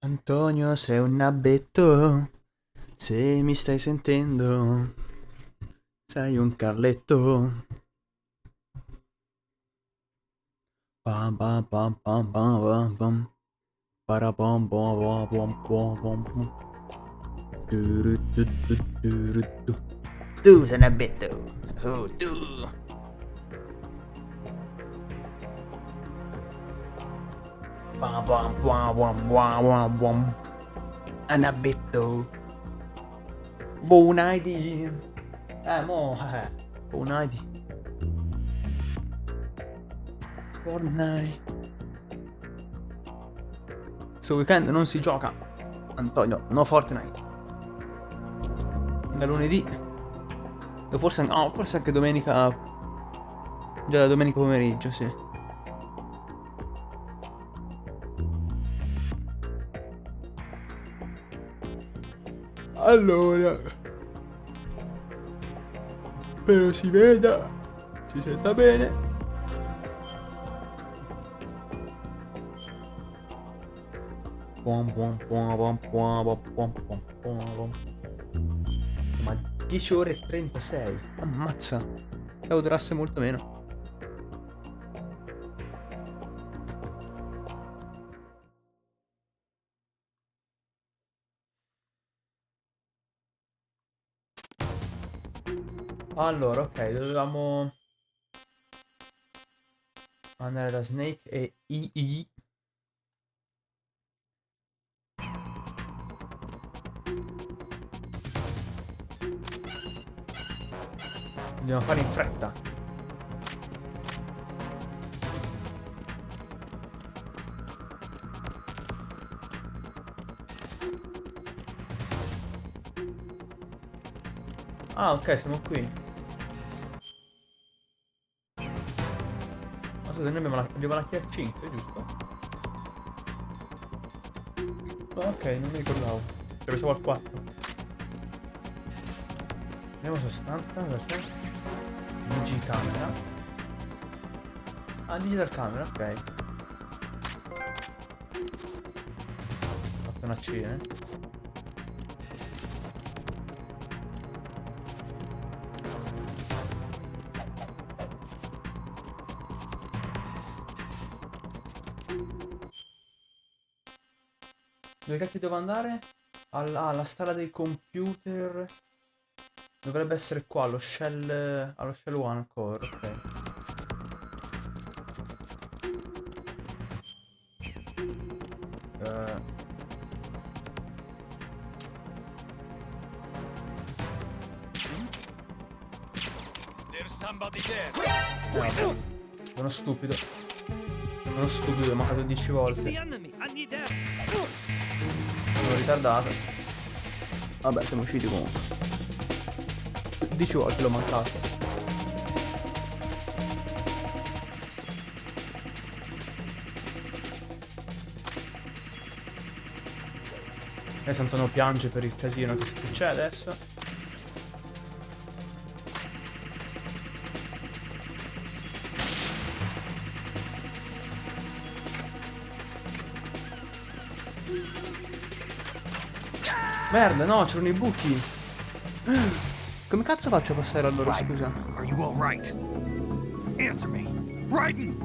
Antonio, sei un nabbetto, se mi stai sentendo, sei un Carletto. Pam pam pam pam pam pam pam. Para pam pam pam pam pam pam pam. Turu, tu, tu, turu, tu. Tu sei un nabbetto. Oh, tu. Pam pam pam pam pam pam pam. Annabetto. Buon ID. Mo. Buon ID. Fortnite. Questo weekend non si gioca. Antonio, no Fortnite. Da lunedì. O forse, no, forse anche domenica. Già da domenica pomeriggio, sì. Allora. Spero si veda. Si senta bene. Ma 10 ore e 36. Ammazza. Pensavo durasse molto meno. Allora, ok, dovevamo andare da Snake e II. Dobbiamo fare in fretta. Ah, ok, siamo qui. Ma scusa, noi abbiamo la tier 5, giusto? Ah, ok, non mi ricordavo. Cioè, pensavo al 4. Andiamo sostanza, cosa c'è? DG camera. Ah, digital camera, ok. Ho fatto una C, Dove cacchio devo andare? Alla sala dei computer. Dovrebbe essere qua, allo shell 1 core, ok. Eh, vabbè. Sono stupido. Sono stupido, ho mancato 10 volte. Sono ritardato. Vabbè, siamo usciti comunque. 10 volte l'ho mancato. E Sant'Antonio piange per il casino che c'è adesso. Merda, no, c'erano i buchi. Come cazzo faccio a passare a loro, scusa? Are you all right? Answer me. Raiden!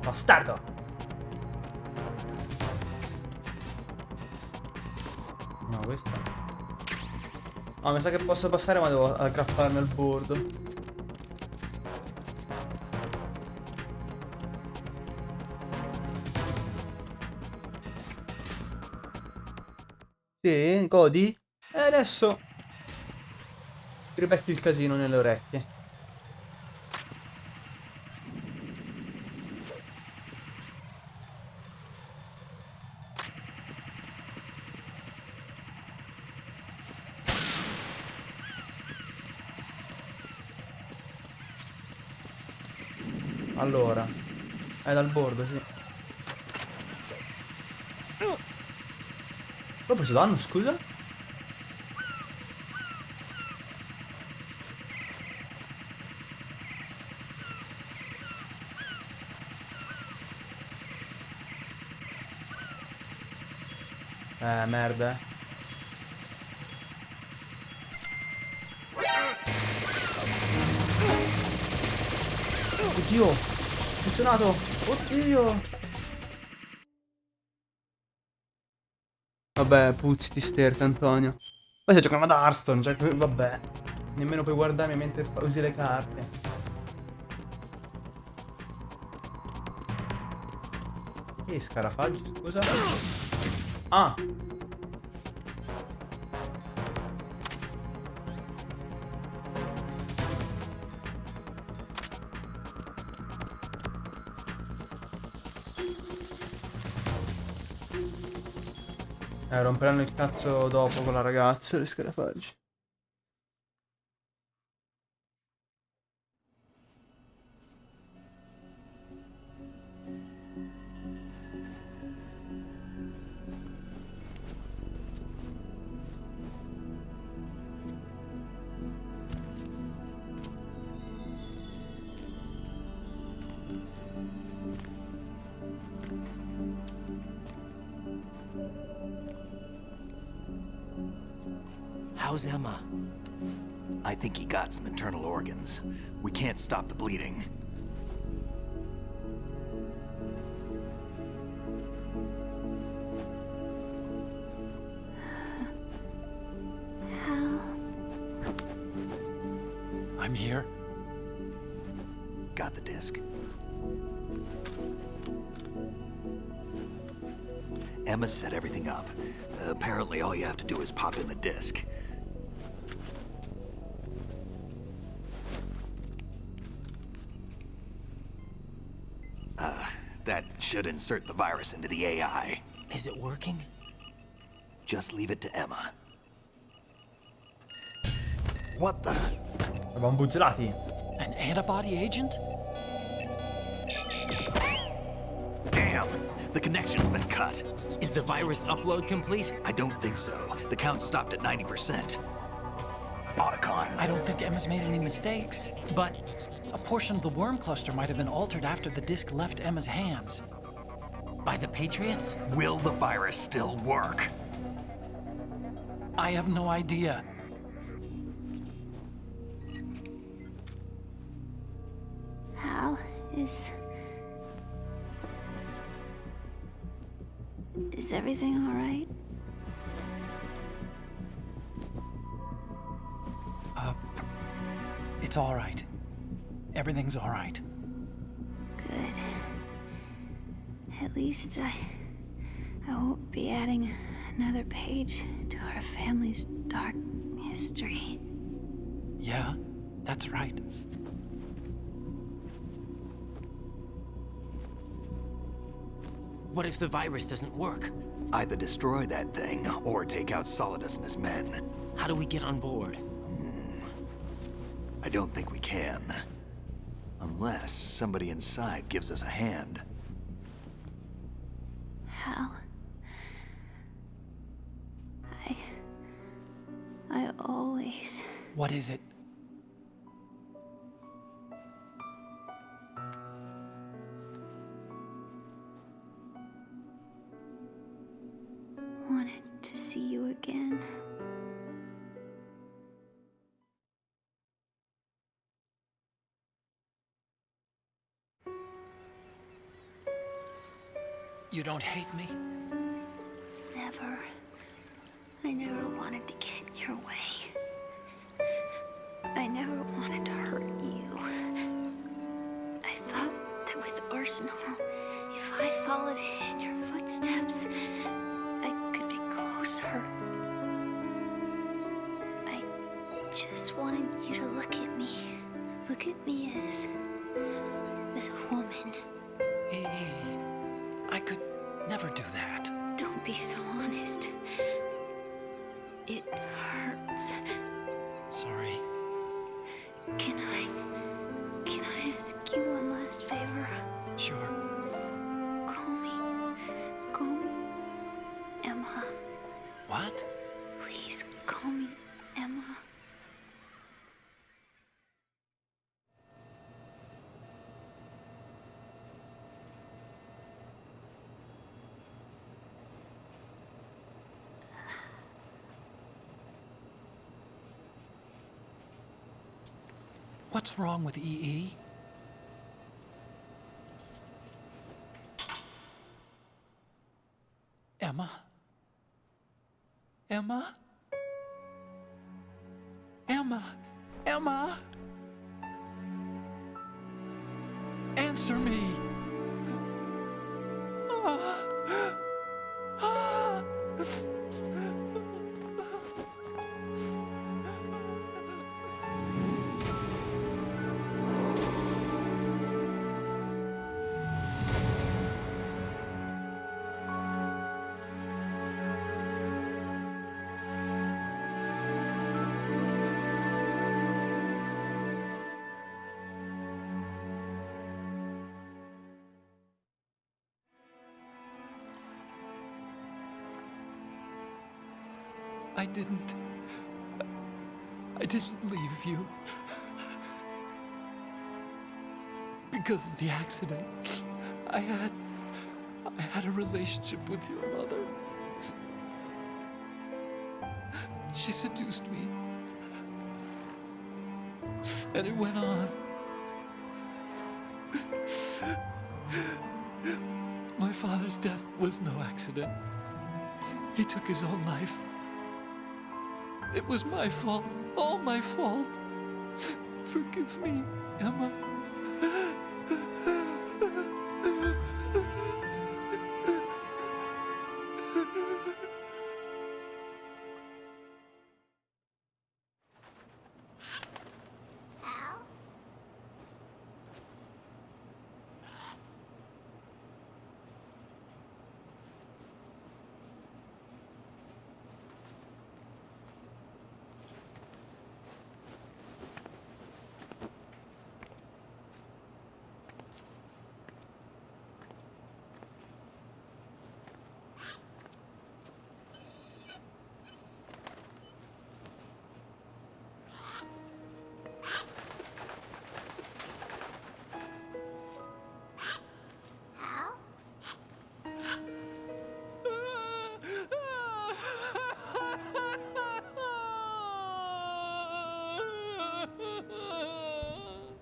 Bastardo! No, questo. No, mi sa che posso passare ma devo aggrapparmi al bordo. Sì, godi? E adesso ti ribecchi il casino nelle orecchie. Allora, è dal bordo, sì. L'ho preso danno, scusa? Merda. Oddio! Funzionato! Oddio! Vabbè, puzzi di sterca, Antonio. Poi stai giocando ad Hearthstone, cioè, vabbè. Nemmeno puoi guardarmi mentre usi le carte. Che scarafaggi, scusa? Ah! Romperanno il cazzo dopo con la ragazza, le scarafaggi. How's Emma? I think he got some internal organs. We can't stop the bleeding. I'm here. Got the disc. Emma set everything up. Apparently all you have to do is pop in the disc. That should insert the virus into the AI. Is it working? Just leave it to Emma. What the? Abbiamo buggellati. An antibody agent? Damn! The connection's been cut. Is the virus upload complete? I don't think so. The count stopped at 90%. Otacon. I don't think Emma's made any mistakes. But a portion of the worm cluster might have been altered after the disc left Emma's hands. By the Patriots? Will the virus still work? I have no idea. Hal, is everything all right? It's all right. Everything's all right. Good. At least I won't be adding another page to our family's dark history. Yeah, that's right. What if the virus doesn't work? Either destroy that thing, or take out Solidus and his men. How do we get on board? I don't think we can. Unless somebody inside gives us a hand. Hal, I always... What is it? wanted to see you again. You don't hate me? Never. I never wanted to get in your way. I never wanted to hurt you. I thought that with Arsenal, if I followed in your footsteps, I could be closer. I just wanted you to look at me. Look at me as a woman. Hey, I could never do that. Don't be so honest. It hurts. Sorry. Can I ask you one last favor? Sure. Call me Emma. What? Please call me Emma. What's wrong with EE? Emma? Emma? Emma? Emma? Answer me! Ah. Ah. I didn't leave you. Because of the accident, I had a relationship with your mother. She seduced me. And it went on. My father's death was no accident. He took his own life. It was my fault, all my fault. Forgive me, Emma.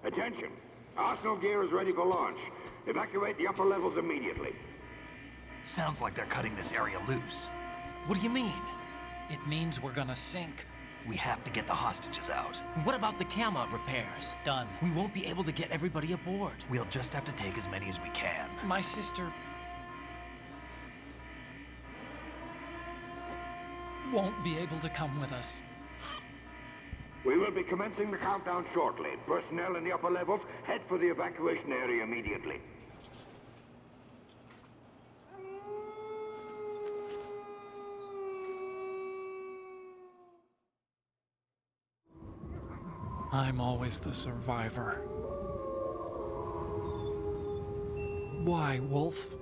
Attention! Arsenal gear is ready for launch. Evacuate the upper levels immediately. Sounds like they're cutting this area loose. What do you mean? It means we're gonna sink. We have to get the hostages out. What about the camo repairs? Done. We won't be able to get everybody aboard. We'll just have to take as many as we can. My sister won't be able to come with us. We will be commencing the countdown shortly. Personnel in the upper levels, head for the evacuation area immediately. I'm always the survivor. Why, Wolf?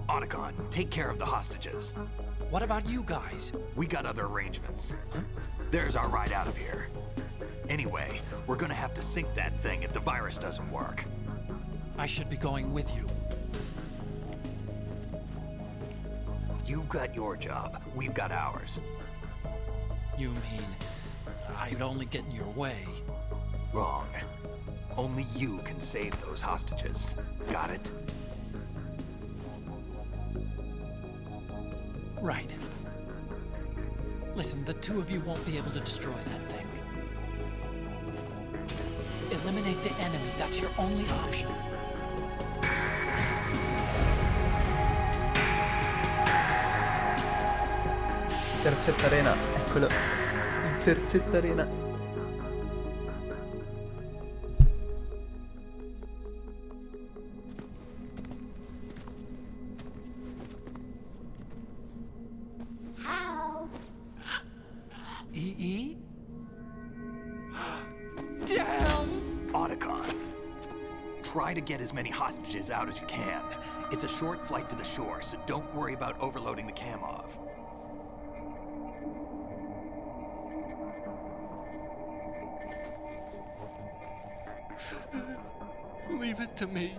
Otacon, take care of the hostages. What about you guys? We got other arrangements. There's our ride out of here. Anyway, we're gonna have to sink that thing if the virus doesn't work. I should be going with you. You've got your job, we've got ours. You mean I'd only get in your way? Wrong. Only you can save those hostages. Got it? Right. Listen, the two of you won't be able to destroy that thing. Eliminate the enemy. That's your only option. Terzetta arena, eccolo. Terzetta arena. EE? Damn! Otacon. Try to get as many hostages out as you can. It's a short flight to the shore, so don't worry about overloading the Kamov. Leave it to me.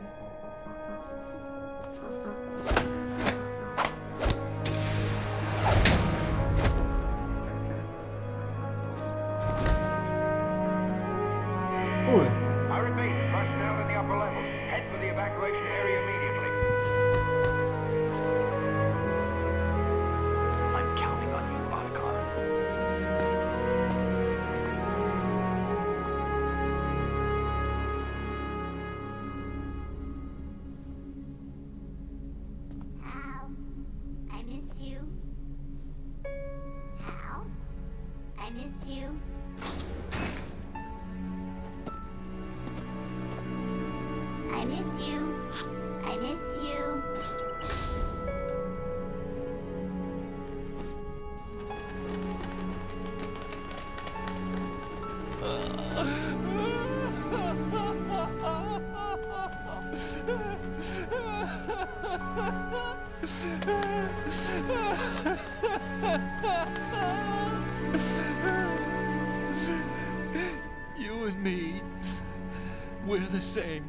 I repeat, personnel in the upper levels, head for the evacuation area immediately. I'm counting on you, Otacon. Hal, I miss you. Hal, I miss you. I miss you. I miss you. You and me, we're the same.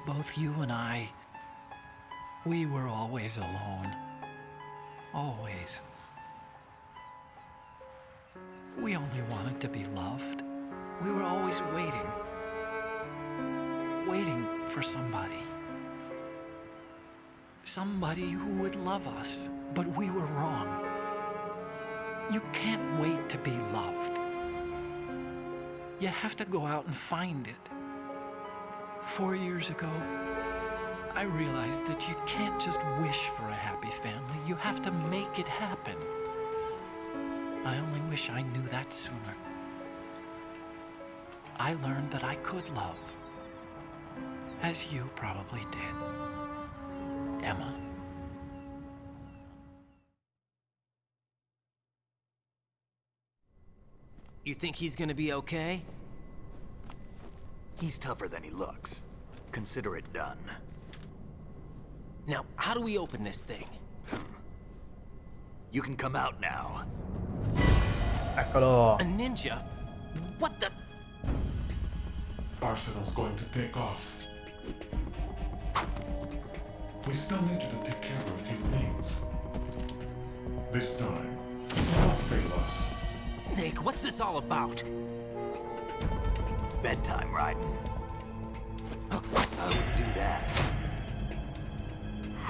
Both you and I, we were always alone. Always. We only wanted to be loved. We were always waiting. Waiting for somebody. Somebody who would love us, but we were wrong. You can't wait to be loved. You have to go out and find it. 4 years ago, I realized that you can't just wish for a happy family. You have to make it happen. I only wish I knew that sooner. I learned that I could love, as you probably did, Emma. You think he's gonna be okay? He's tougher than he looks. Consider it done. Now, how do we open this thing? You can come out now. Eccolo. A ninja? What the? Arsenal's going to take off. We still need you to take care of a few things. This time, do not fail us. Snake, what's this all about? Bedtime, Raiden. I wouldn't do that.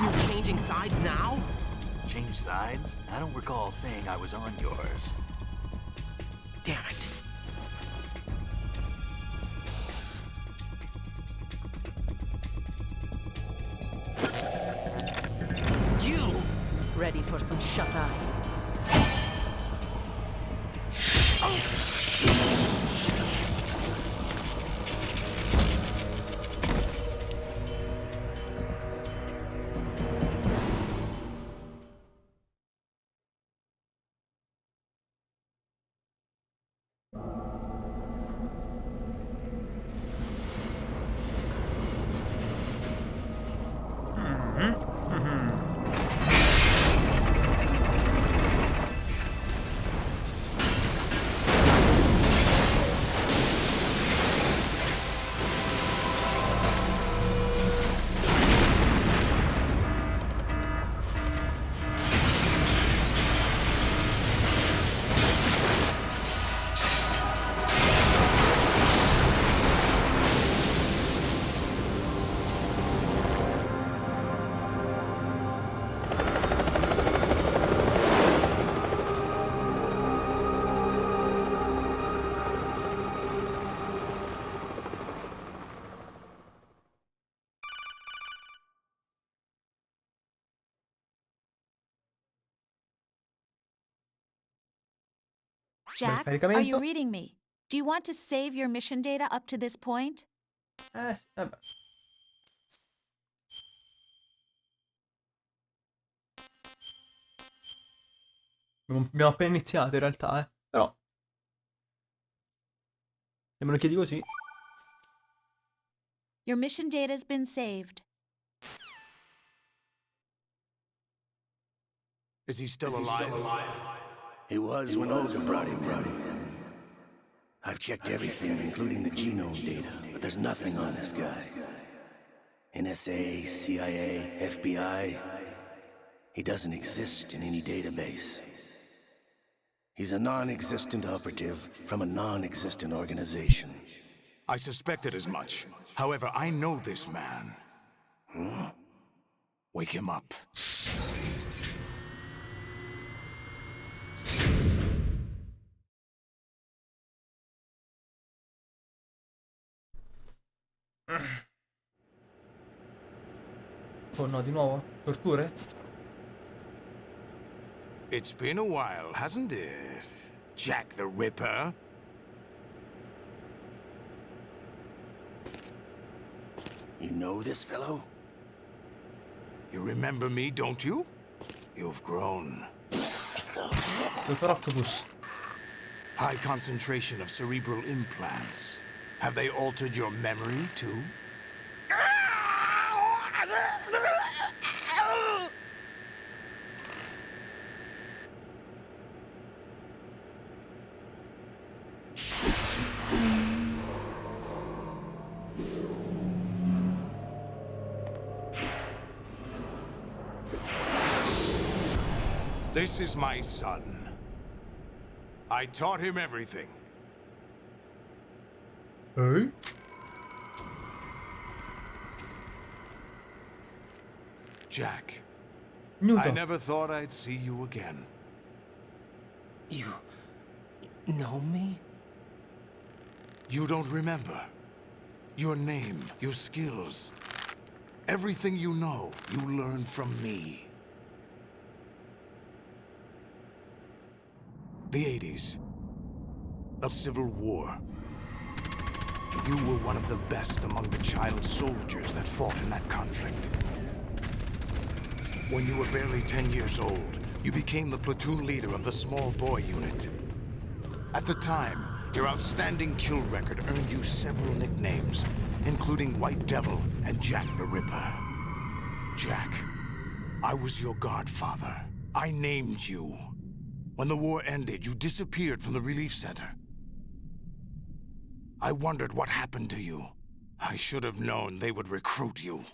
You're changing sides now? Change sides? I don't recall saying I was on yours. Damn it. You! Ready for some shut-eye? Jack, are caricamento. you reading me? Do you want to save your mission data up to this point? Sì, vabbè. Abbiamo appena iniziato in realtà, però. Se me lo chiedi così. Your mission data has been saved. Is he still alive? He was when Olga brought him in. I've checked everything, including the genome data, but there's nothing on this guy. NSA, CIA, FBI. He doesn't exist in any database. He's a non-existent operative from a non-existent organization. I suspected as much. However, I know this man. Wake him up. Oh no, di nuovo? Torture? It's been a while, hasn't it? Jack the Ripper? You know this fellow? You remember me, don't you? You've grown. Dottor Octopus. High concentration of cerebral implants. Have they altered your memory, too? This is my son. I taught him everything. Hey? Jack, Newton. I never thought I'd see you again. You know me? You don't remember. Your name, your skills. Everything you know, you learned from me. The 80s. A civil war. You were one of the best among the child soldiers that fought in that conflict. When you were barely 10 years old, you became the platoon leader of the small boy unit. At the time, your outstanding kill record earned you several nicknames, including White Devil and Jack the Ripper. Jack, I was your godfather. I named you. When the war ended, you disappeared from the relief center. I wondered what happened to you. I should have known they would recruit you.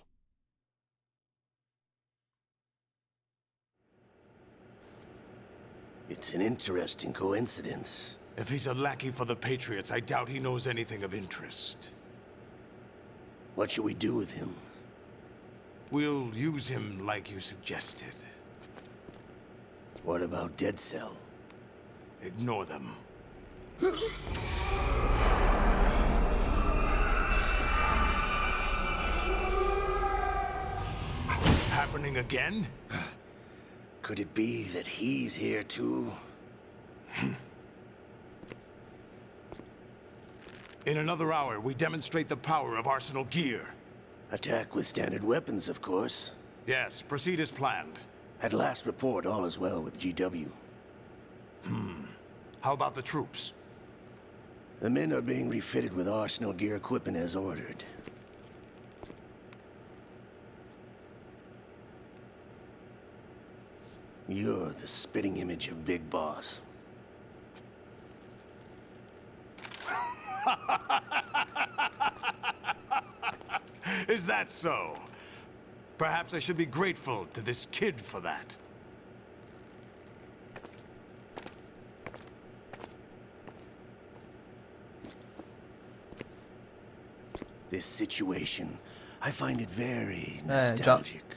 It's an interesting coincidence. If he's a lackey for the Patriots, I doubt he knows anything of interest. What should we do with him? We'll use him like you suggested. What about Dead Cell? Ignore them. Happening again? Could it be that he's here too? In another hour, we demonstrate the power of Arsenal gear. Attack with standard weapons, of course. Yes, proceed as planned. At last report, all is well with GW. How about the troops? The men are being refitted with Arsenal gear equipment as ordered. You're the spitting image of Big Boss. Is that so? Perhaps I should be grateful to this kid for that. This situation, I find it very già. nostalgic.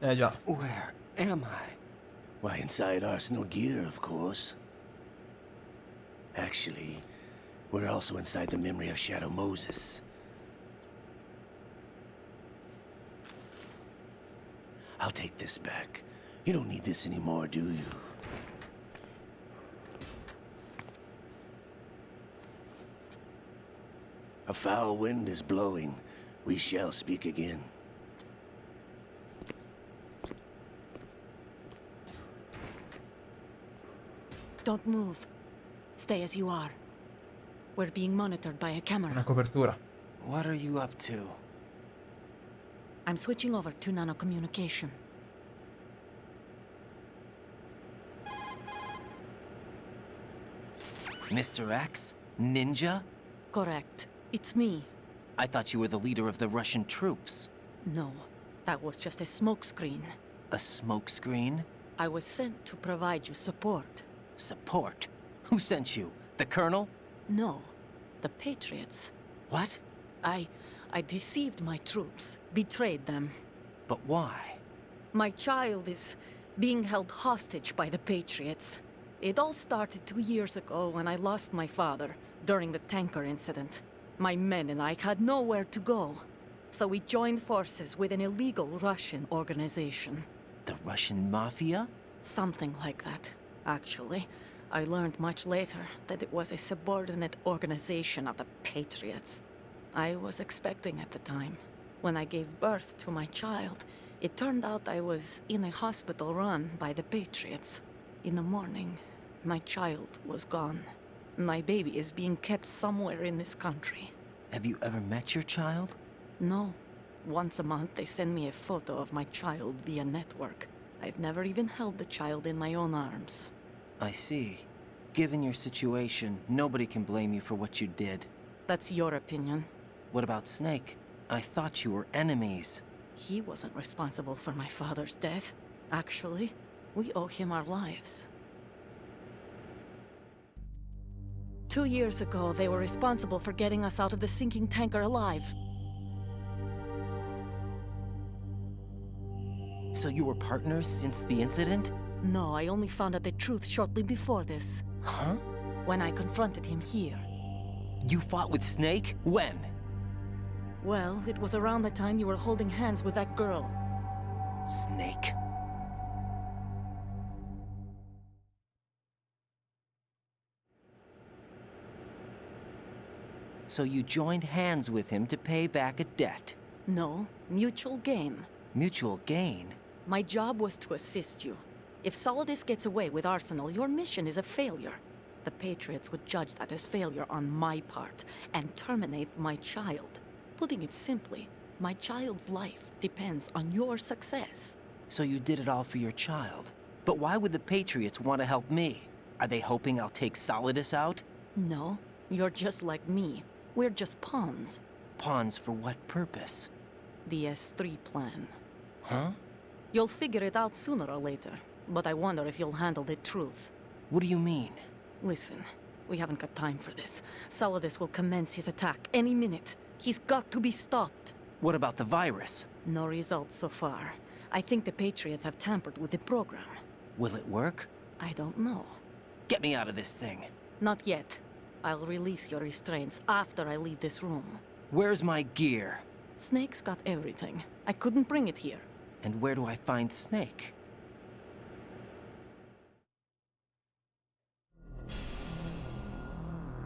Già. Where am I? Why, inside Arsenal gear, of course. Actually, we're also inside the memory of Shadow Moses. I'll take this back. You don't need this anymore, do you? A foul wind is blowing. We shall speak again. Don't move. Stay as you are. We're being monitored by a Una camera. copertura. What are you up to? I'm switching over to nanocommunication. Mr. X? Ninja? Correct. It's me. I thought you were the leader of the Russian troops. No, that was just a smokescreen. A smokescreen? I was sent to provide you support. Support? Who sent you? The Colonel? No, the Patriots. What? I deceived my troops, betrayed them. But why? My child is being held hostage by the Patriots. It all started 2 years ago when I lost my father during the tanker incident. My men and I had nowhere to go, so we joined forces with an illegal Russian organization. The Russian Mafia? Something like that, actually. I learned much later that it was a subordinate organization of the Patriots. I was expecting at the time. When I gave birth to my child, it turned out I was in a hospital run by the Patriots. In the morning, my child was gone. My baby is being kept somewhere in this country. Have you ever met your child? No. Once a month, they send me a photo of my child via network. I've never even held the child in my own arms. I see. Given your situation, nobody can blame you for what you did. That's your opinion. What about Snake? I thought you were enemies. He wasn't responsible for my father's death. Actually, we owe him our lives. 2 years ago, they were responsible for getting us out of the sinking tanker alive. So you were partners since the incident? No, I only found out the truth shortly before this. Huh? When I confronted him here. You fought with Snake? When? Well, it was around the time you were holding hands with that girl. Snake. So you joined hands with him to pay back a debt? No, mutual gain. Mutual gain? My job was to assist you. If Solidus gets away with Arsenal, your mission is a failure. The Patriots would judge that as failure on my part and terminate my child. Putting it simply, my child's life depends on your success. So you did it all for your child. But why would the Patriots want to help me? Are they hoping I'll take Solidus out? No, you're just like me. We're just pawns. Pawns for what purpose? The S3 plan. Huh? You'll figure it out sooner or later, but I wonder if you'll handle the truth. What do you mean? Listen, we haven't got time for this. Solidus will commence his attack any minute. He's got to be stopped. What about the virus? No results so far. I think the Patriots have tampered with the program. Will it work? I don't know. Get me out of this thing. Not yet. I'll release your restraints after I leave this room. Where's my gear? Snake's got everything. I couldn't bring it here. And where do I find Snake?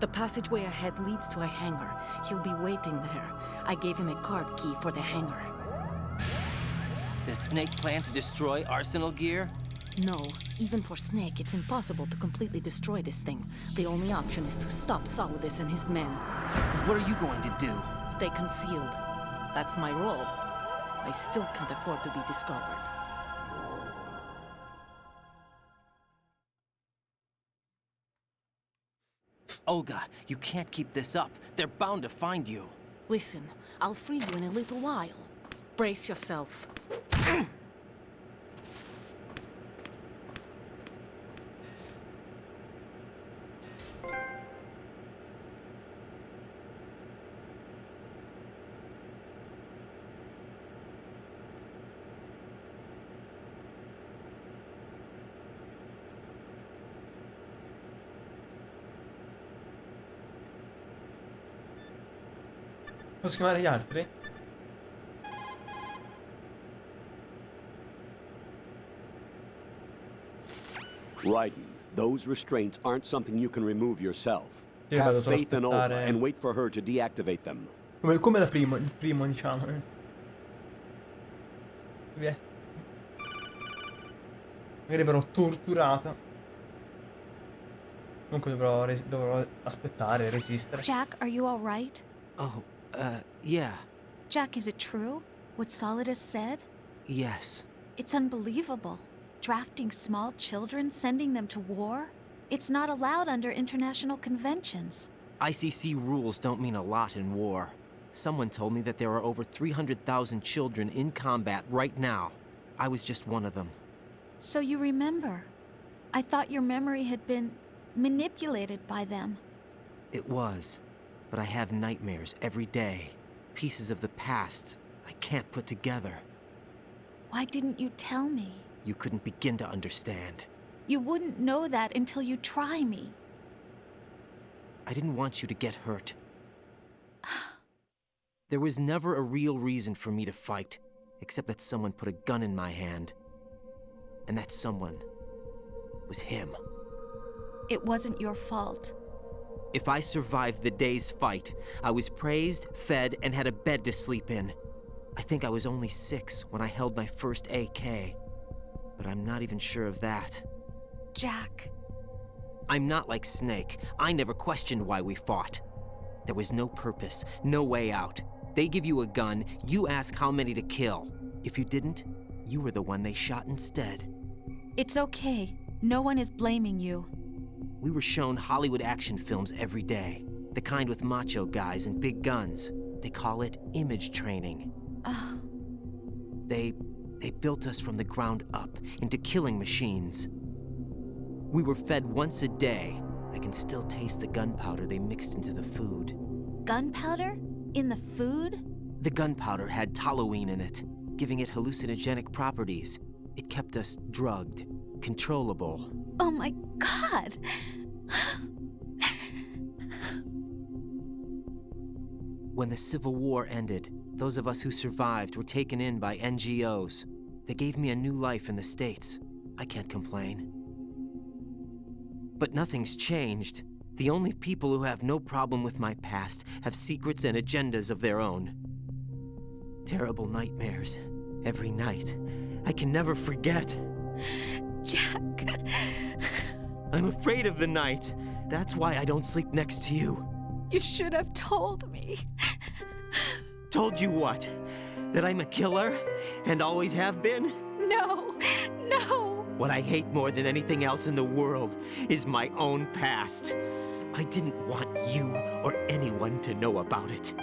The passageway ahead leads to a hangar. He'll be waiting there. I gave him a card key for the hangar. Does Snake plan to destroy Arsenal gear? No, even for Snake, it's impossible to completely destroy this thing. The only option is to stop Solidus and his men. What are you going to do? Stay concealed. That's my role. I still can't afford to be discovered. Olga, you can't keep this up. They're bound to find you. Listen, I'll free you in a little while. Brace yourself. Posso chiamare gli altri? Raiden, those restraints aren't something you can remove yourself. Sì, vado Have solo a faith in Olga aspettare. and wait for her to deactivate them. Come il primo, diciamo. Magari verrò torturato. Comunque dovrò aspettare, resistere. Jack, are you all right? Oh, yeah. Jack, is it true? What Solidus said? Yes. It's unbelievable. Drafting small children, sending them to war? It's not allowed under international conventions. ICC rules don't mean a lot in war. Someone told me that there are over 300,000 children in combat right now. I was just one of them. So you remember. I thought your memory had been manipulated by them. It was, but I have nightmares every day. Pieces of the past I can't put together. Why didn't you tell me? You couldn't begin to understand. You wouldn't know that until you try me. I didn't want you to get hurt. There was never a real reason for me to fight, except that someone put a gun in my hand. And that someone was him. It wasn't your fault. If I survived the day's fight, I was praised, fed, and had a bed to sleep in. I think I was only 6 when I held my first AK. But I'm not even sure of that. Jack. I'm not like Snake. I never questioned why we fought. There was no purpose, no way out. They give you a gun, you ask how many to kill. If you didn't, you were the one they shot instead. It's okay. No one is blaming you. We were shown Hollywood action films every day. The kind with macho guys and big guns. They call it image training. Ugh. They built us from the ground up into killing machines. We were fed once a day. I can still taste the gunpowder they mixed into the food. Gunpowder? In the food? The gunpowder had toluene in it, giving it hallucinogenic properties. It kept us drugged, controllable. Oh my God! When the Civil War ended, those of us who survived were taken in by NGOs. They gave me a new life in the States. I can't complain. But nothing's changed. The only people who have no problem with my past have secrets and agendas of their own. Terrible nightmares. Every night. I can never forget. Jack. I'm afraid of the night. That's why I don't sleep next to you. You should have told me. Told you what? That I'm a killer? And always have been? No, no. What I hate more than anything else in the world is my own past. I didn't want you or anyone to know about it.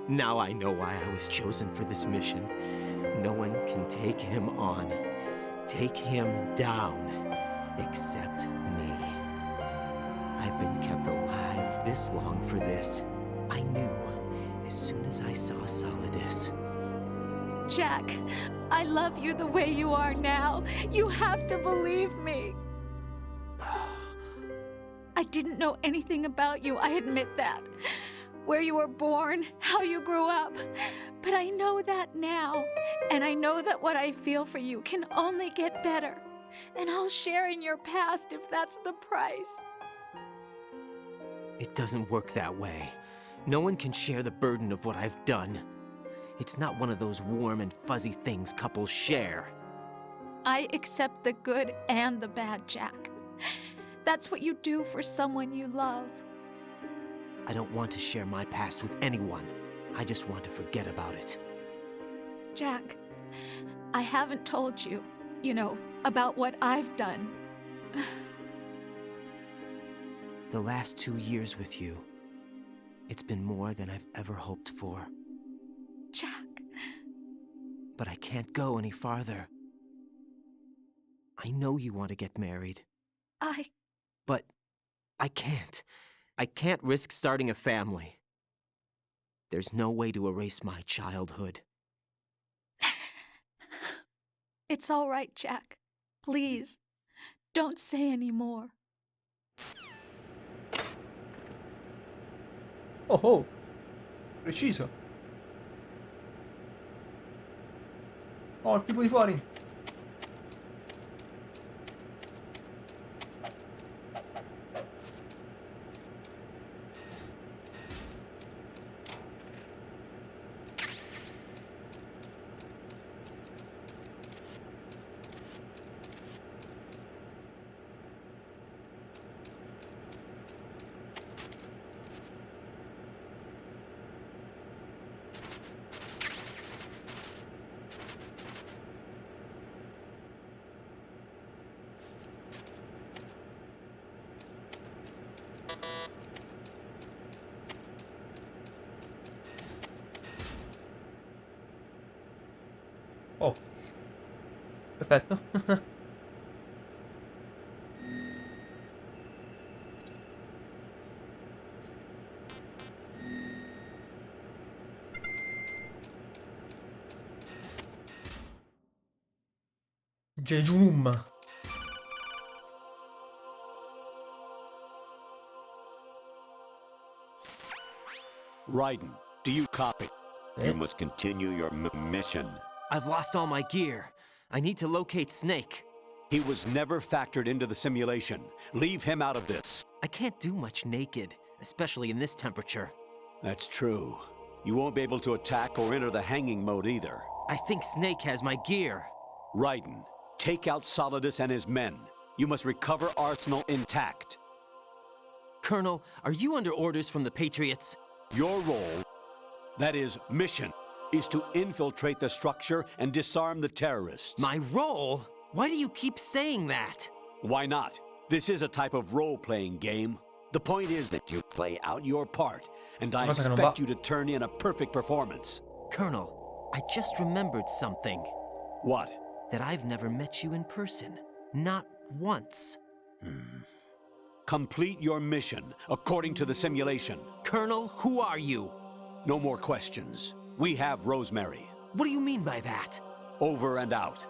Now I know why I was chosen for this mission. No one can take him on, take him down, except me. I've been kept alive this long for this. I knew as soon as I saw Solidus. Jack, I love you the way you are now. You have to believe me. I didn't know anything about you, I admit that. Where you were born, how you grew up. But I know that now. And I know that what I feel for you can only get better. And I'll share in your past if that's the price. It doesn't work that way. No one can share the burden of what I've done. It's not one of those warm and fuzzy things couples share. I accept the good and the bad, Jack. That's what you do for someone you love. I don't want to share my past with anyone. I just want to forget about it. Jack, I haven't told you, about what I've done. The last 2 years with you, it's been more than I've ever hoped for. Jack. But I can't go any farther. I know you want to get married. But I can't. I can't risk starting a family. There's no way to erase my childhood. It's all right, Jack. Please, don't say any more. Oh, preciso. Oh, il tipo di fuori. Oh. Perfetto. Jejum. Raiden, do you copy? Eh? You must continue your mission. I've lost all my gear. I need to locate Snake. He was never factored into the simulation. Leave him out of this. I can't do much naked, especially in this temperature. That's true. You won't be able to attack or enter the hanging mode either. I think Snake has my gear. Raiden, take out Solidus and his men. You must recover Arsenal intact. Colonel, are you under orders from the Patriots? Your role, that is, mission, is to infiltrate the structure and disarm the terrorists. My role? Why do you keep saying that? Why not? This is a type of role-playing game. The point is that you play out your part, and I Cosa che non expect va. you to turn in a perfect performance. Colonel, I just remembered something. What? That I've never met you in person. Not once. Complete your mission according to the simulation. Colonel, who are you? No more questions. We have Rosemary. What do you mean by that? Over and out.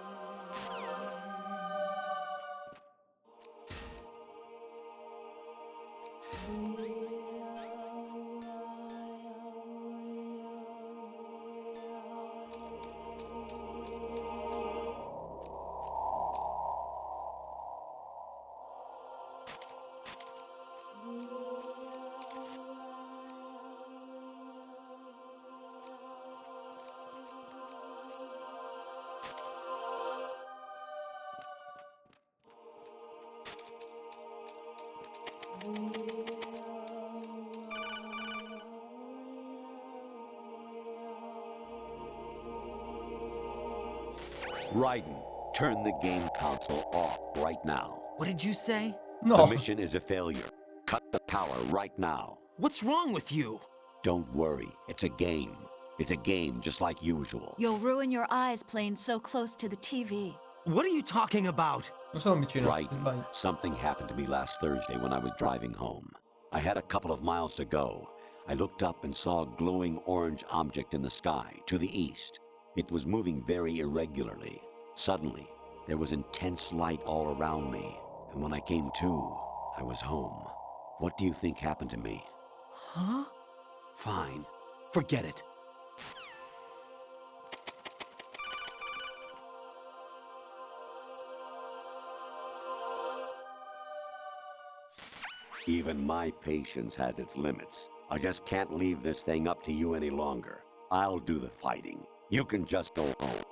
Raiden, turn the game console off right now. What did you say? The No. mission is a failure. Cut the power right now. What's wrong with you? Don't worry, it's a game. It's a game just like usual. You'll ruin your eyes playing so close to the TV. What are you talking about? Non sono vicino. Raiden, Sbaglio. something happened to me last Thursday when I was driving home. I had a couple of miles to go. I looked up and saw a glowing orange object in the sky to the east. It was moving very irregularly. Suddenly, there was intense light all around me, and when I came to, I was home. What do you think happened to me? Huh? Fine. Forget it. Even my patience has its limits. I just can't leave this thing up to you any longer. I'll do the fighting. You can just go home.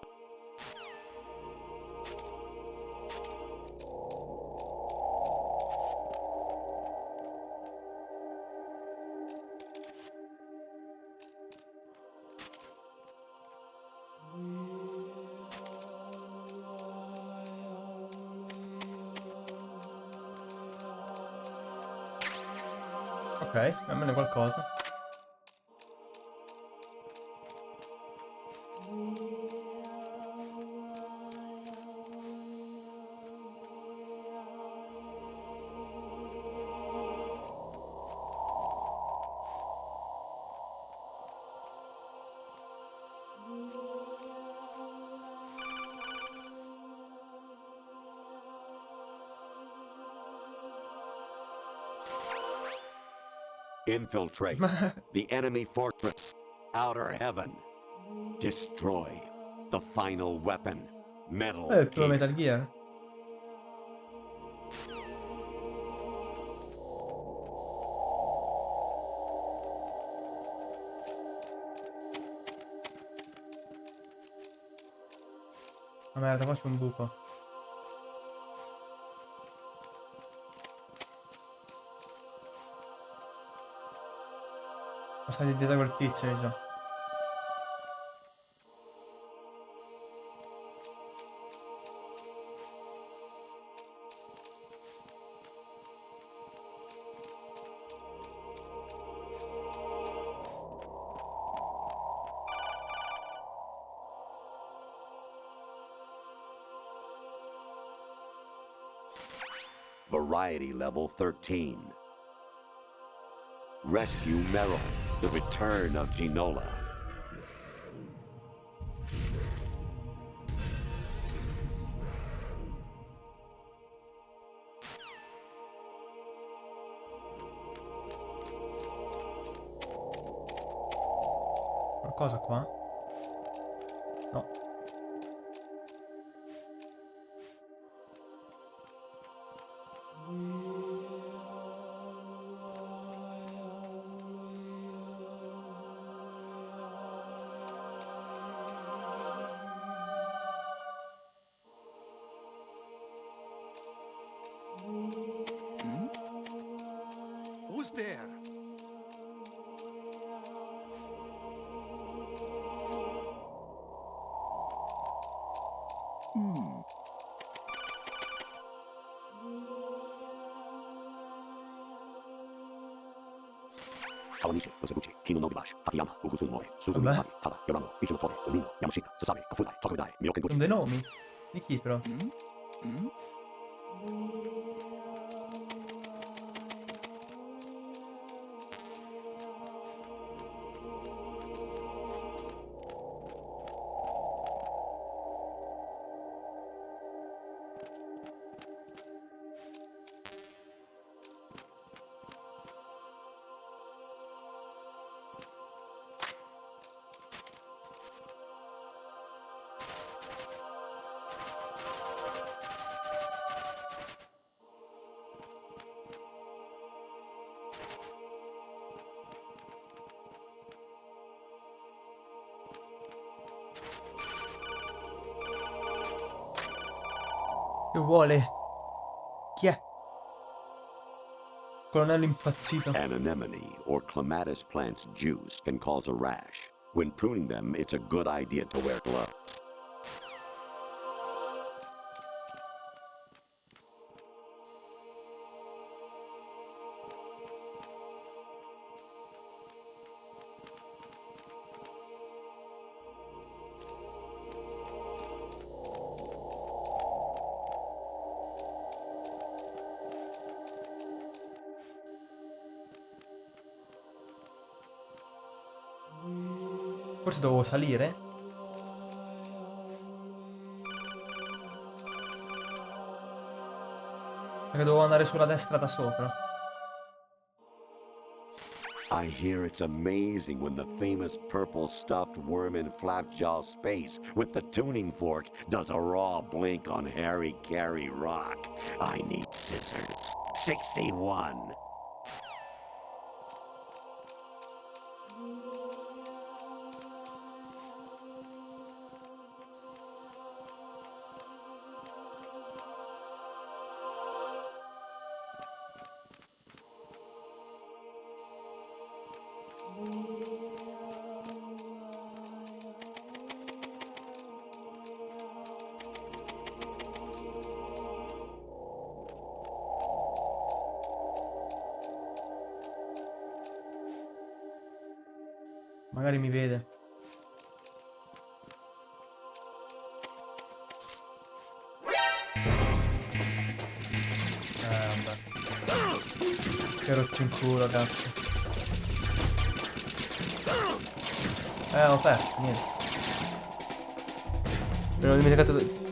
Ok, almeno qualcosa. Infiltrate the enemy fortress, Outer Heaven. Destroy the final weapon, Metal Il tuo Gear. Metal Gear. Ma merda, qua c'è un buco. Sono stati dietro quel tizio, mi sa. Variety level 13. Rescue Meryl, the return of Ginola. Qualcosa qua? No. Who's there? Kawanishi, Osaguchi, Kino no Gibashi, Takayama, Ugusun Mori, Suzuki Vabbè. Mari, Tada, Yorano, Ichino Omino, Yamashita, Sasabe, Kafudai, Tokudai, Miyoken Sono dei nomi? Di chi però? Che vuole? Chi è? Colonnello impazzito. An anemone or clematis plant's juice can cause a rash. When pruning them, it's a good idea to wear gloves. Forse dovevo salire? Perché dovevo andare sulla destra da sopra. I hear it's amazing when the famous purple stuffed worm in Flapjaw space with the tuning fork does a raw blink on Harry Carey rock. I need scissors. 61. Magari mi vede. Vabbè. Che rotto in culo, cazzo. Ho perso, niente. Me l'ho dimenticato.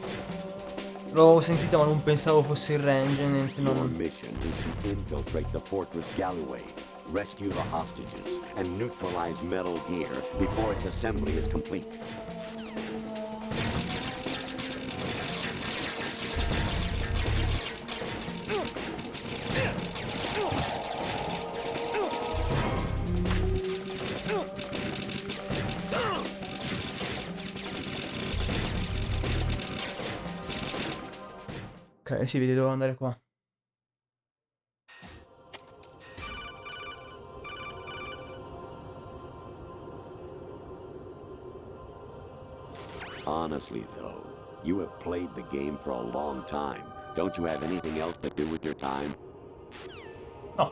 L'ho sentita ma non pensavo fosse il range. Niente, Your non... mission is to infiltrate the Fortress Galloway, rescue the hostages, and neutralize Metal Gear before its assembly is complete. Ok, si vede, devo andare qua. Honestly, though, you have played the game for a long time. Don't you have anything else to do with your time? No.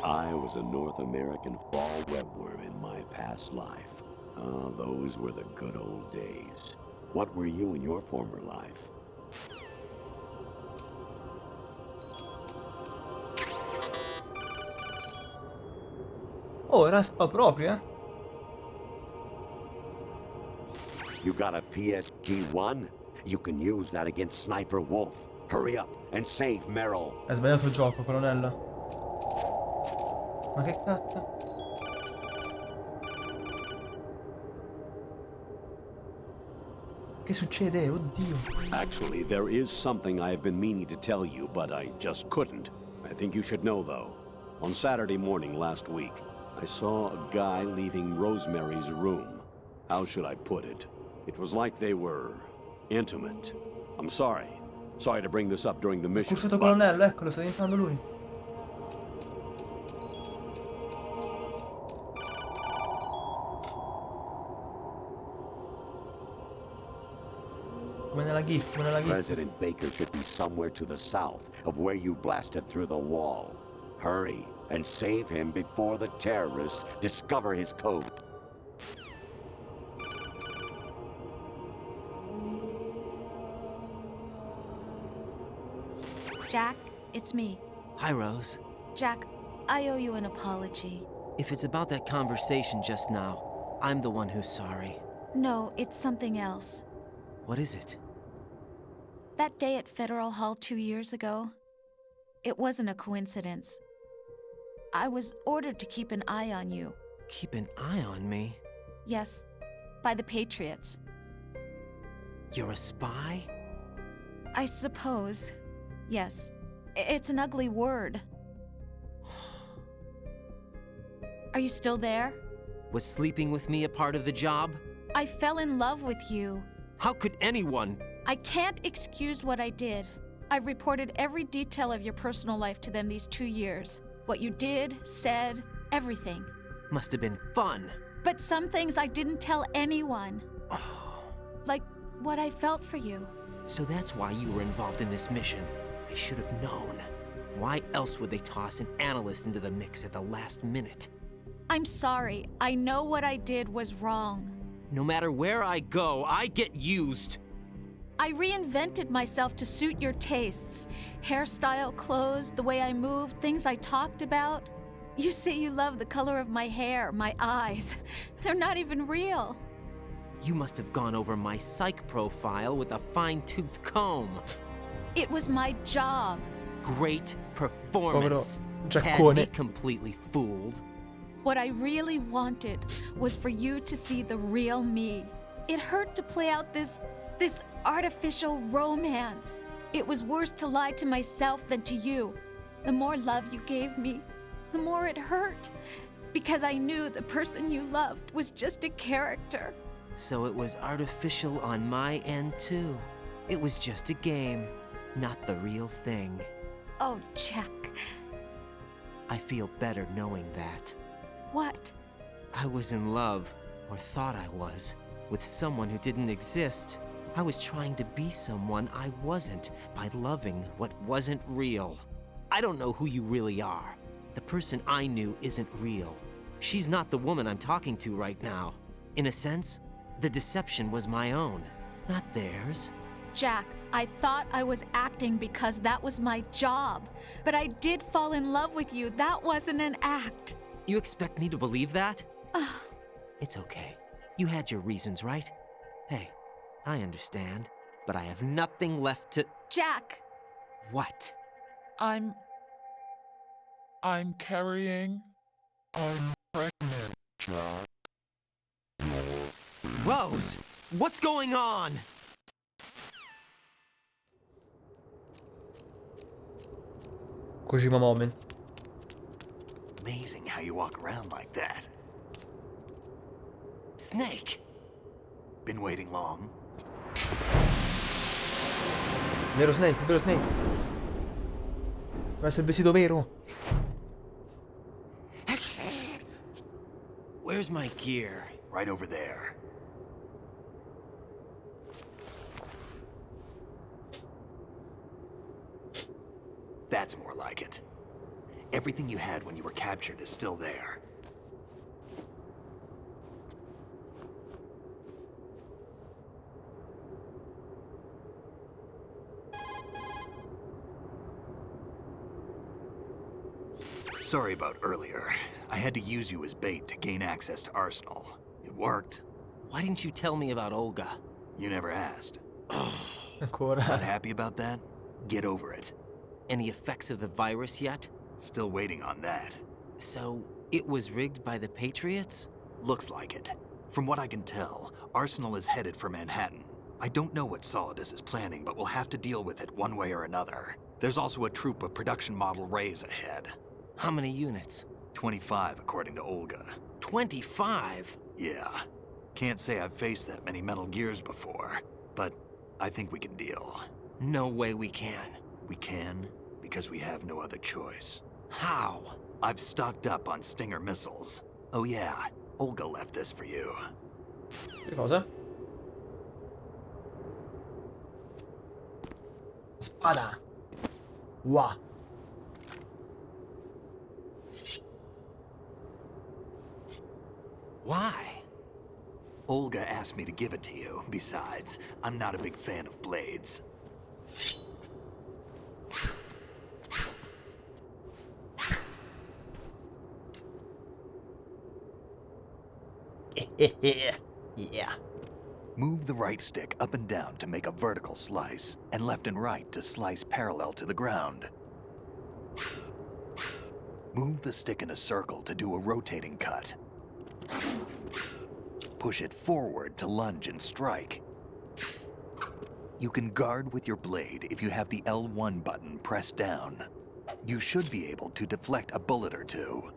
I was a North American fall webworm in my past life. Ah, those were the good old days. What were you in your former life? Oh, raspa proprio, eh? You got a PSG-1? You can use that against Sniper Wolf. Hurry up and save Meryl. Hai sbagliato il gioco, colonnello. Ma che cazzo? Che succede? Oddio. Actually, there is something I have been meaning to tell you, but I just couldn't. I think you should know, though. On Saturday morning last week, I saw a guy leaving Rosemary's room. How should I put it? It was like they were intimate. I'm sorry. Sorry to bring this up during the mission. Cursato colonnello, eccolo, sta diventando lui. Come nella GIF, come nella GIF. President Baker should be somewhere to the south of where you blasted through the wall. Hurry and save him before the terrorists discover his code. Jack, it's me. Hi, Rose. Jack, I owe you an apology. If it's about that conversation just now, I'm the one who's sorry. No, it's something else. What is it? That day at Federal Hall 2 years ago, it wasn't a coincidence. I was ordered to keep an eye on you. Keep an eye on me? Yes, by the Patriots. You're a spy? I suppose. Yes. It's an ugly word. Are you still there? Was sleeping with me a part of the job? I fell in love with you. How could anyone? I can't excuse what I did. I've reported every detail of your personal life to them these 2 years. What you did, said, everything. Must have been fun. But some things I didn't tell anyone. Like what I felt for you. So that's why you were involved in this mission. I should have known. Why else would they toss an analyst into the mix at the last minute? I'm sorry. I know what I did was wrong. No matter where I go, I get used. I reinvented myself to suit your tastes. Hairstyle, clothes, the way I moved, things I talked about. You say you love the color of my hair, my eyes. They're not even real. You must have gone over my psych profile with a fine-tooth comb. It was my job. Great performance. Povero Had me Giaccone. completely fooled. What I really wanted was for you to see the real me. It hurt to play out this artificial romance. It was worse to lie to myself than to you. The more love you gave me, the more it hurt. Because I knew the person you loved was just a character. So it was artificial on my end too. It was just a game, not the real thing. Oh, Jack. I feel better knowing that. What? I was in love, or thought I was, with someone who didn't exist. I was trying to be someone I wasn't by loving what wasn't real. I don't know who you really are. The person I knew isn't real. She's not the woman I'm talking to right now. In a sense, the deception was my own, not theirs. Jack, I thought I was acting because that was my job. But I did fall in love with you. That wasn't an act. You expect me to believe that? It's okay. You had your reasons, right? Hey, I understand, but I have nothing left to... Jack! What? I'm carrying. I'm pregnant, Jack. Rose! What's going on? Kojima moment. Amazing how you walk around like that. Snake! Been waiting long? Vero Snake, vero Snake. Deve essere il vestito vero. Where's my gear? Right over there. That's more like it. Everything you had when you were captured is still there. Sorry about earlier. I had to use you as bait to gain access to Arsenal. It worked. Why didn't you tell me about Olga? You never asked. Ancora. Not happy about that? Get over it. Any effects of the virus yet? Still waiting on that. So, it was rigged by the Patriots? Looks like it. From what I can tell, Arsenal is headed for Manhattan. I don't know what Solidus is planning, but we'll have to deal with it one way or another. There's also a troop of production model Rays ahead. How many units? 25, according to Olga. 25? Yeah. Can't say I've faced that many Metal Gears before, but I think we can deal. No way we can. We can, because we have no other choice. How? I've stocked up on Stinger missiles. Oh yeah, Olga left this for you. Che cosa? Spada. Wow. Why? Olga asked me to give it to you. Besides, I'm not a big fan of blades. Yeah. Move the right stick up and down to make a vertical slice, and left and right to slice parallel to the ground. Move the stick in a circle to do a rotating cut. Push it forward to lunge and strike. You can guard with your blade if you have the L1 button pressed down. You should be able to deflect a bullet or two.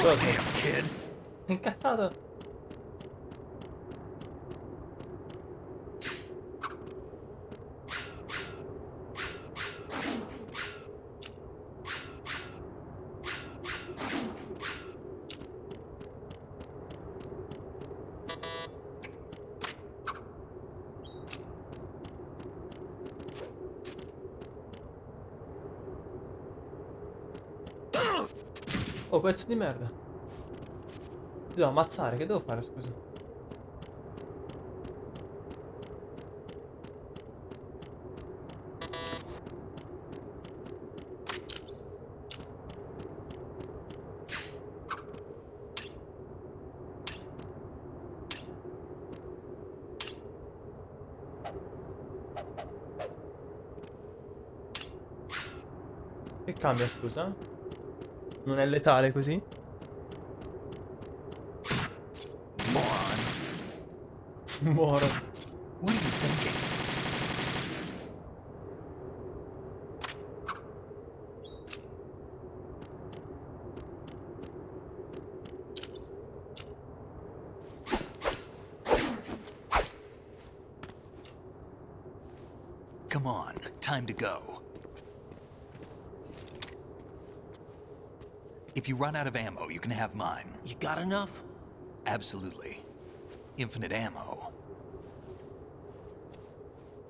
Damn, kid. Incazzato. Oh, pezzo di merda. Ti devo ammazzare, che devo fare, scusa? Che cambia, scusa? Non è letale così? Muoro. What are you thinking? Come on, time to go. If you run out of ammo, you can have mine. You got enough? Absolutely. Infinite ammo.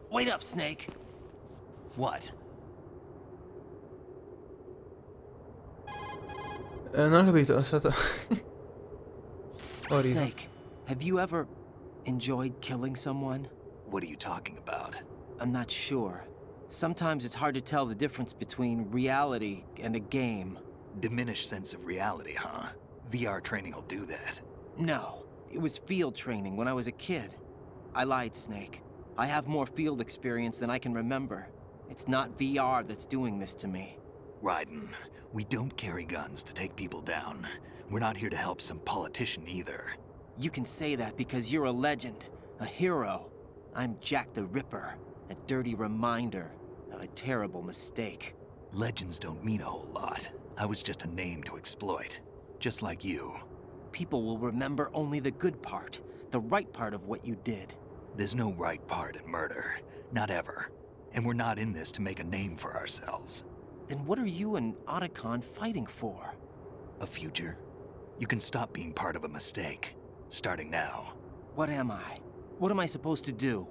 Wait up, Snake. What? Non ho capito, è stato... Ho riso. Snake, have you ever enjoyed killing someone? What are you talking about? I'm not sure. Sometimes it's hard to tell the difference between reality and a game. Diminished sense of reality, huh? VR training will do that. No, it was field training when I was a kid. I lied, Snake. I have more field experience than I can remember. It's not VR that's doing this to me. Raiden, we don't carry guns to take people down. We're not here to help some politician either. You can say that because you're a legend, a hero. I'm Jack the Ripper, a dirty reminder of a terrible mistake. Legends don't mean a whole lot. I was just a name to exploit, just like you. People will remember only the good part, the right part of what you did. There's no right part in murder, not ever. And we're not in this to make a name for ourselves. Then what are you and Otacon fighting for? A future? You can stop being part of a mistake. Starting now. What am I? What am I supposed to do?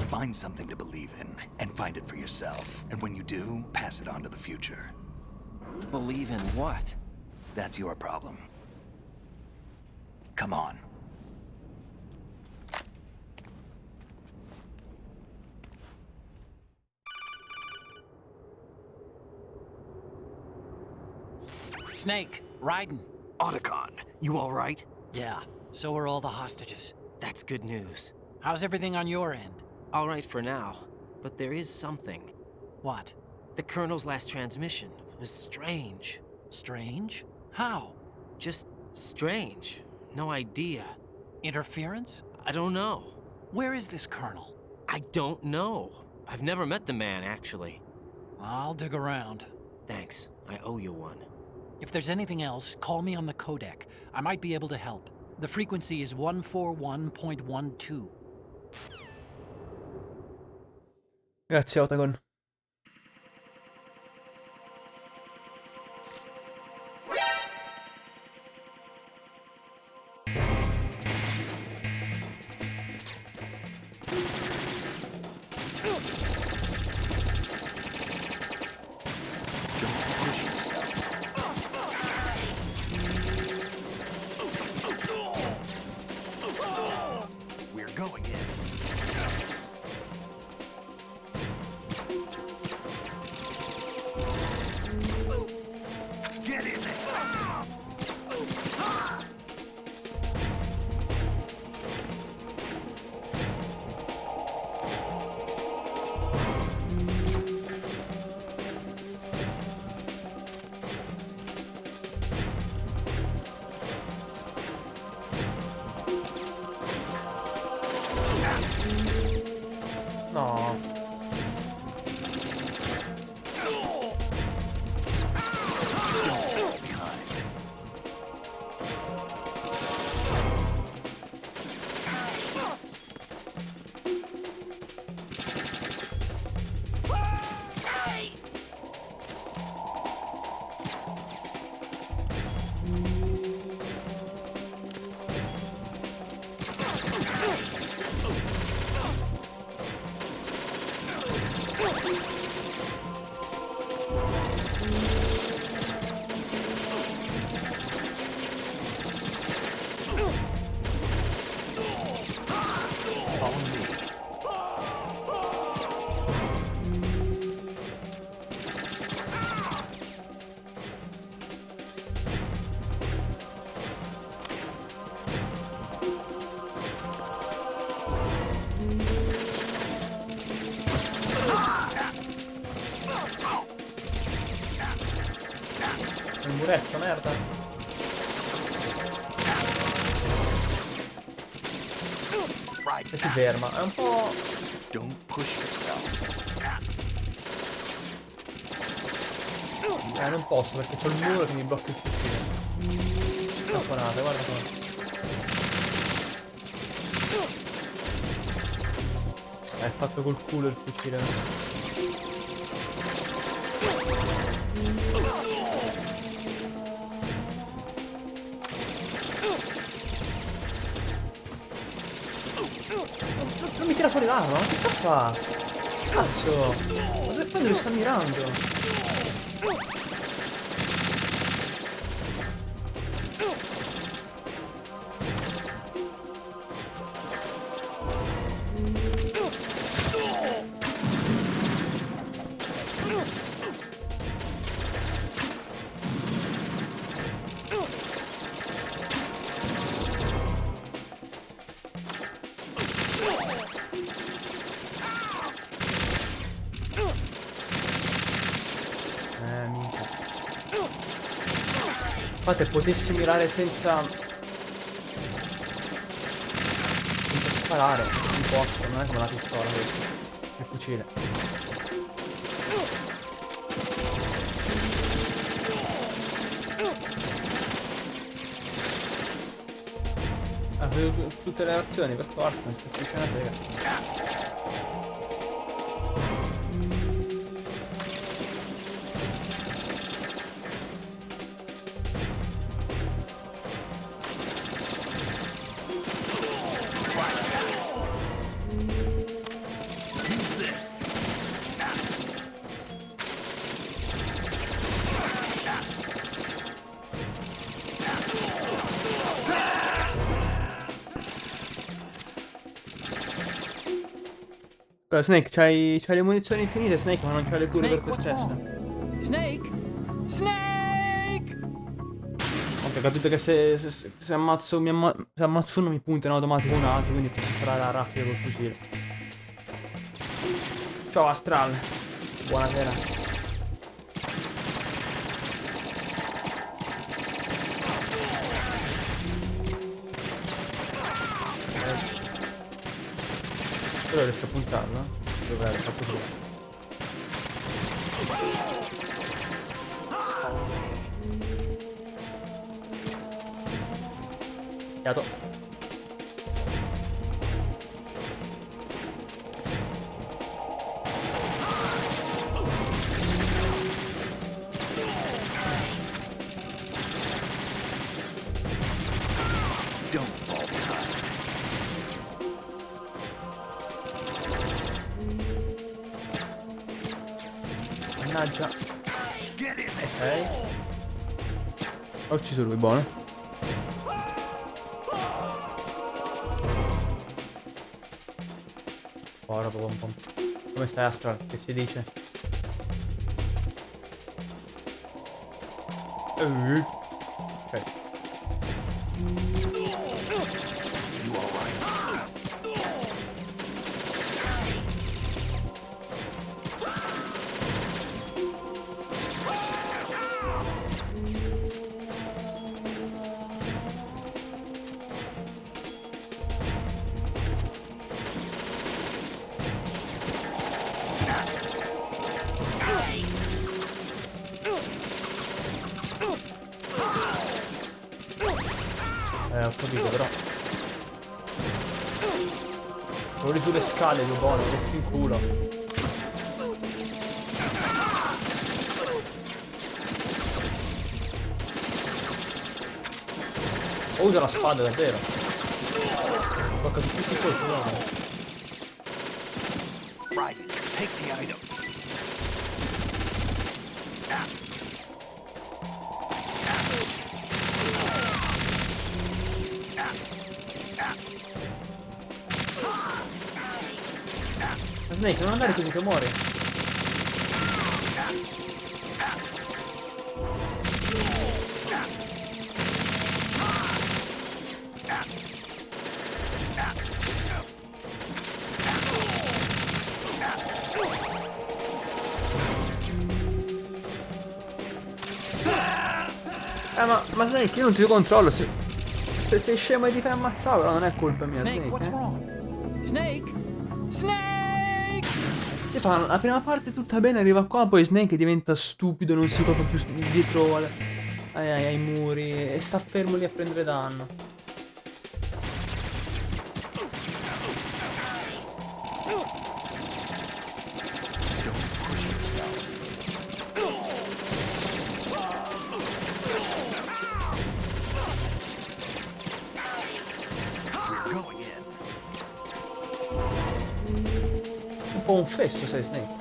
Find something to believe in, and find it for yourself. And when you do, pass it on to the future. Believe in what? That's your problem. Come on. Snake, Raiden. Otacon, you all right? Yeah, so are all the hostages. That's good news. How's everything on your end? All right for now, but there is something. What? The Colonel's last transmission was strange. Strange? How? Just strange. No idea. Interference? I don't know. Where is this Colonel? I don't know. I've never met the man, actually. I'll dig around. Thanks. I owe you one. If there's anything else, call me on the codec. I might be able to help. The frequency is 141.12. Grazie, Otacon. We're going in. Get in there! No. Il muretto, merda. E si ferma. È un po'... Don't push yourself. non posso perché c'ho il muro che mi blocca il fucile. Caponate, guarda qua. È fatto col culo il fucile. Non mi tira fuori l'arma, ma che sta a fare? Cazzo! Ma dove fai? Dove sta mirando? Infatti potessi mirare senza sparare, non posso, non è come la pistola questo, il fucile. Avevo tutte le azioni per forza, non si capisce una sega. Snake, c'hai le munizioni infinite, Snake, ma non c'hai le cure per te stessa. Snake? Snake! Ok, ho capito che se ammazzo uno mi punta in automatico un altro, quindi posso sparare a raffica col fucile. Ciao Astral. Buonasera. Però riesco a puntarlo? Dov'è? L'ho fatto solo. Fiato. Mannaggia. Ok. Ho ucciso lui, buono. Ora, pom pom. Come stai Astral? Che si dice? Ok. Ho capito però. Sono sulle scale, io buono, che in culo. Usa la spada davvero. Tocca su tutti i colpi, no? Right, take the item. Snake, non andare così che muori. Ma Snake, io non ti controllo. Se sei scemo e ti fai ammazzare, non è colpa mia. Snake, Snake, what's wrong? Snake? Snake! Si fa la prima parte tutta bene, arriva qua, poi Snake diventa stupido, non si copre più dietro ai muri e sta fermo lì a prendere danno. Un po' un fesso sei Snake.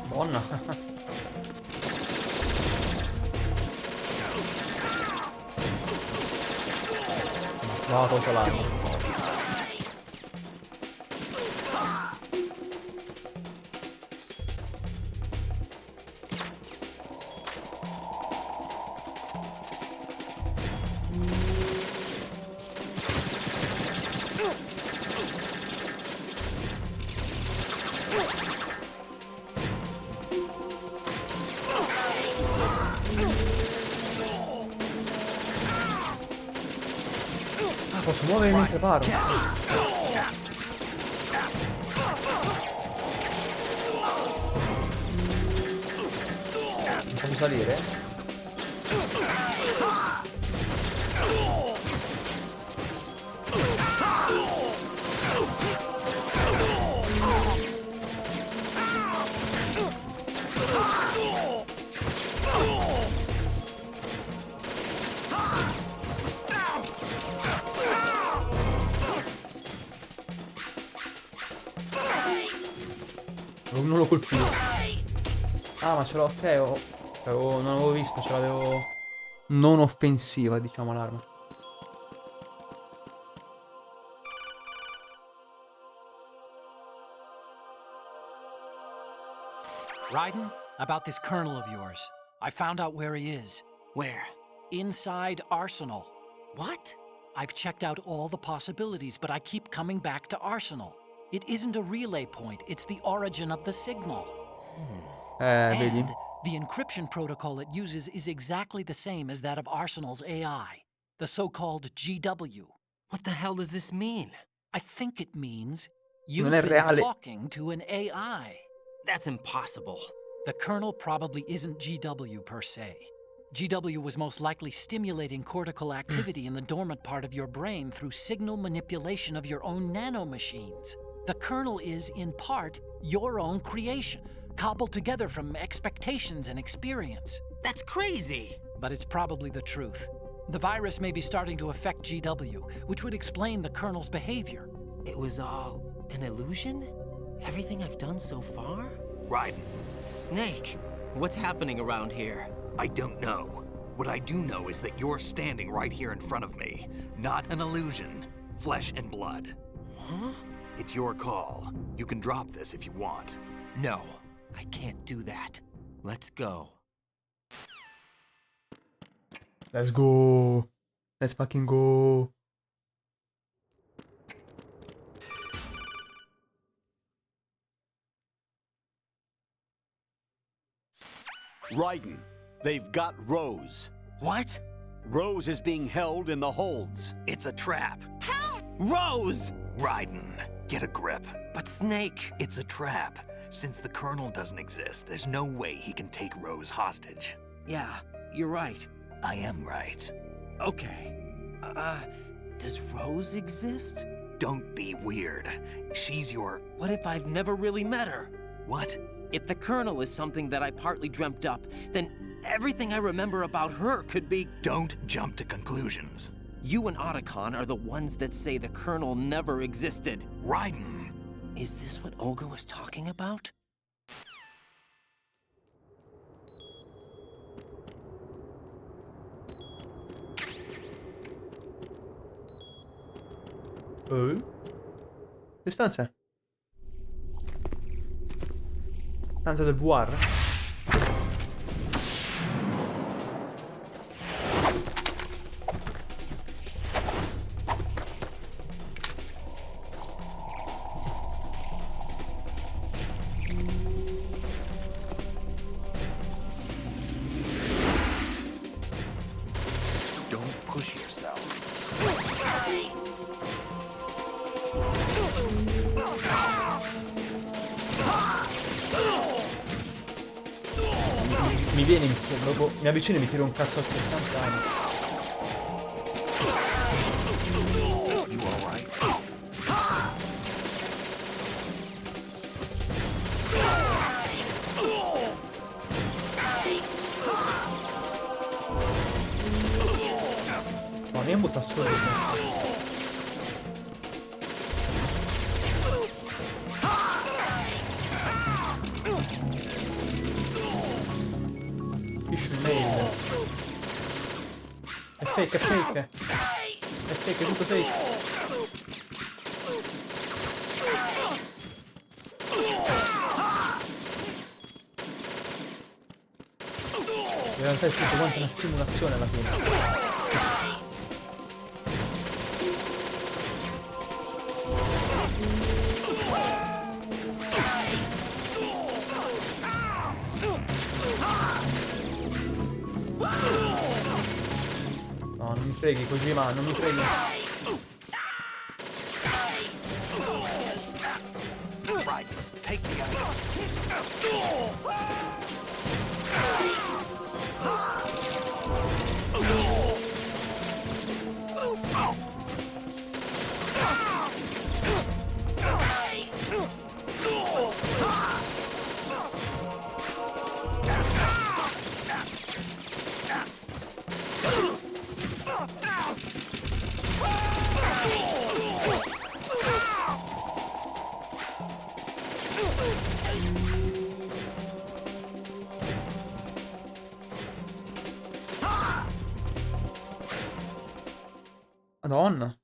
Buona. No, tolto l'arma. Posso muovermi mentre paro. Non posso salire? Non l'ho colpito. Ah, ma ce l'ho. Ok, non avevo visto, ce l'avevo. Non offensiva, diciamo, l'arma. Raiden, about this colonel of yours. I found out where he is. Where? Inside Arsenal. What? I've checked out all the possibilities, but I keep coming back to Arsenal. It isn't a relay point, it's the origin of the signal. Vedi? And the encryption protocol it uses is exactly the same as that of Arsenal's AI, the so-called GW. What the hell does this mean? I think it means Non you've è been reale. talking to an AI. That's impossible. The Colonel probably isn't GW per se. GW was most likely stimulating cortical activity in the dormant part of your brain through signal manipulation of your own nanomachines. The Colonel is, in part, your own creation, cobbled together from expectations and experience. That's crazy! But it's probably the truth. The virus may be starting to affect GW, which would explain the Colonel's behavior. It was all an illusion? Everything I've done so far? Raiden, Snake, what's happening around here? I don't know. What I do know is that you're standing right here in front of me. Not an illusion. Flesh and blood. Huh? It's your call. You can drop this if you want. No, I can't do that. Let's go. Let's go. Let's fucking go. Raiden, they've got Rose. What? Rose is being held in the holds. It's a trap. Rose! Raiden, get a grip. But Snake... It's a trap. Since the Colonel doesn't exist, there's no way he can take Rose hostage. Yeah, you're right. I am right. Okay. Does Rose exist? Don't be weird. She's your... What if I've never really met her? What? If the Colonel is something that I partly dreamt up, then everything I remember about her could be... Don't jump to conclusions. You and Otacon are the ones that say the Colonel never existed. Raiden! Is this what Olga was talking about? Che stanze? Stanza del VR? Don't push yourself. Mi viene dopo mi avvicino e mi tiro un cazzo a istantaneo. You alright? No, mi ha buttato solo. È fake, è fake. È fake, è tutto fake. In realtà è tutto quanto una simulazione alla fine. No, non mi freghi così, ma non mi freghi. Madonna.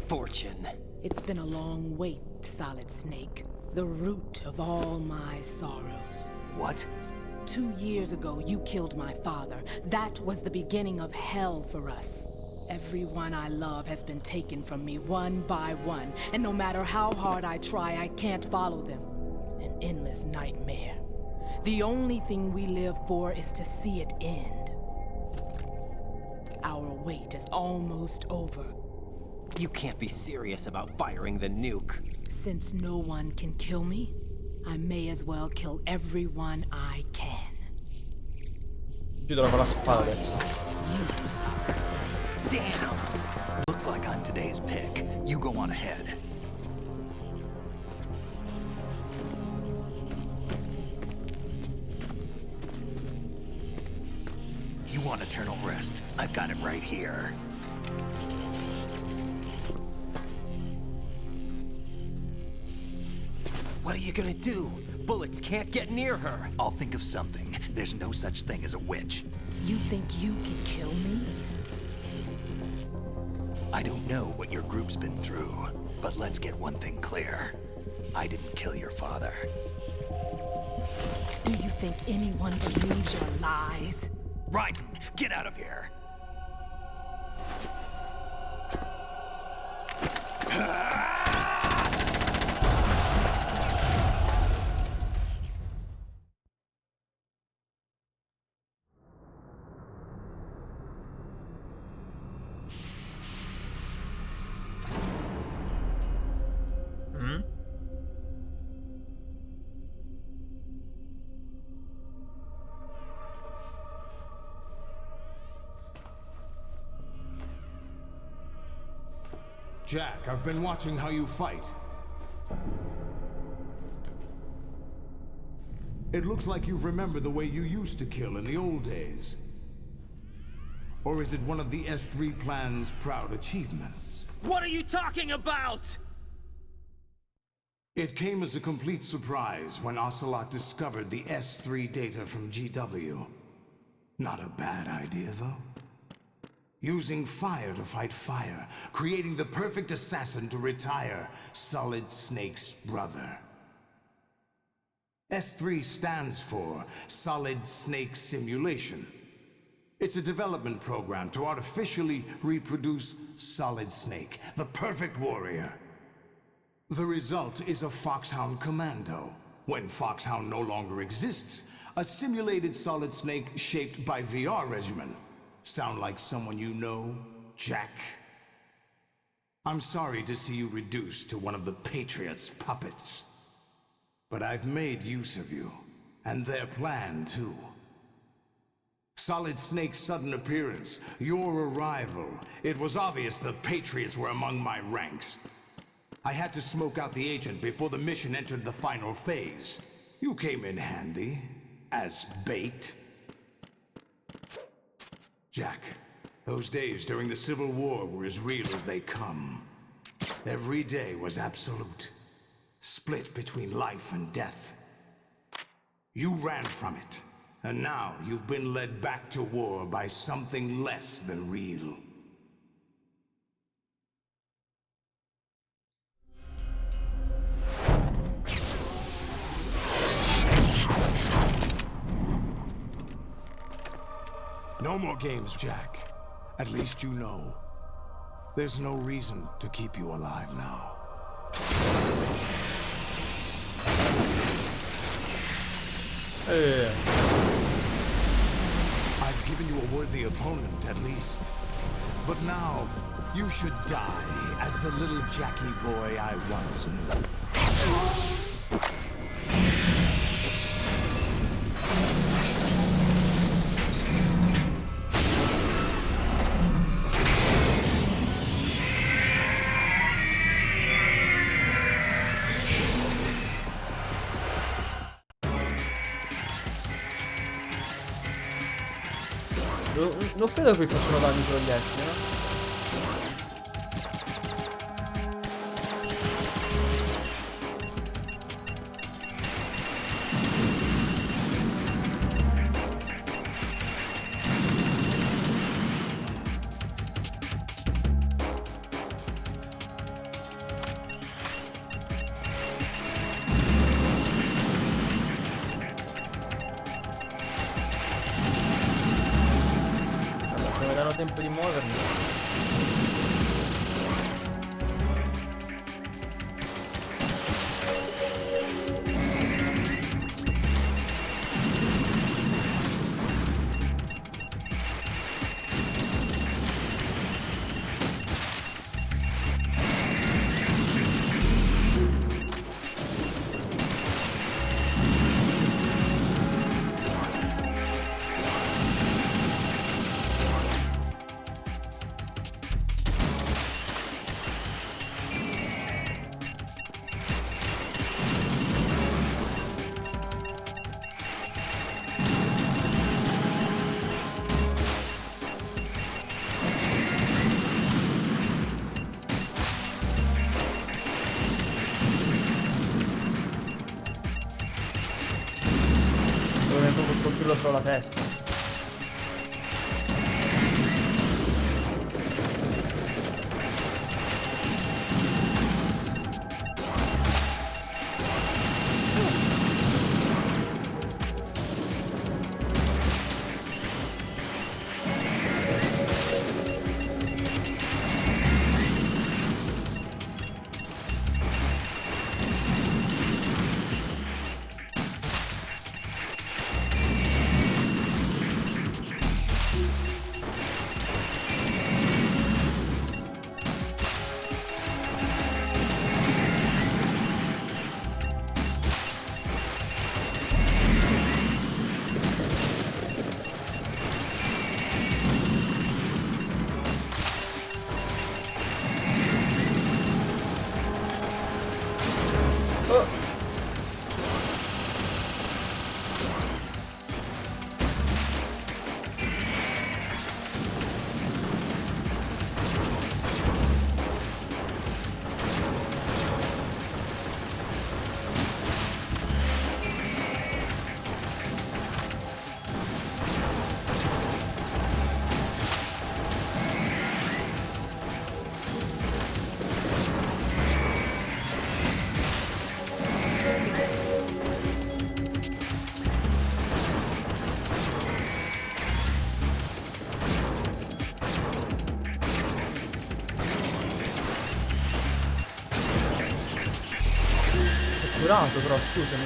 Fortune. It's been a long wait, Solid Snake. The root of all my sorrows. What? 2 years ago, you killed my father. That was the beginning of hell for us. Everyone I love has been taken from me one by one, and no matter how hard I try, I can't follow them. An endless nightmare. The only thing we live for is to see it end. Our wait is almost over. You can't be serious about firing the nuke. Since no one can kill me, I may as well kill everyone I can. Ucciderò con la spada adesso. Damn! Looks like I'm today's pick. You go on ahead. You want eternal rest? I've got it right here. What are you gonna do? Bullets can't get near her. I'll think of something. There's no such thing as a witch. You think you can kill me? I don't know what your group's been through, but let's get one thing clear. I didn't kill your father. Do you think anyone believes your lies? Raiden, get out of here! Jack, I've been watching how you fight. It looks like you've remembered the way you used to kill in the old days. Or is it one of the S3 plan's proud achievements? What are you talking about? It came as a complete surprise when Ocelot discovered the S3 data from GW. Not a bad idea, though. Using fire to fight fire, creating the perfect assassin to retire Solid Snake's brother. S3 stands for Solid Snake Simulation. It's a development program to artificially reproduce Solid Snake, the perfect warrior. The result is a Foxhound Commando. When Foxhound no longer exists, a simulated Solid Snake shaped by VR regimen. Sound like someone you know, Jack? I'm sorry to see you reduced to one of the Patriots' puppets. But I've made use of you, and their plan too. Solid Snake's sudden appearance, your arrival, it was obvious the Patriots were among my ranks. I had to smoke out the agent before the mission entered the final phase. You came in handy, as bait. Jack, those days during the Civil War were as real as they come. Every day was absolute, split between life and death. You ran from it, and now you've been led back to war by something less than real. No more games, Jack. At least you know. There's no reason to keep you alive now. I've given you a worthy opponent, at least. But now, you should die as the little Jackie boy I once knew. Non credo che facciano danni i proiettili, no? Se mi danno tempo di muovermi. Devo colpirlo solo la testa. Curato però, scusami,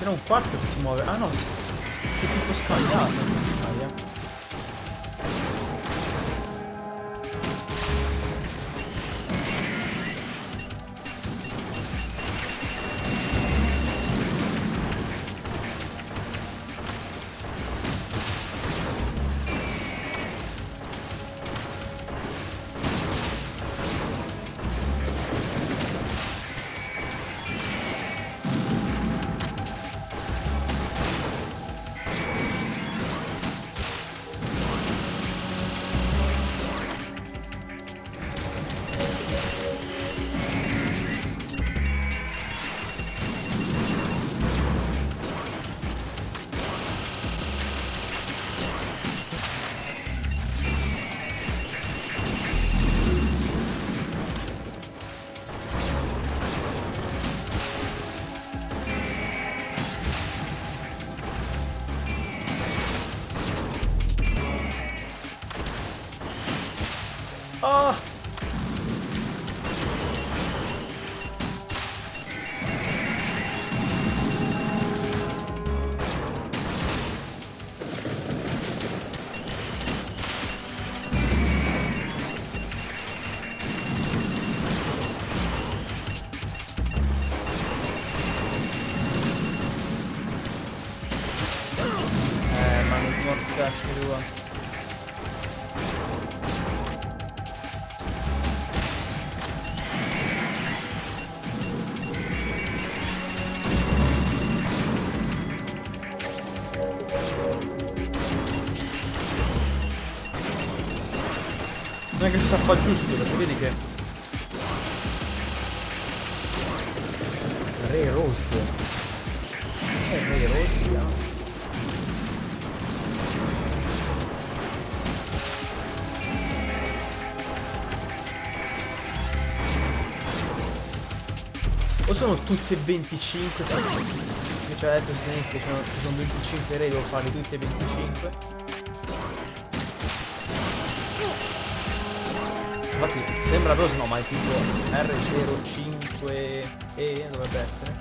C'era un quarto che si muove. Ah no, è tutto scagliato. Ah! Ma non mortacci tua. Non è che sta qua giusto, perché vedi che Re Rose. Re Rose, no? O sono tutti e 25, che c'è detto Snake, ci sono 25 re, devo farli tutti e 25. Infatti sembra Rose, no, ma è tipo R05E dovrebbe essere.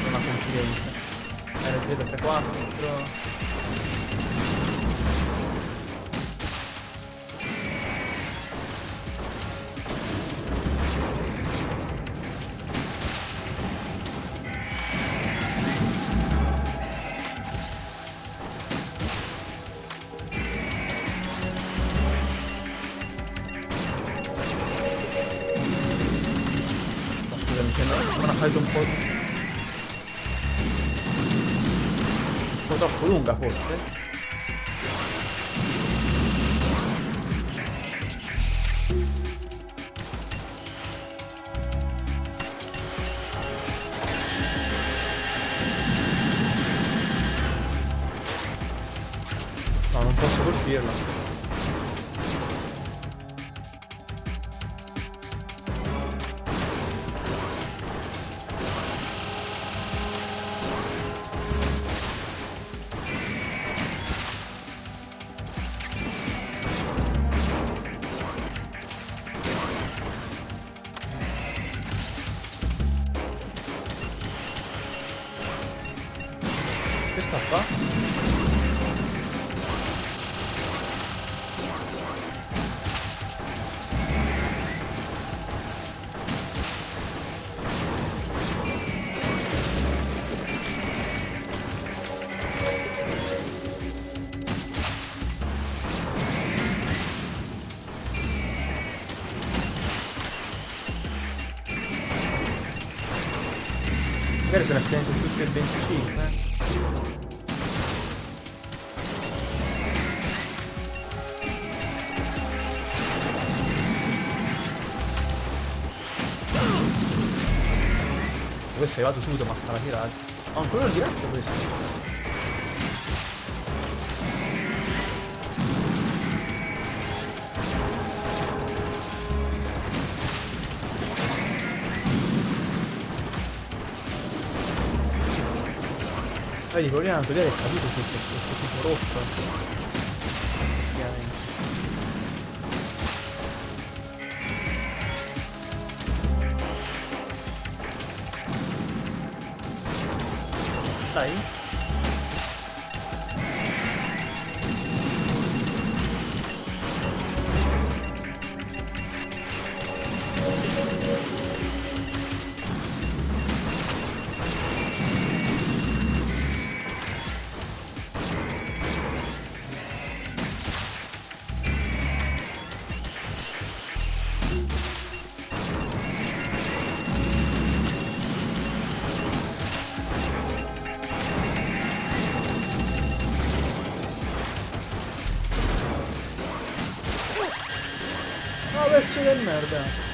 È una coincidenza. RZ34. Mi sembra una fase un po' troppo lunga forse. No, non posso colpirlo. Che sta qua? Magari se ne prendo tutti e 25. Questo è arrivato subito, ma sta la tirata. Oh, ancora il diretto questo. Vedi, proviamo a togliere il caduto questo tipo rosso. Ovviamente. Dai. No, pezzo di merda.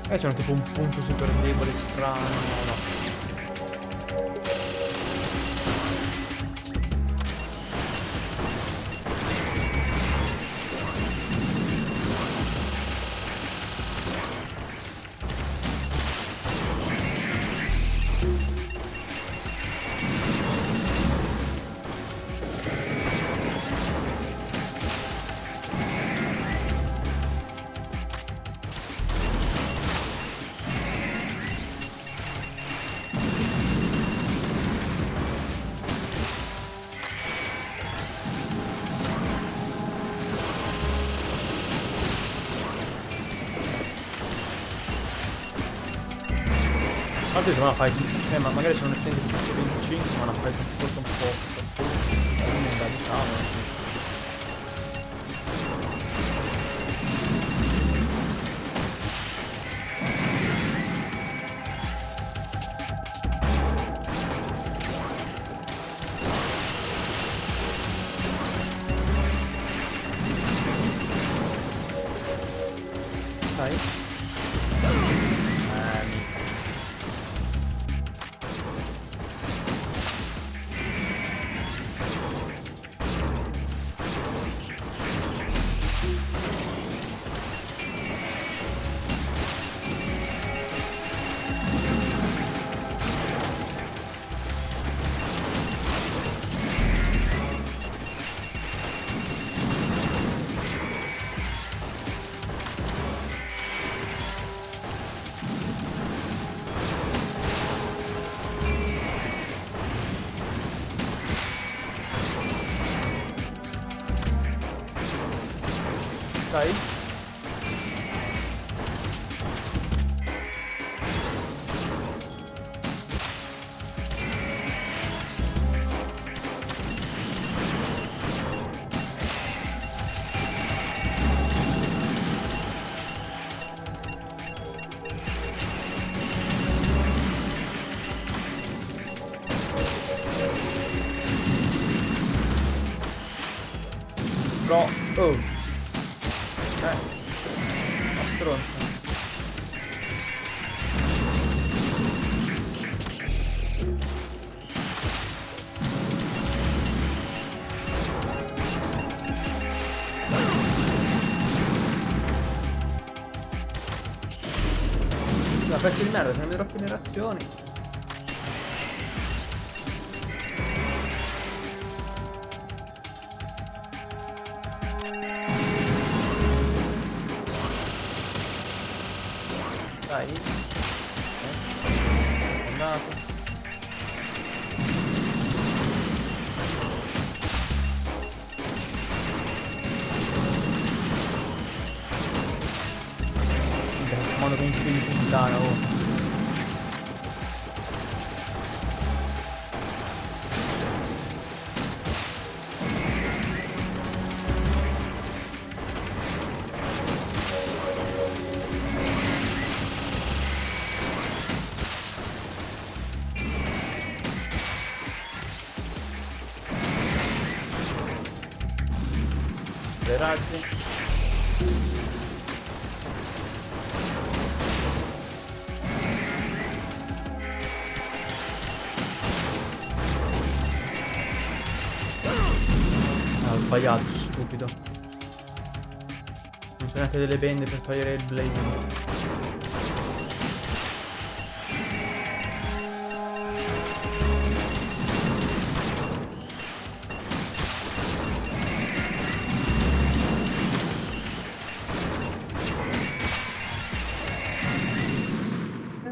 C'hanno tipo un punto super debole, strano, no. Infatti se no la fai, ma magari sono ne prendi tutto 25, ma la fai forse un po' lunga, diciamo. Dai. Dai. Però, oh. Stronzo. La pezzo di merda, sono le troppe generazioni. Dai. Andato. Modo con cui di puttana, oh. Le razze. Ho sbagliato, stupido. Non c'è neanche delle bende per togliere il blade.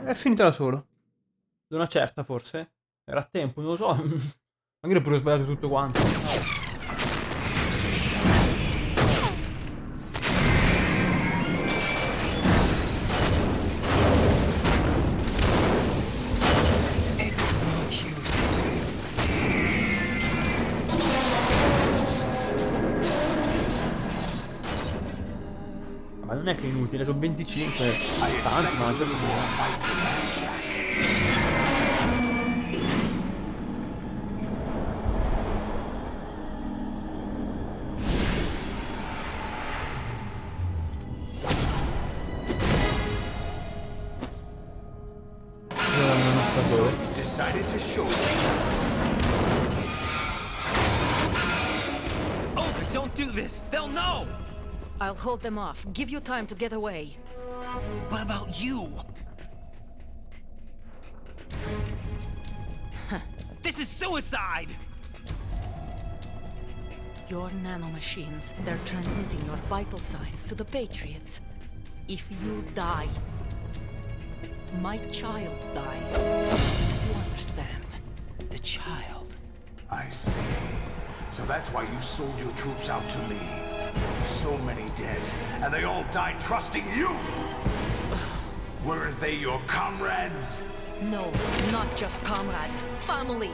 È finita da solo. Ad una certa, forse. Era a tempo, non lo so. Magari ho pure sbagliato tutto quanto. Ma non è che è inutile, sono 25, tanti, ma non c'è dove? Decided to show you. Olga, don't do this! They'll know! I'll hold them off. Give you time to get away. What about you? This is suicide! Your nanomachines, they're transmitting your vital signs to the Patriots. If you die, my child dies. You understand? The child. I see. So that's why you sold your troops out to me. So many dead, and they all died trusting you! Weren't they your comrades? No, not just comrades. Family.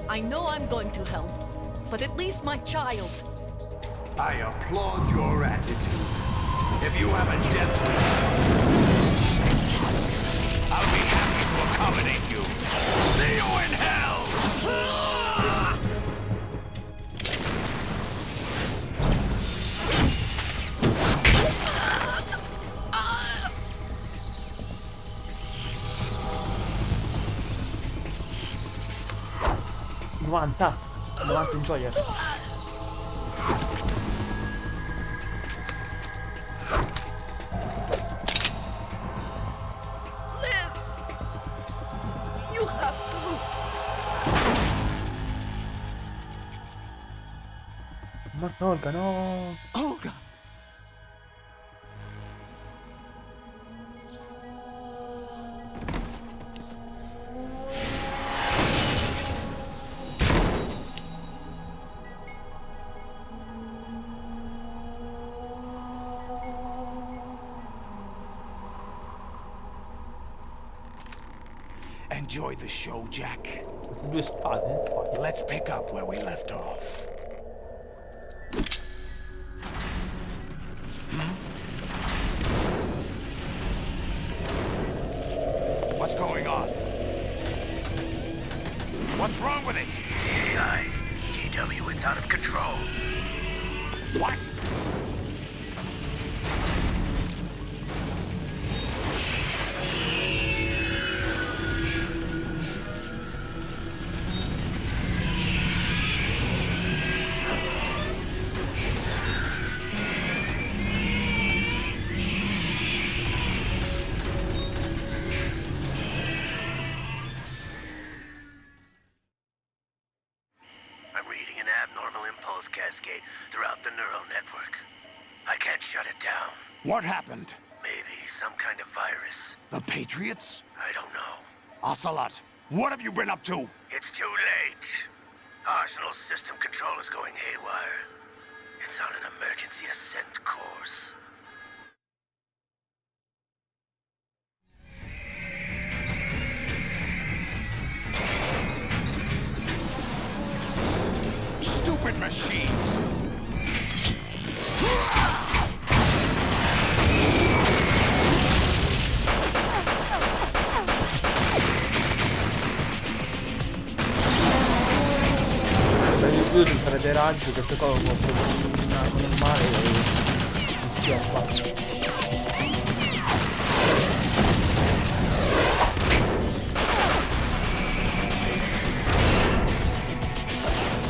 I know I'm going to hell, but at least my child. I applaud your attitude. If you have a death wish, I'll be happy to accommodate you. See you in hell! in gioia. Live! You have to. Morta Olga, no! Olga! Enjoy the show, Jack. Due spade. Let's pick up where we left off. What's going on? What's wrong with it? AI, GW, it's out of control. What? I'm reading an abnormal impulse cascade throughout the neural network. I can't shut it down. What happened? Maybe some kind of virus. The Patriots? I don't know. Ocelot, what have you been up to? It's too late. Arsenal's system control is going haywire. It's on an emergency ascent course. Stupid machines! Per il video di fare dei raggi, queste cose con normale e mi schioppa.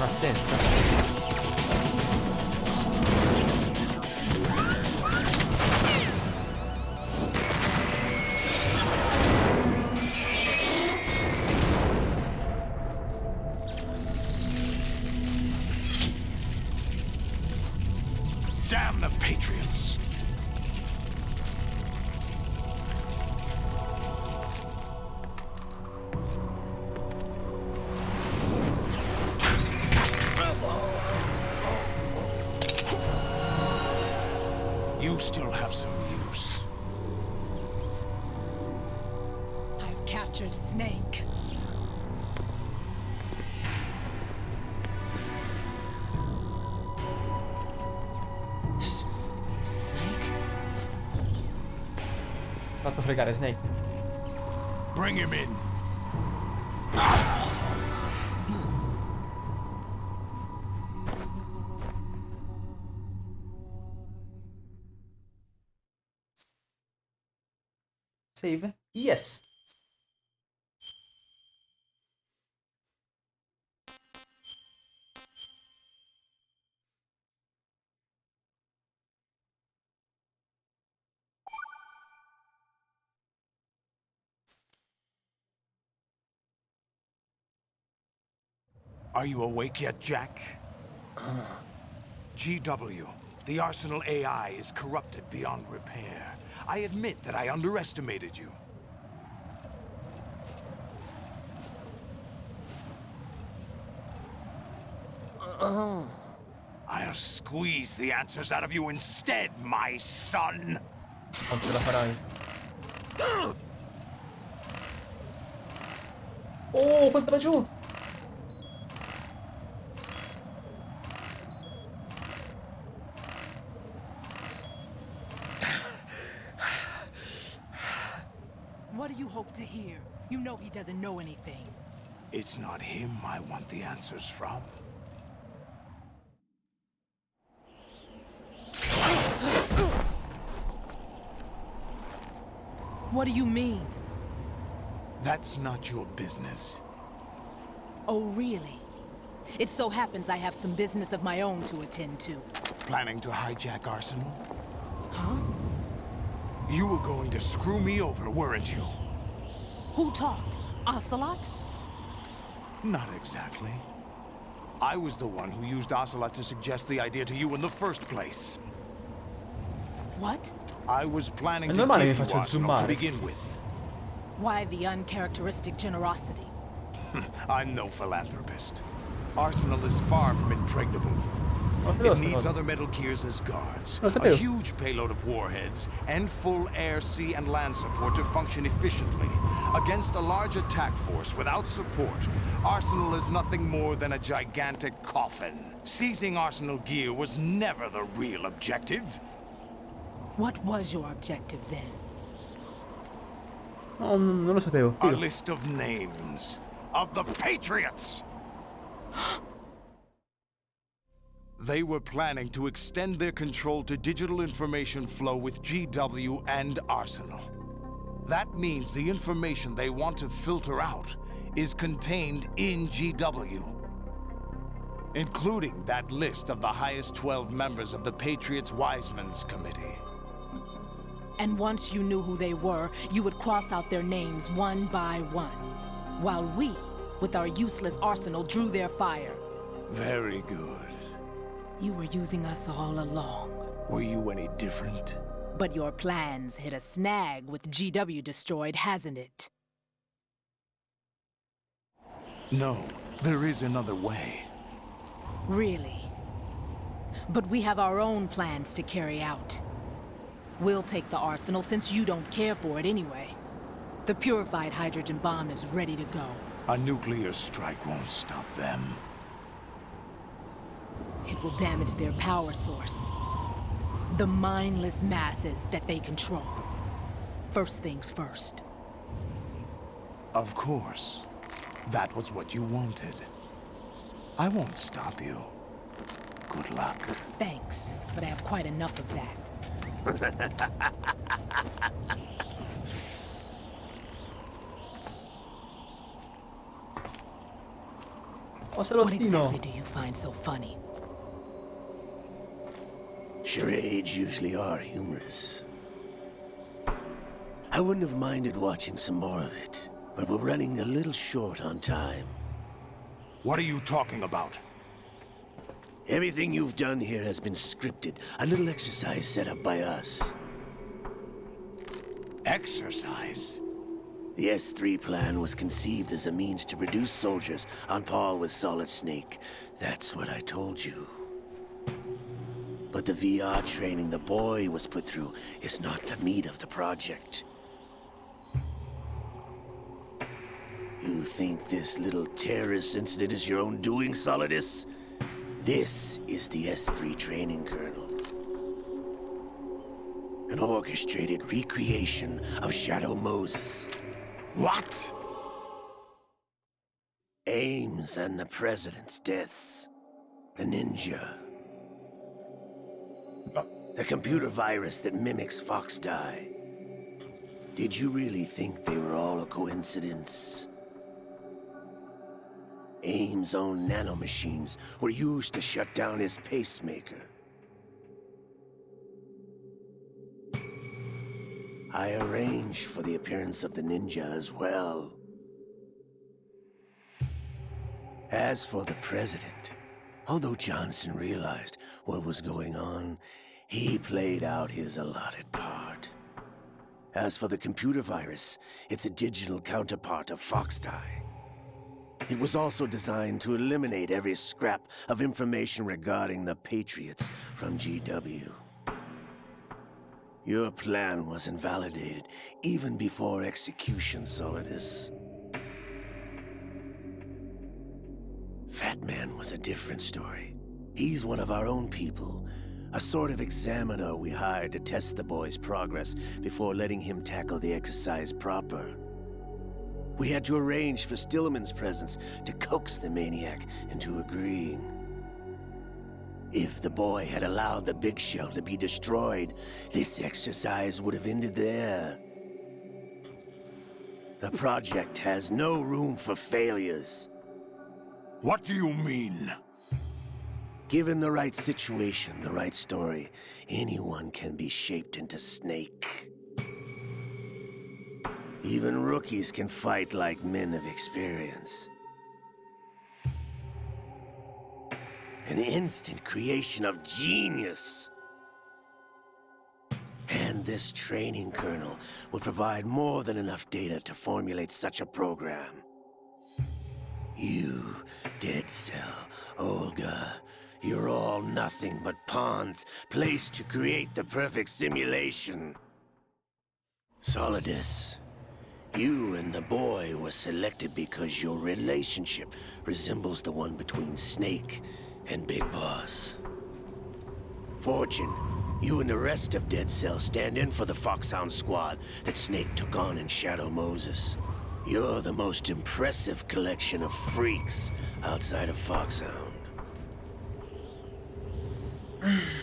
Ha senso. Damn the Patriots! You still have some use. I've captured Snake. Snake? Fatto fregare Snake. Bring him in. Save? Yes! Are you awake yet, Jack? GW, the Arsenal AI is corrupted beyond repair. I admit that I underestimated you. I'll squeeze the answers out of you instead, my son. Non ce la farai. Oh, quanto va giù! What do you hope to hear? You know he doesn't know anything. It's not him I want the answers from. What do you mean? That's not your business. Oh, really? It so happens I have some business of my own to attend to. Planning to hijack Arsenal? Huh? You were going to screw me over, weren't you? Who talked? Ocelot? Not exactly. I was the one who used Ocelot to suggest the idea to you in the first place. What? I was planning È to normale che give you faccia Arsenal to zoomare. begin with. Why the uncharacteristic generosity? I'm no philanthropist. Arsenal is far from impregnable. Non lo sapevo It sta needs cosa. other Metal Gears as guards, Non lo a sapevo. huge payload of warheads, and full air, sea, and land support to function efficiently. Against a large attack force without support, Arsenal is nothing more than a gigantic coffin. Seizing Arsenal gear was never the real objective. What was your objective then? No, non lo sapevo. A Figo. list of names of the Patriots! They were planning to extend their control to digital information flow with GW and Arsenal. That means the information they want to filter out is contained in GW, including that list of the highest 12 members of the Patriots Wiseman's Committee. And once you knew who they were, you would cross out their names one by one, while we, with our useless arsenal, drew their fire. Very good. You were using us all along. Were you any different? But your plans hit a snag with GW destroyed, hasn't it? No, there is another way. Really? But we have our own plans to carry out. We'll take the arsenal since you don't care for it anyway. The purified hydrogen bomb is ready to go. A nuclear strike won't stop them. It will damage their power source. The mindless masses that they control. First things first. Of course. That was what you wanted. I won't stop you. Good luck. Thanks, but I have quite enough of that. What exactly do you find so funny? Charades usually are humorous. I wouldn't have minded watching some more of it, but we're running a little short on time. What are you talking about? Everything you've done here has been scripted. A little exercise set up by us. Exercise? The S3 plan was conceived as a means to produce soldiers on par with Solid Snake. That's what I told you. But the VR training the boy was put through is not the meat of the project. You think this little terrorist incident is your own doing, Solidus? This is the S3 training kernel. An orchestrated recreation of Shadow Moses. What? Ames and the President's deaths. The ninja. The computer virus that mimics Fox Die. Did you really think they were all a coincidence? AIM's own nanomachines were used to shut down his pacemaker. I arranged for the appearance of the ninja as well. As for the president, although Johnson realized what was going on, he played out his allotted part. As for the computer virus, it's a digital counterpart of Foxdie. It was also designed to eliminate every scrap of information regarding the Patriots from GW. Your plan was invalidated even before execution, Solidus. Fat Man was a different story. He's one of our own people, a sort of examiner we hired to test the boy's progress before letting him tackle the exercise proper. We had to arrange for Stillman's presence to coax the maniac into agreeing. If the boy had allowed the big shell to be destroyed, this exercise would have ended there. The project has no room for failures. What do you mean? Given the right situation, the right story, anyone can be shaped into Snake. Even rookies can fight like men of experience. An instant creation of genius. And this training kernel will provide more than enough data to formulate such a program. You, Dead Cell, Olga, you're all nothing but pawns placed to create the perfect simulation. Solidus, you and the boy were selected because your relationship resembles the one between Snake and Big Boss. Fortune, you and the rest of Dead Cell stand in for the Foxhound squad that Snake took on in Shadow Moses. You're the most impressive collection of freaks outside of Foxhound.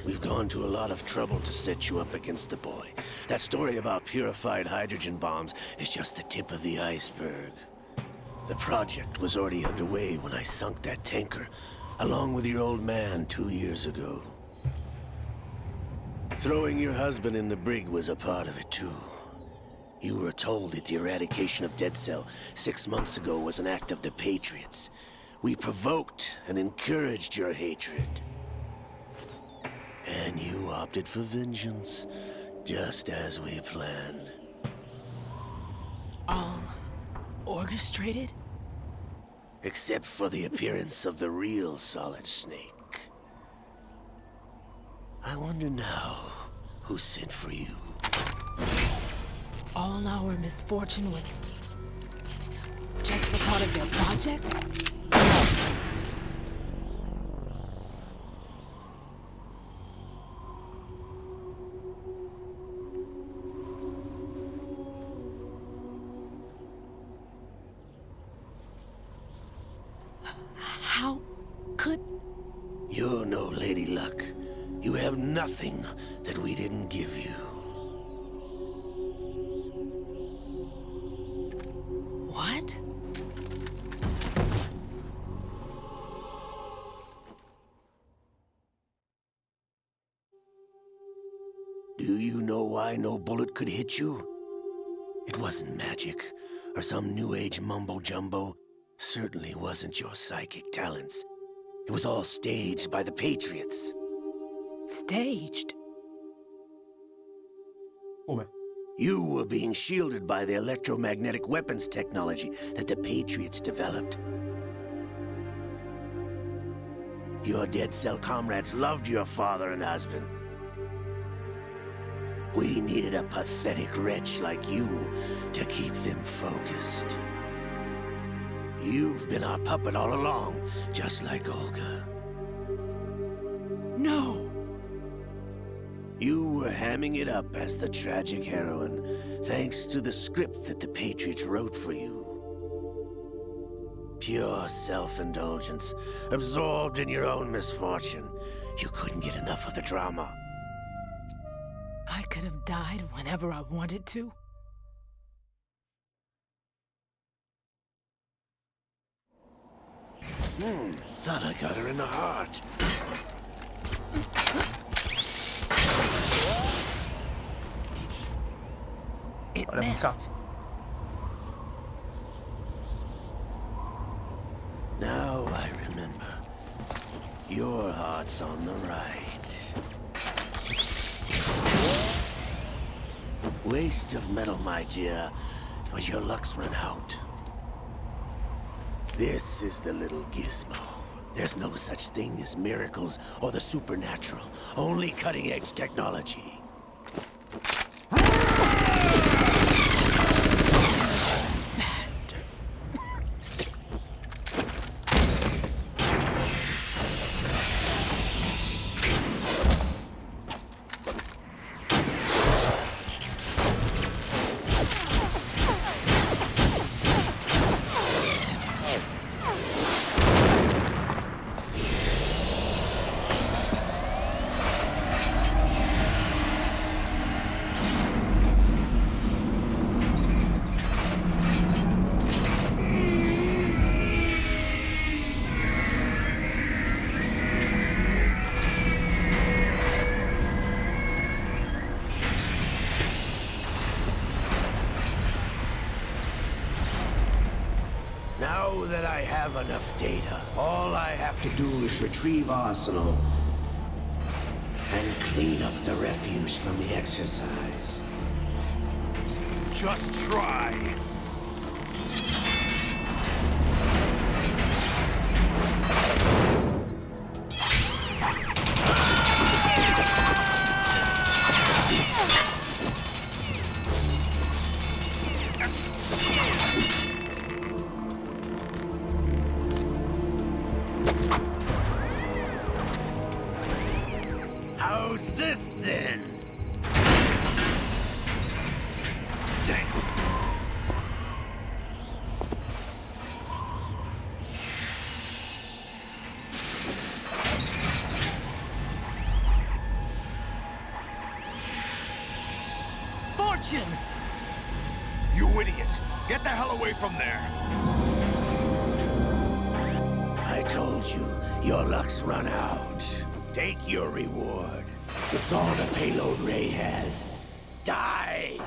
We've gone to a lot of trouble to set you up against the boy. That story about purified hydrogen bombs is just the tip of the iceberg. The project was already underway when I sunk that tanker, along with your old man 2 years ago. Throwing your husband in the brig was a part of it too. You were told that the eradication of Dead Cell 6 months ago was an act of the Patriots. We provoked and encouraged your hatred. And you opted for vengeance, just as we planned. All orchestrated? Except for the appearance of the real Solid Snake. I wonder now who sent for you. All our misfortune was just a part of their project? How could... You're no Lady Luck. You have nothing that we didn't give you. What? Do you know why no bullet could hit you? It wasn't magic, or some new age mumbo-jumbo. Certainly wasn't your psychic talents. It was all staged by the Patriots. Staged? Come? You were being shielded by the electromagnetic weapons technology that the Patriots developed. Your Dead Cell comrades loved your father and husband. We needed a pathetic wretch like you to keep them focused. You've been our puppet all along, just like Olga. No! You were hamming it up as the tragic heroine, thanks to the script that the Patriots wrote for you. Pure self-indulgence, absorbed in your own misfortune. You couldn't get enough of the drama. I could have died whenever I wanted to. Thought I got her in the heart. It Vale, un missed. Now I remember. Your heart's on the right. Waste of metal, my dear, but your luck's run out. This is the little gizmo. There's no such thing as miracles or the supernatural. Only cutting-edge technology. Bastard. Now that I have enough data, all I have to do is retrieve Arsenal and clean up the refuse from the exercise. Just try. How's this then? Damn. Fortune! You idiot! Get the hell away from there! I told you, your luck's run out. Take your reward. It's all the payload Ray has. Die!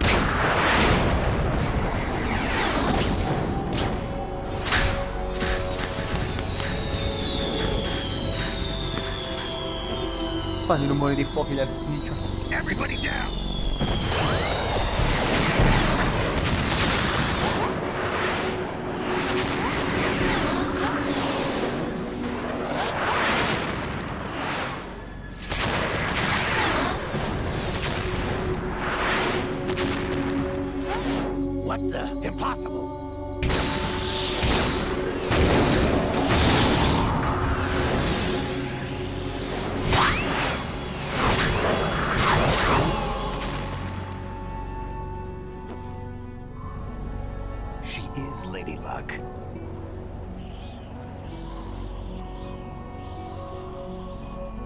Quanti rumori di fuochi d'artificio. Everybody down! What the? Impossible! She is Lady Luck.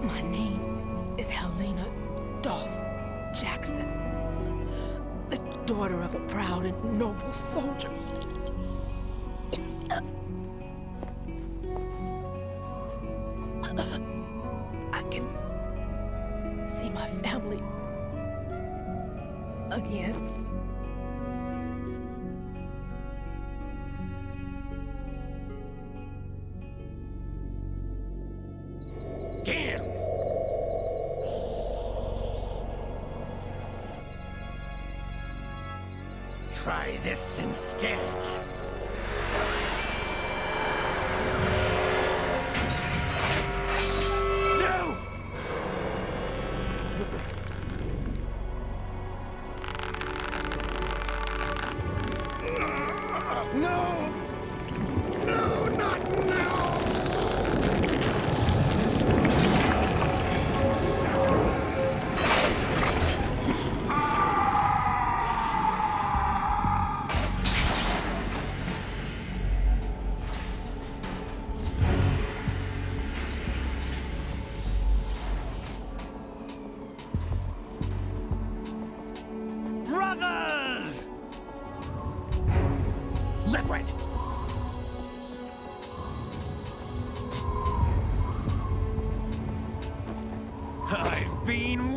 My name is Helena Dolph Jackson, the daughter of a proud and noble soldier. I can see my family again. Damn! Try this instead. No! No! No, not now!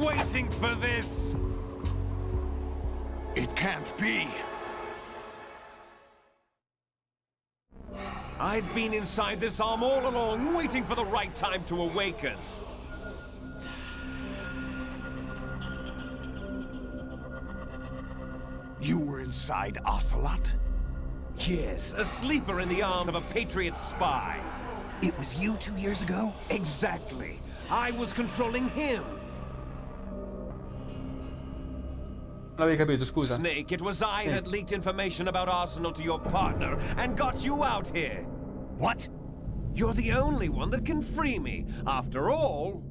waiting for this! It can't be. I've been inside this arm all along, waiting for the right time to awaken. You were inside Ocelot? Yes, a sleeper in the arm of a Patriot spy. It was you 2 years ago? Exactly. I was controlling him. L'avevi capito, scusa. Snake, it was I that leaked information about Arsenal to your partner and got you out here. What? You're the only one that can free me. After all...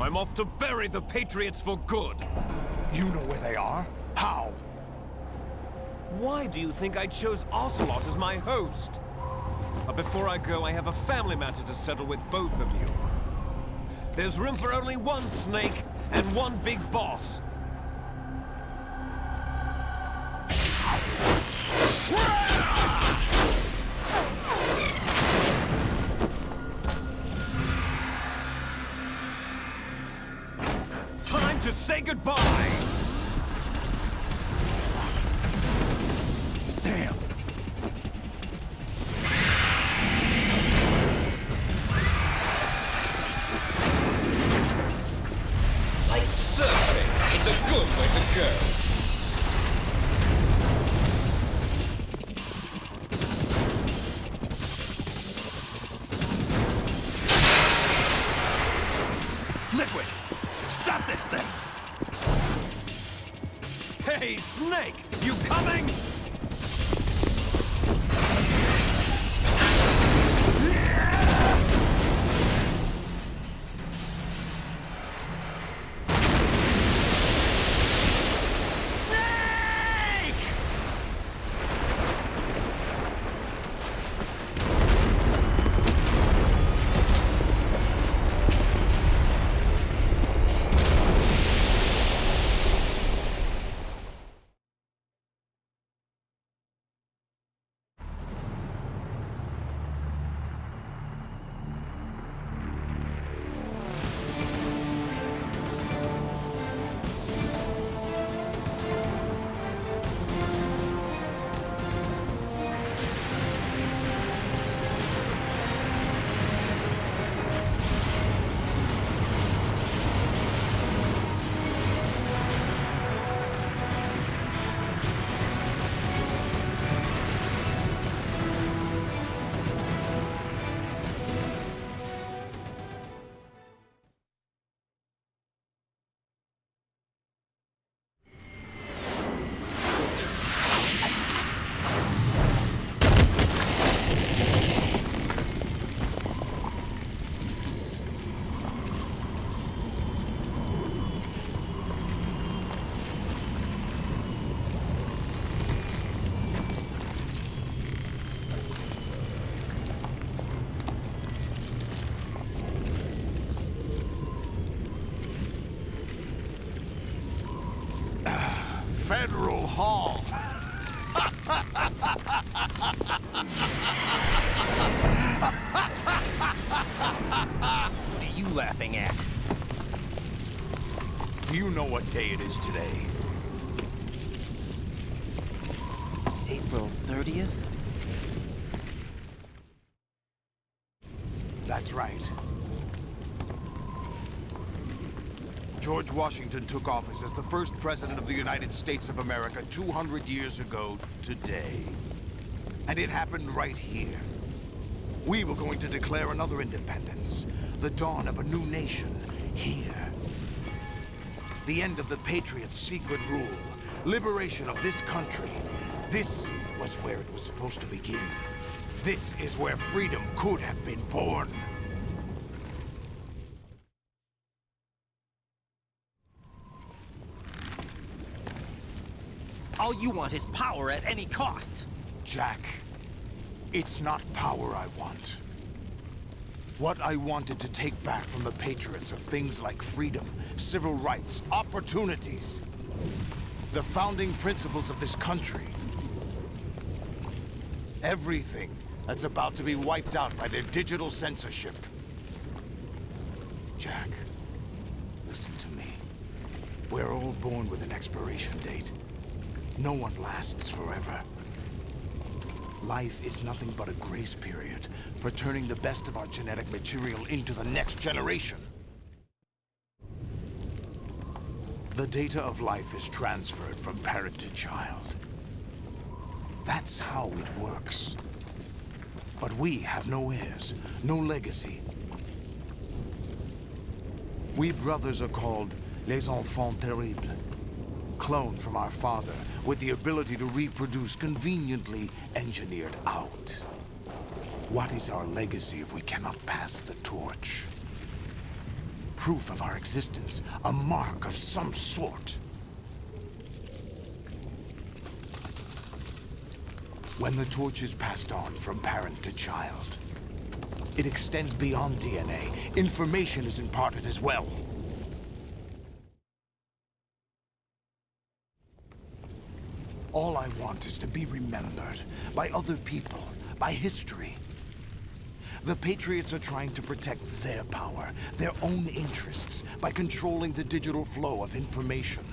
I'm off to bury the Patriots for good. You know where they are? How? Why do you think I chose Ocelot as my host? But before I go, I have a family matter to settle with both of you. There's room for only one Snake and one big boss. Time to say goodbye! Damn. Like surfing, it's a good way to go. Liquid! Stop this thing! Hey, Snake! You coming? Federal Hall. What are you laughing at? Do you know what day it is today? April 30th? That's right. George Washington took office as the first president of the United States of America 200 years ago today. And it happened right here. We were going to declare another independence, the dawn of a new nation, here. The end of the Patriots' secret rule, liberation of this country. This was where it was supposed to begin. This is where freedom could have been born. All you want is power at any cost. Jack, it's not power I want. What I wanted to take back from the Patriots are things like freedom, civil rights, opportunities. The founding principles of this country. Everything that's about to be wiped out by their digital censorship. Jack, listen to me. We're all born with an expiration date. No one lasts forever. Life is nothing but a grace period for turning the best of our genetic material into the next generation. The data of life is transferred from parent to child. That's how it works. But we have no heirs, no legacy. We brothers are called les enfants terribles, cloned from our father with the ability to reproduce conveniently engineered out. What is our legacy if we cannot pass the torch? Proof of our existence, a mark of some sort. When the torch is passed on from parent to child, it extends beyond DNA. Information is imparted as well. All I want is to be remembered by other people, by history. The Patriots are trying to protect their power, their own interests, by controlling the digital flow of information.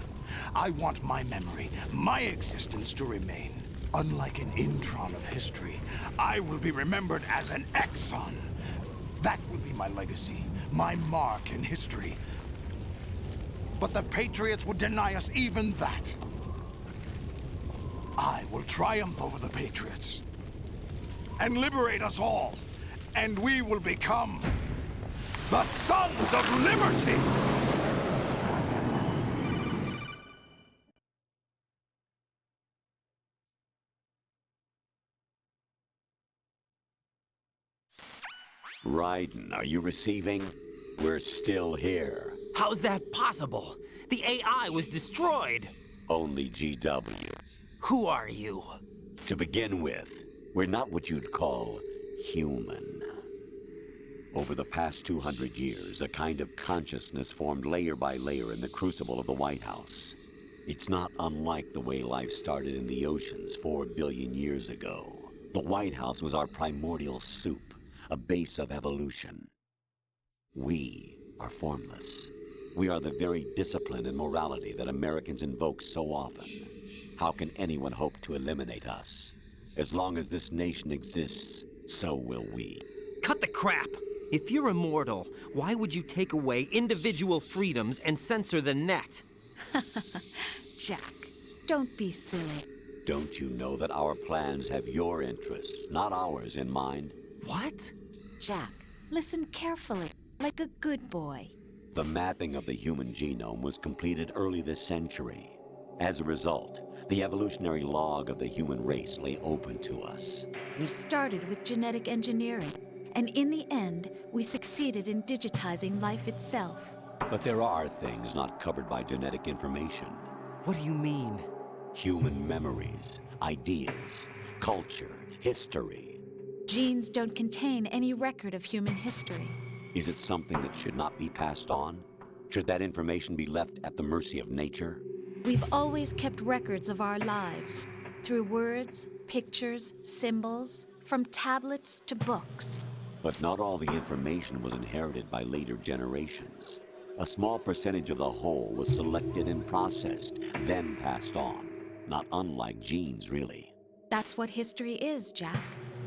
I want my memory, my existence to remain. Unlike an intron of history, I will be remembered as an exon. That will be my legacy, my mark in history. But the Patriots would deny us even that. I will triumph over the Patriots and liberate us all, and we will become the Sons of Liberty! Raiden, are you receiving? We're still here. How's that possible? The AI was destroyed. Only GW. Who are you? To begin with, we're not what you'd call human. Over the past 200 years, a kind of consciousness formed layer by layer in the crucible of the White House. It's not unlike the way life started in the oceans 4 billion years ago. The White House was our primordial soup, a base of evolution. We are formless. We are the very discipline and morality that Americans invoke so often. How can anyone hope to eliminate us? As long as this nation exists, so will we. Cut the crap! If you're immortal, why would you take away individual freedoms and censor the net? Jack, don't be silly. Don't you know that our plans have your interests, not ours, in mind? What? Jack, listen carefully, like a good boy. The mapping of the human genome was completed early this century. As a result, the evolutionary log of the human race lay open to us. We started with genetic engineering, and in the end, we succeeded in digitizing life itself. But there are things not covered by genetic information. What do you mean? Human memories, ideas, culture, history. Genes don't contain any record of human history. Is it something that should not be passed on? Should that information be left at the mercy of nature? We've always kept records of our lives, through words, pictures, symbols, from tablets to books. But not all the information was inherited by later generations. A small percentage of the whole was selected and processed, then passed on. Not unlike genes, really. That's what history is, Jack.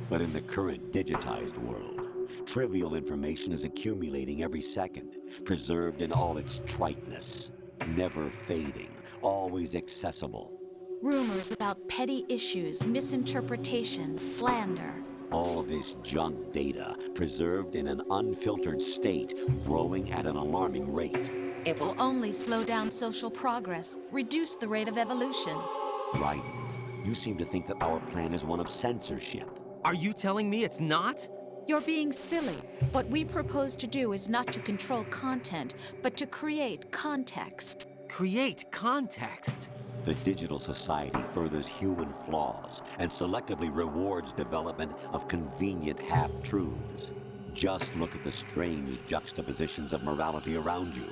But in the current digitized world, trivial information is accumulating every second, preserved in all its triteness, never fading, always accessible. Rumors about petty issues, misinterpretations, slander. All this junk data, preserved in an unfiltered state, growing at an alarming rate. It will only slow down social progress, reduce the rate of evolution. Right. You seem to think that our plan is one of censorship. Are you telling me it's not? You're being silly. What we propose to do is not to control content, but to create context. Create context? The digital society furthers human flaws and selectively rewards development of convenient half-truths. Just look at the strange juxtapositions of morality around you.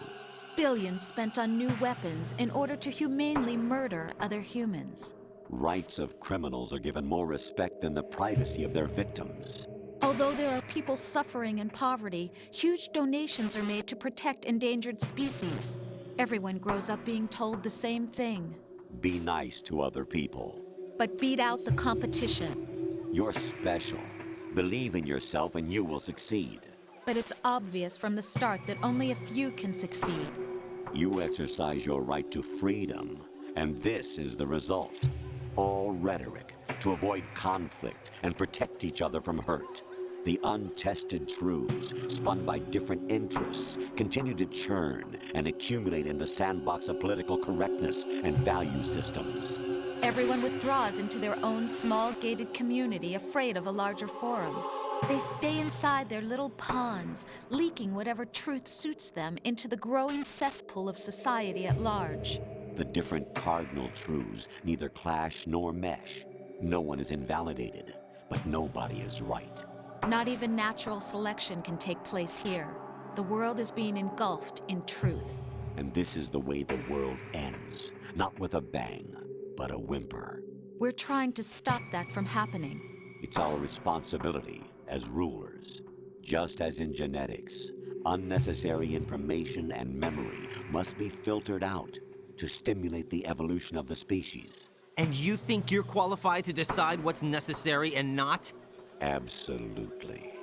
Billions spent on new weapons in order to humanely murder other humans. Rights of criminals are given more respect than the privacy of their victims. Although there are people suffering in poverty, huge donations are made to protect endangered species. Everyone grows up being told the same thing. Be nice to other people. But beat out the competition. You're special. Believe in yourself and you will succeed. But it's obvious from the start that only a few can succeed. You exercise your right to freedom, and this is the result. All rhetoric to avoid conflict and protect each other from hurt. The untested truths, spun by different interests, continue to churn and accumulate in the sandbox of political correctness and value systems. Everyone withdraws into their own small gated community, afraid of a larger forum. They stay inside their little ponds, leaking whatever truth suits them into the growing cesspool of society at large. The different cardinal truths neither clash nor mesh. No one is invalidated, but nobody is right. Not even natural selection can take place here. The world is being engulfed in truth. And this is the way the world ends. Not with a bang, but a whimper. We're trying to stop that from happening. It's our responsibility as rulers. Just as in genetics, unnecessary information and memory must be filtered out to stimulate the evolution of the species. And you think you're qualified to decide what's necessary and not? Absolutely.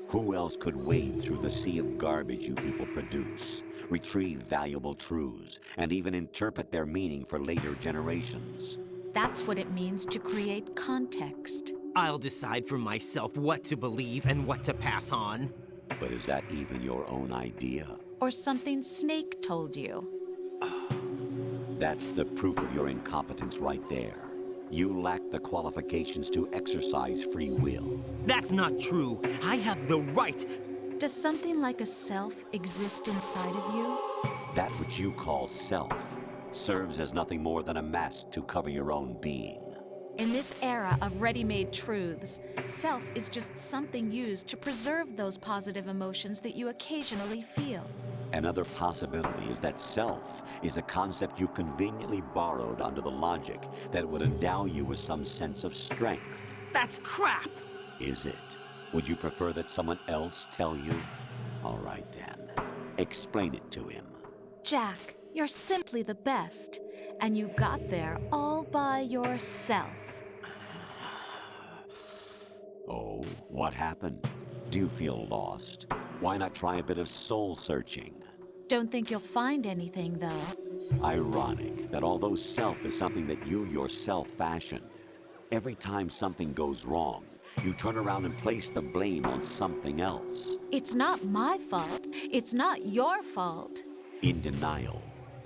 Who else could wade through the sea of garbage you people produce, retrieve valuable truths, and even interpret their meaning for later generations? That's what it means to create context. I'll decide for myself what to believe and what to pass on. But is that even your own idea? Or something Snake told you? That's the proof of your incompetence right there. You lack the qualifications to exercise free will. That's not true. I have the right. Does something like a self exist inside of you? That which you call self serves as nothing more than a mask to cover your own being. In this era of ready-made truths, self is just something used to preserve those positive emotions that you occasionally feel. Another possibility is that self is a concept you conveniently borrowed under the logic that would endow you with some sense of strength. That's crap! Is it? Would you prefer that someone else tell you? All right then. Explain it to him. Jack, you're simply the best, and you got there all by yourself. Oh, what happened? Do you feel lost? Why not try a bit of soul searching? Don't think you'll find anything, though. Ironic that although self is something that you yourself fashioned, every time something goes wrong, you turn around and place the blame on something else. It's not my fault. It's not your fault. In denial,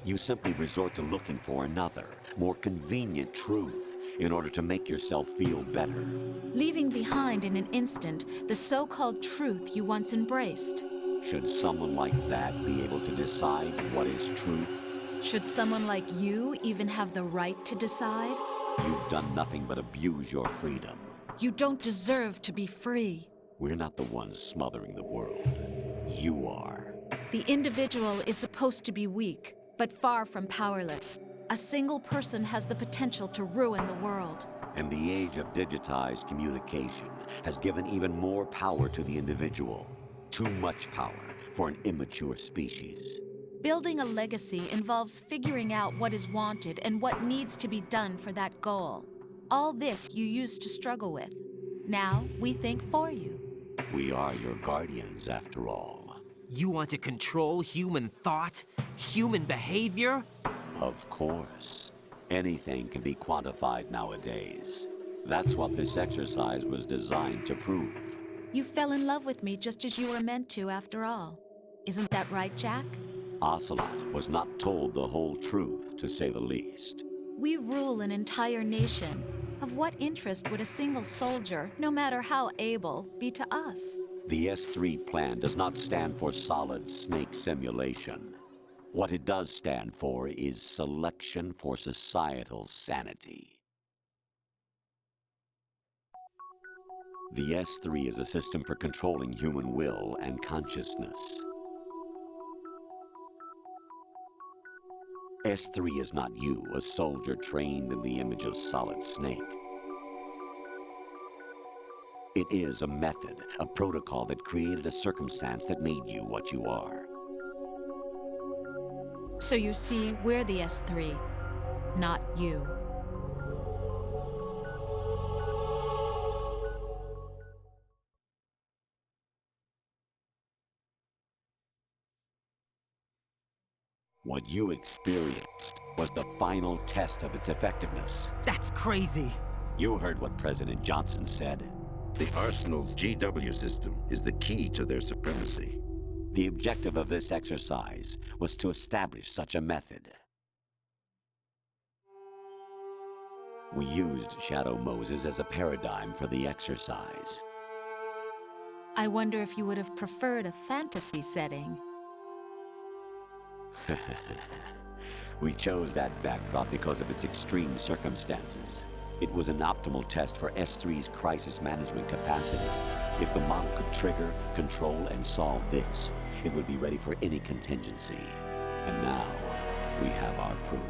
you simply resort to looking for another, more convenient truth in order to make yourself feel better. Leaving behind in an instant the so-called truth you once embraced. Should someone like that be able to decide what is truth? Should someone like you even have the right to decide? You've done nothing but abuse your freedom. You don't deserve to be free. We're not the ones smothering the world. You are. The individual is supposed to be weak, but far from powerless. A single person has the potential to ruin the world. And the age of digitized communication has given even more power to the individual. Too much power for an immature species. Building a legacy involves figuring out what is wanted and what needs to be done for that goal. All this you used to struggle with. Now we think for you. We are your guardians, after all. You want to control human thought? Human behavior? Of course. Anything can be quantified nowadays. That's what this exercise was designed to prove. You fell in love with me just as you were meant to, after all. Isn't that right, Jack? Ocelot was not told the whole truth, to say the least. We rule an entire nation. Of what interest would a single soldier, no matter how able, be to us? The S3 plan does not stand for solid snake simulation. What it does stand for is selection for societal sanity. The S3 is a system for controlling human will and consciousness. S3 is not you, a soldier trained in the image of Solid Snake. It is a method, a protocol that created a circumstance that made you what you are. So you see, we're the S3, not you. What you experienced was the final test of its effectiveness. That's crazy. You heard what President Johnson said. The Arsenal's GW system is the key to their supremacy. The objective of this exercise was to establish such a method. We used Shadow Moses as a paradigm for the exercise. I wonder if you would have preferred a fantasy setting. We chose that backdrop because of its extreme circumstances. It was an optimal test for S3's crisis management capacity. If the model could trigger, control, and solve this, it would be ready for any contingency. And now, we have our proof.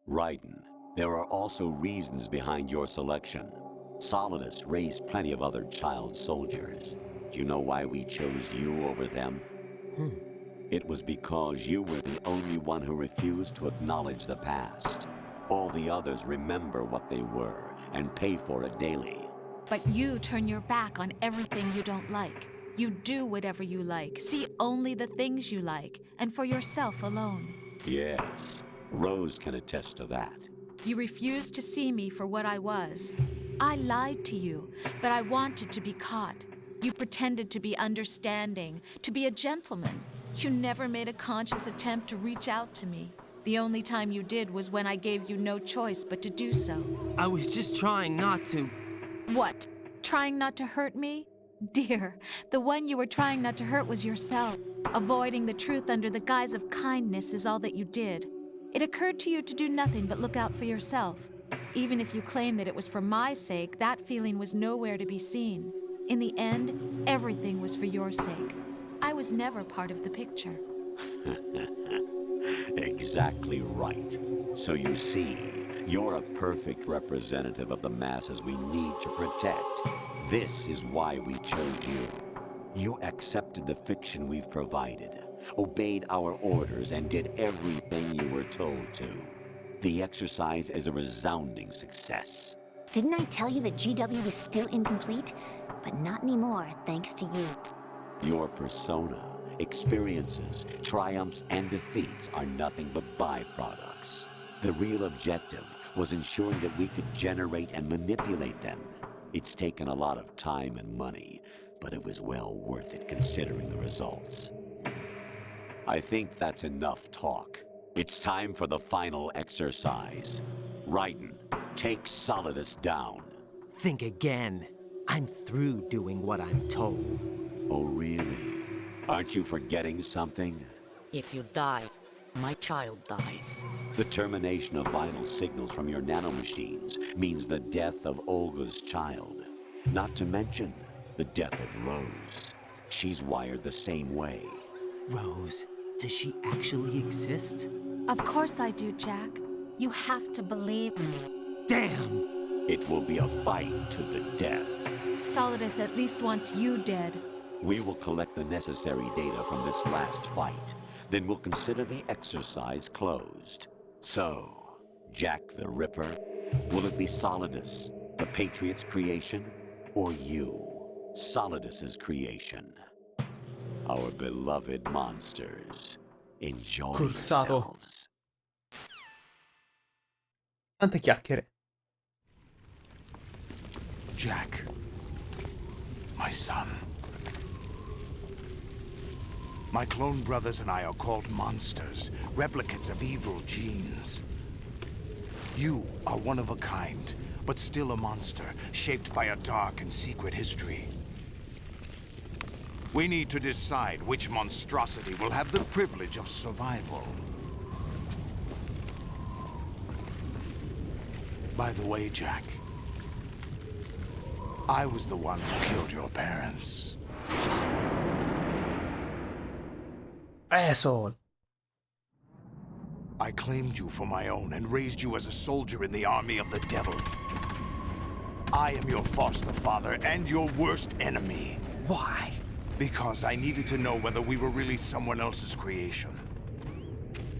Raiden, there are also reasons behind your selection. Solidus raised plenty of other child soldiers. Do you know why we chose you over them? It was because you were the only one who refused to acknowledge the past. All the others remember what they were and pay for it daily. But you turn your back on everything you don't like. You do whatever you like, see only the things you like, and for yourself alone. Yes, Rose can attest to that. You refused to see me for what I was. I lied to you, but I wanted to be caught. You pretended to be understanding, to be a gentleman. You never made a conscious attempt to reach out to me. The only time you did was when I gave you no choice but to do so. I was just trying not to. What? Trying not to hurt me? Dear, the one you were trying not to hurt was yourself. Avoiding the truth under the guise of kindness is all that you did. It occurred to you to do nothing but look out for yourself. Even if you claim that it was for my sake, that feeling was nowhere to be seen. In the end, everything was for your sake. I was never part of the picture. Exactly right. So you see, you're a perfect representative of the masses we need to protect. This is why we chose you. You accepted the fiction we've provided, obeyed our orders, and did everything you were told to. The exercise is a resounding success. Didn't I tell you that GW was still incomplete? But not anymore, thanks to you. Your persona, experiences, triumphs, and defeats are nothing but byproducts. The real objective was ensuring that we could generate and manipulate them. It's taken a lot of time and money, but it was well worth it considering the results. I think that's enough talk. It's time for the final exercise. Raiden, take Solidus down. Think again. I'm through doing what I'm told. Oh, really? Aren't you forgetting something? If you die, my child dies. The termination of vital signals from your nanomachines means the death of Olga's child. Not to mention the death of Rose. She's wired the same way. Rose, does she actually exist? Of course I do, Jack. You have to believe me. Damn! It will be a fight to the death. Solidus at least wants you dead. We will collect the necessary data from this last fight. Then we'll consider the exercise closed. So, Jack the Ripper, will it be Solidus, the Patriot's creation, or you, Solidus's creation? Our beloved monsters, enjoy yourselves. Tante chiacchiere. Jack, my son. My clone brothers and I are called monsters, replicates of evil genes. You are one of a kind, but still a monster, shaped by a dark and secret history. We need to decide which monstrosity will have the privilege of survival. By the way, Jack, I was the one who killed your parents. Asshole. I claimed you for my own and raised you as a soldier in the army of the devil. I am your foster father and your worst enemy. Why? Because I needed to know whether we were really someone else's creation.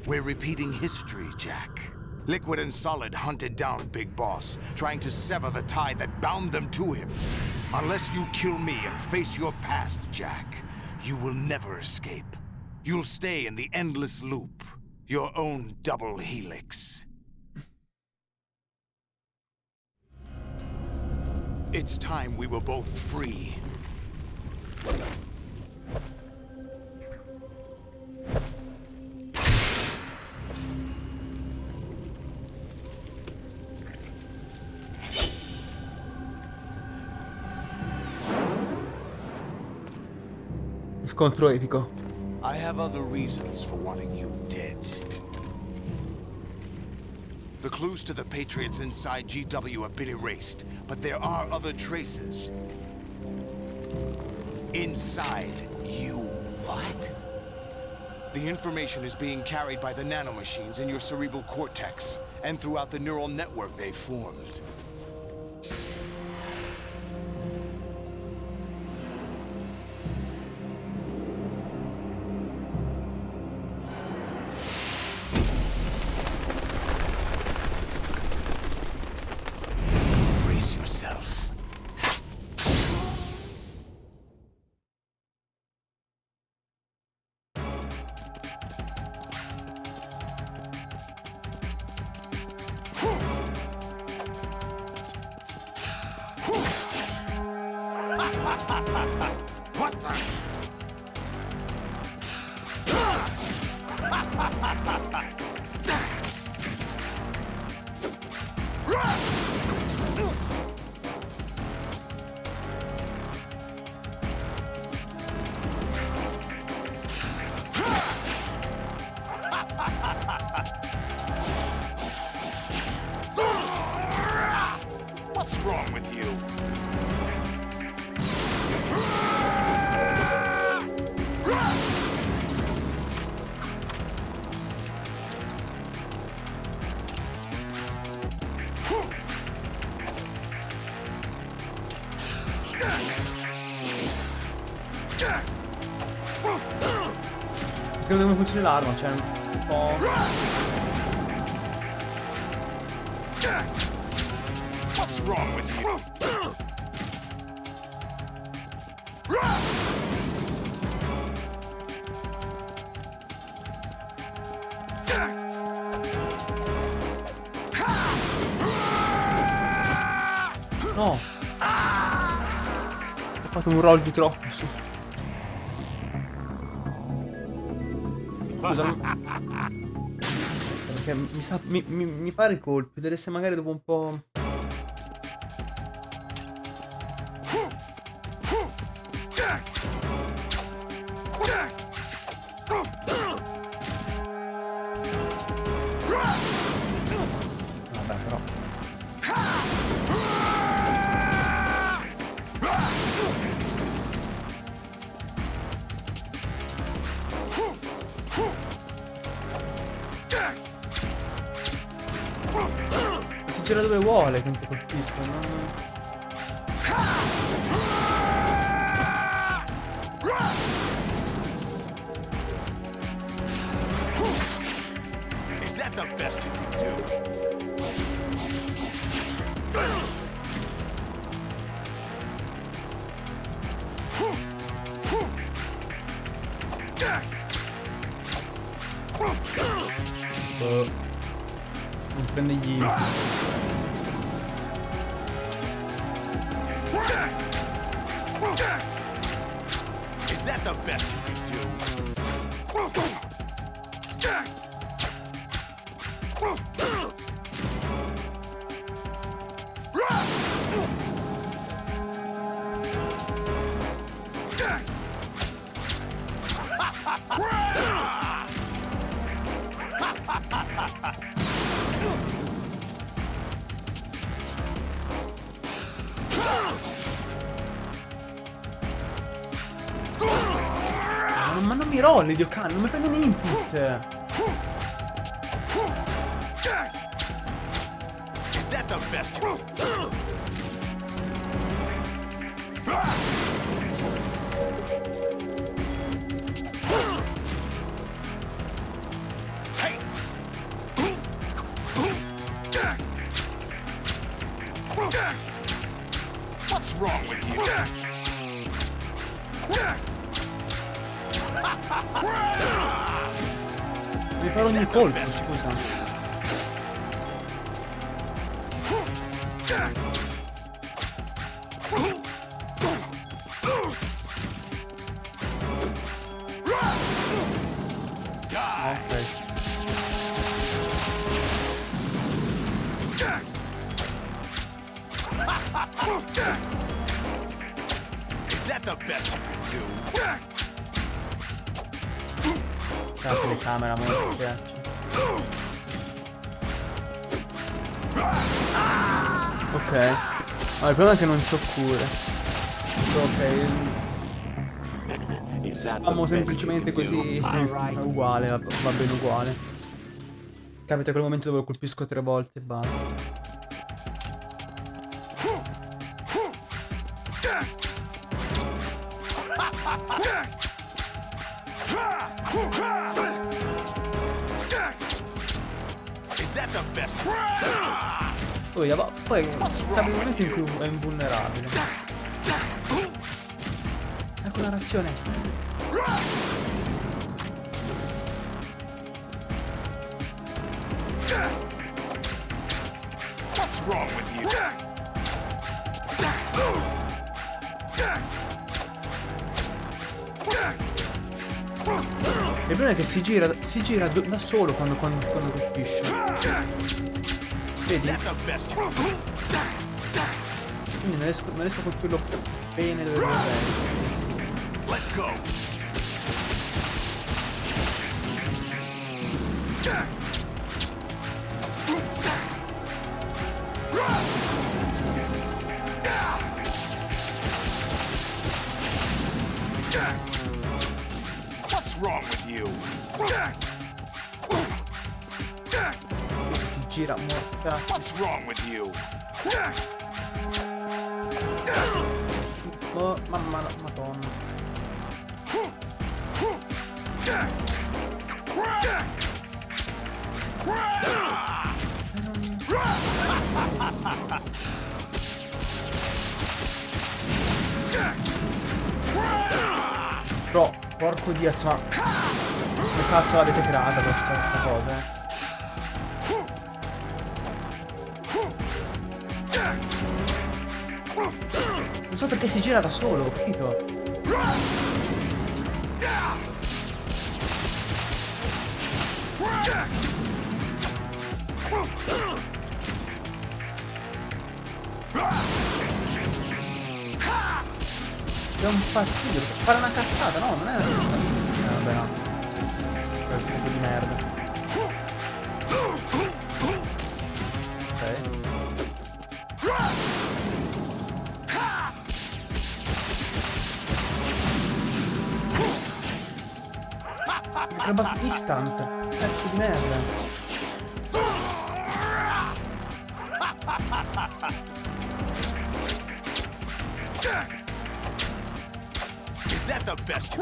We're repeating history, Jack. Liquid and Solid hunted down Big Boss, trying to sever the tie that bound them to him. Unless you kill me and face your past, Jack, you will never escape. You'll stay in the endless loop, your own double helix. It's time we were both free. Scontro epico. I have other reasons for wanting you dead. The clues to the Patriots inside GW have been erased, but there are other traces. Inside you. What? The information is being carried by the nanomachines in your cerebral cortex, and throughout the neural network they formed. Brace yourself. What the? What's wrong with you? Secondo me funziona l'arma, cioè un po'. What's wrong with you? No! Ho fatto un roll di troppo su. Scusami. Perché mi pare i colpi, deve essere magari dopo un po'. Vabbè, però. Si gira dove vuole che non ti colpiscono. Is that the best you can do? Non prende gli. Is that the best you can do? ma non mi rolli, Dio cane, non mi prende un input. Is that the best? What's wrong with you? Mi farò ogni colpo, scusa. Is that the best you can do? La telecamera molto piace. Ok. Ma il problema è che non c'ho cure. Ok. Spammo semplicemente così. È uguale, va bene uguale. Capita quel momento dove lo colpisco 3 volte e basta. Poi capita il momento in cui è invulnerabile. Ecco la reazione. What's wrong with you? Il problema è che si gira da solo quando colpisce. Vedi? Quindi non riesco a colpirlo bene dove vorrei. Let's go. What's wrong with you? Si gira morta. What's wrong with you? Oh, mamma, madonna. Bro, porco Diaz, ma come cazzo l'avete creata questa cosa, eh? Non so perché si gira da solo, ho capito? È un fastidio, fare una cazzata, no? Non è una cazzata. Vabbè no. È un tipo di merda. Ok. Roba instant. Pezzo di merda. Is that the best?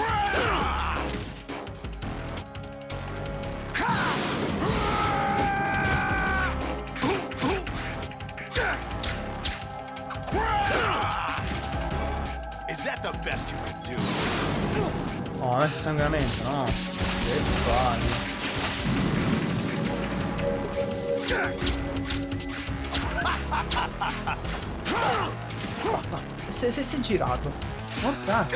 Is that the best you can do? Oh, adesso sangramento, no? Che palle. Si è girato. Mortacci.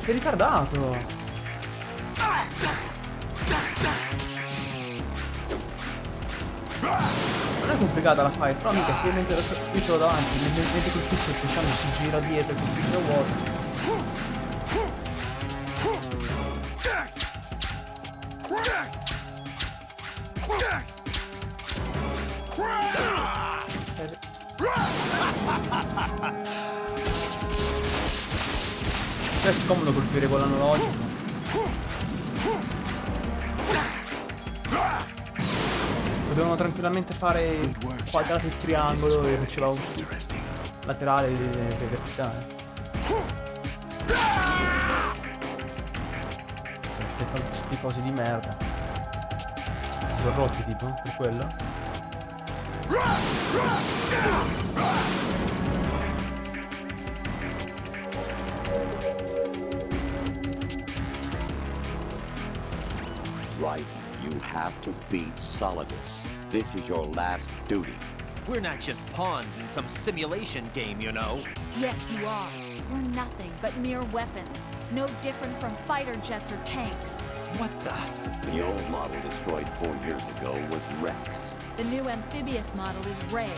Sei ritardato. Non è complicata la fight, però mica se mentre lo davanti, mentre colpisco il pisano si gira dietro e colpisce da vuoto. È scomodo colpire con l'analogico. Potevano tranquillamente fare quadrato e triangolo e faceva un laterale e verticale. Queste cose di merda. Si sono rotti tipo, per quello. Right, you have to beat Solidus. This is your last duty. We're not just pawns in some simulation game, you know. Yes, you are. We're nothing but mere weapons. No different from fighter jets or tanks. What the? The old model destroyed 4 years ago was Rex. The new amphibious model is Ray.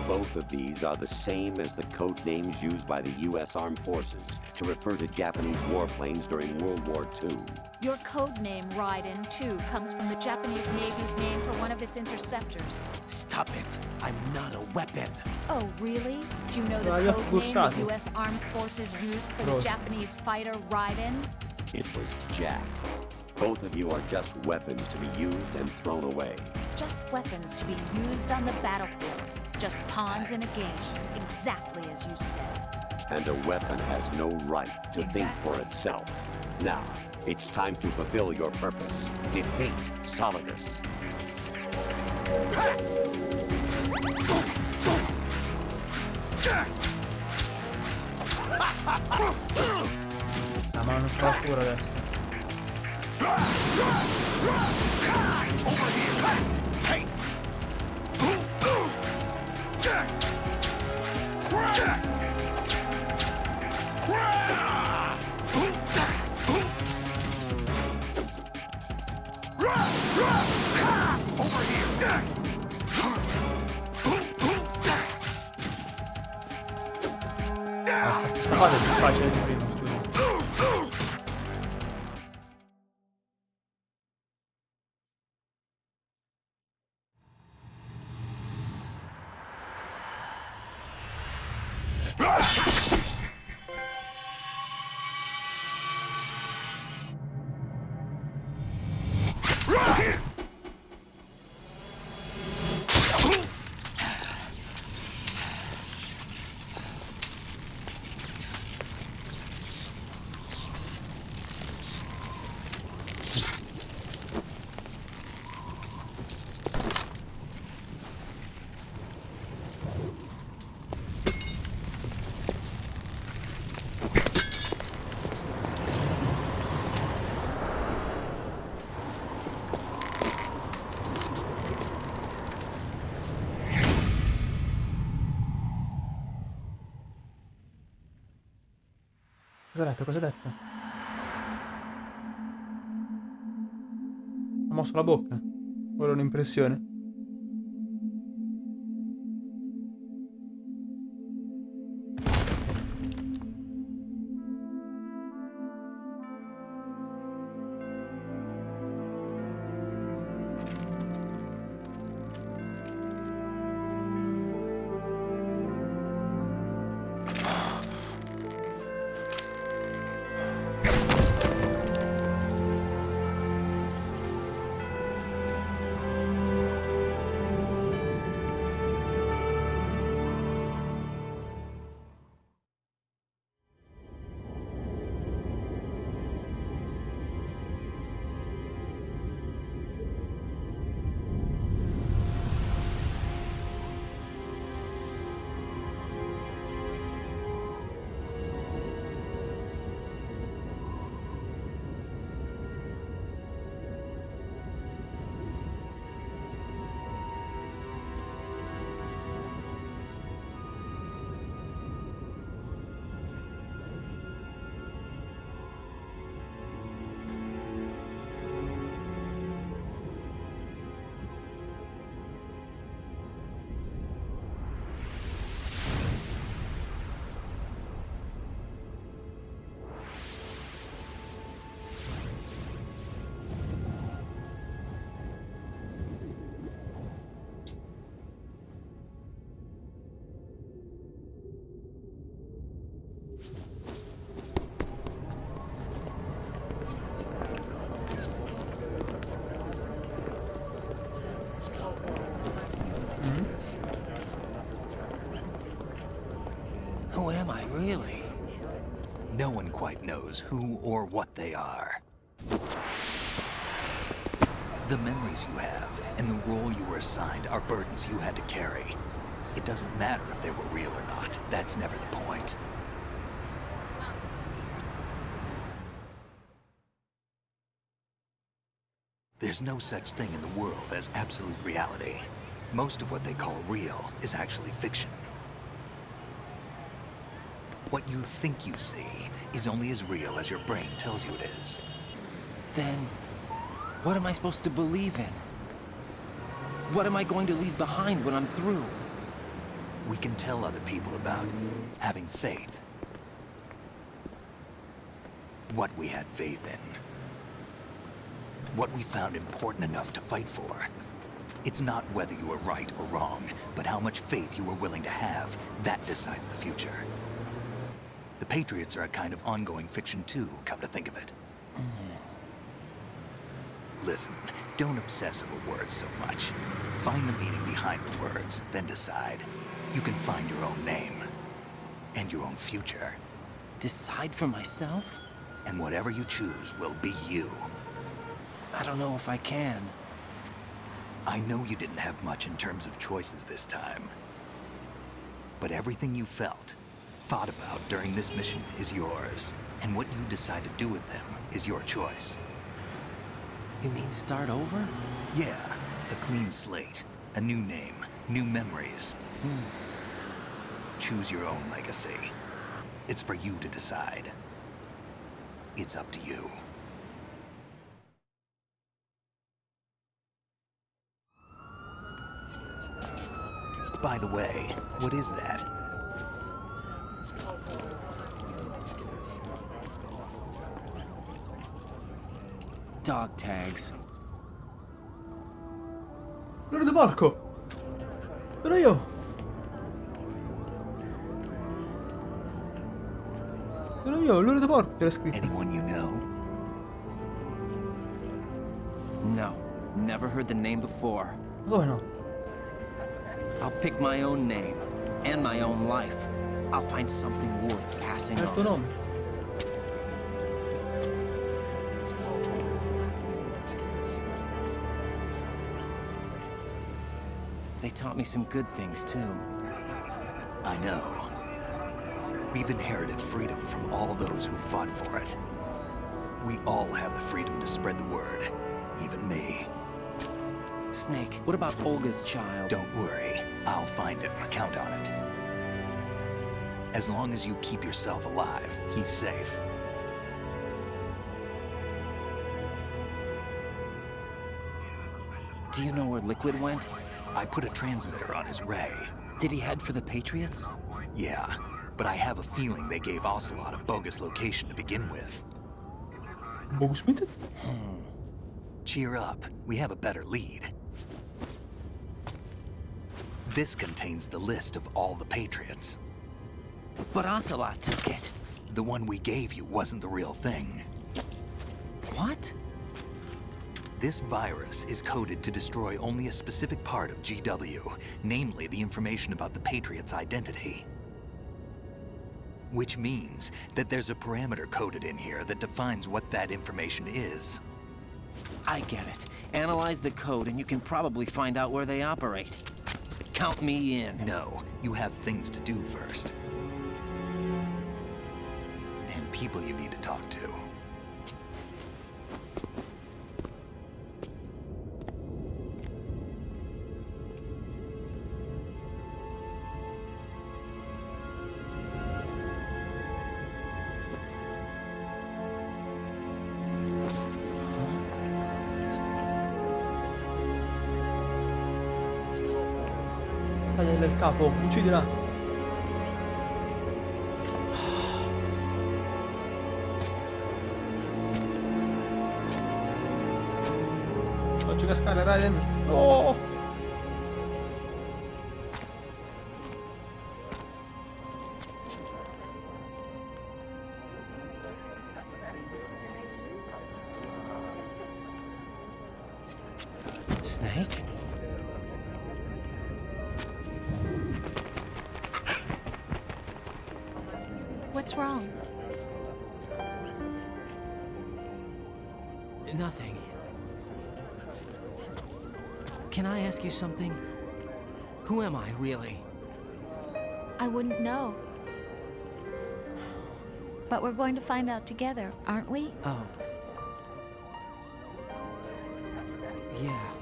Both of these are the same as the code names used by the U.S. Armed Forces to refer to Japanese warplanes during World War II. Your code name, Raiden, too, comes from the Japanese Navy's name for one of its interceptors. Stop it. I'm not a weapon. Oh, really? Do you know the code name the U.S. Armed Forces used for the Japanese fighter Raiden? It was Jack. Both of you are just weapons to be used and thrown away. Just weapons to be used on the battlefield. Just pawns in a game, exactly as you said. And a weapon has no right to think for itself. Now, it's time to fulfill your purpose. Defeat Solidus. Ah, ma non c'ho paura adesso. Sta fase è più facile di prima, scusa. Cosa ha detto? Cosa ha detto? Ha mosso la bocca? Ora un'impressione. Really? No one quite knows who or what they are. The memories you have and the role you were assigned are burdens you had to carry. It doesn't matter if they were real or not. That's never the point. There's no such thing in the world as absolute reality. Most of what they call real is actually fiction. What you think you see is only as real as your brain tells you it is. Then, what am I supposed to believe in? What am I going to leave behind when I'm through? We can tell other people about having faith. What we had faith in. What we found important enough to fight for. It's not whether you were right or wrong, but how much faith you were willing to have. That decides the future. The Patriots are a kind of ongoing fiction too, come to think of it. Listen, don't obsess over words so much. Find the meaning behind the words, then decide. You can find your own name. And your own future. Decide for myself? And whatever you choose will be you. I don't know if I can. I know you didn't have much in terms of choices this time. But everything you felt, thought about during this mission is yours. And what you decide to do with them is your choice. You mean start over? Yeah, a clean slate, a new name, new memories. Choose your own legacy. It's for you to decide. It's up to you. By the way, what is that? Dog tags. Loro di porco! Sono io! Sono io, loro di porco, c'era scritto. Anyone you know? No, never heard the name before. Come no? I'll pick my own name and my own life. I'll find something worth passing È il tuo on. nome. They taught me some good things too. I know. We've inherited freedom from all those who fought for it. We all have the freedom to spread the word, even me. Snake, what about Olga's child? Don't worry, I'll find him, count on it. As long as you keep yourself alive, he's safe. Do you know where Liquid went? I put a transmitter on his ray. Did he head for the Patriots? Yeah, but I have a feeling they gave Ocelot a bogus location to begin with. Bogus meter? Cheer up, we have a better lead. This contains the list of all the Patriots. But Ocelot took it. The one we gave you wasn't the real thing. What? This virus is coded to destroy only a specific part of GW, namely the information about the Patriots' identity. Which means that there's a parameter coded in here that defines what that information is. I get it. Analyze the code and you can probably find out where they operate. Count me in. No, you have things to do first. And people you need to talk to. Tagliagli il capo, uccidila. Facci cascare Raiden. No! Snake? What's wrong? Nothing. Can I ask you something? Who am I, really? I wouldn't know. But we're going to find out together, aren't we? Oh. Yeah.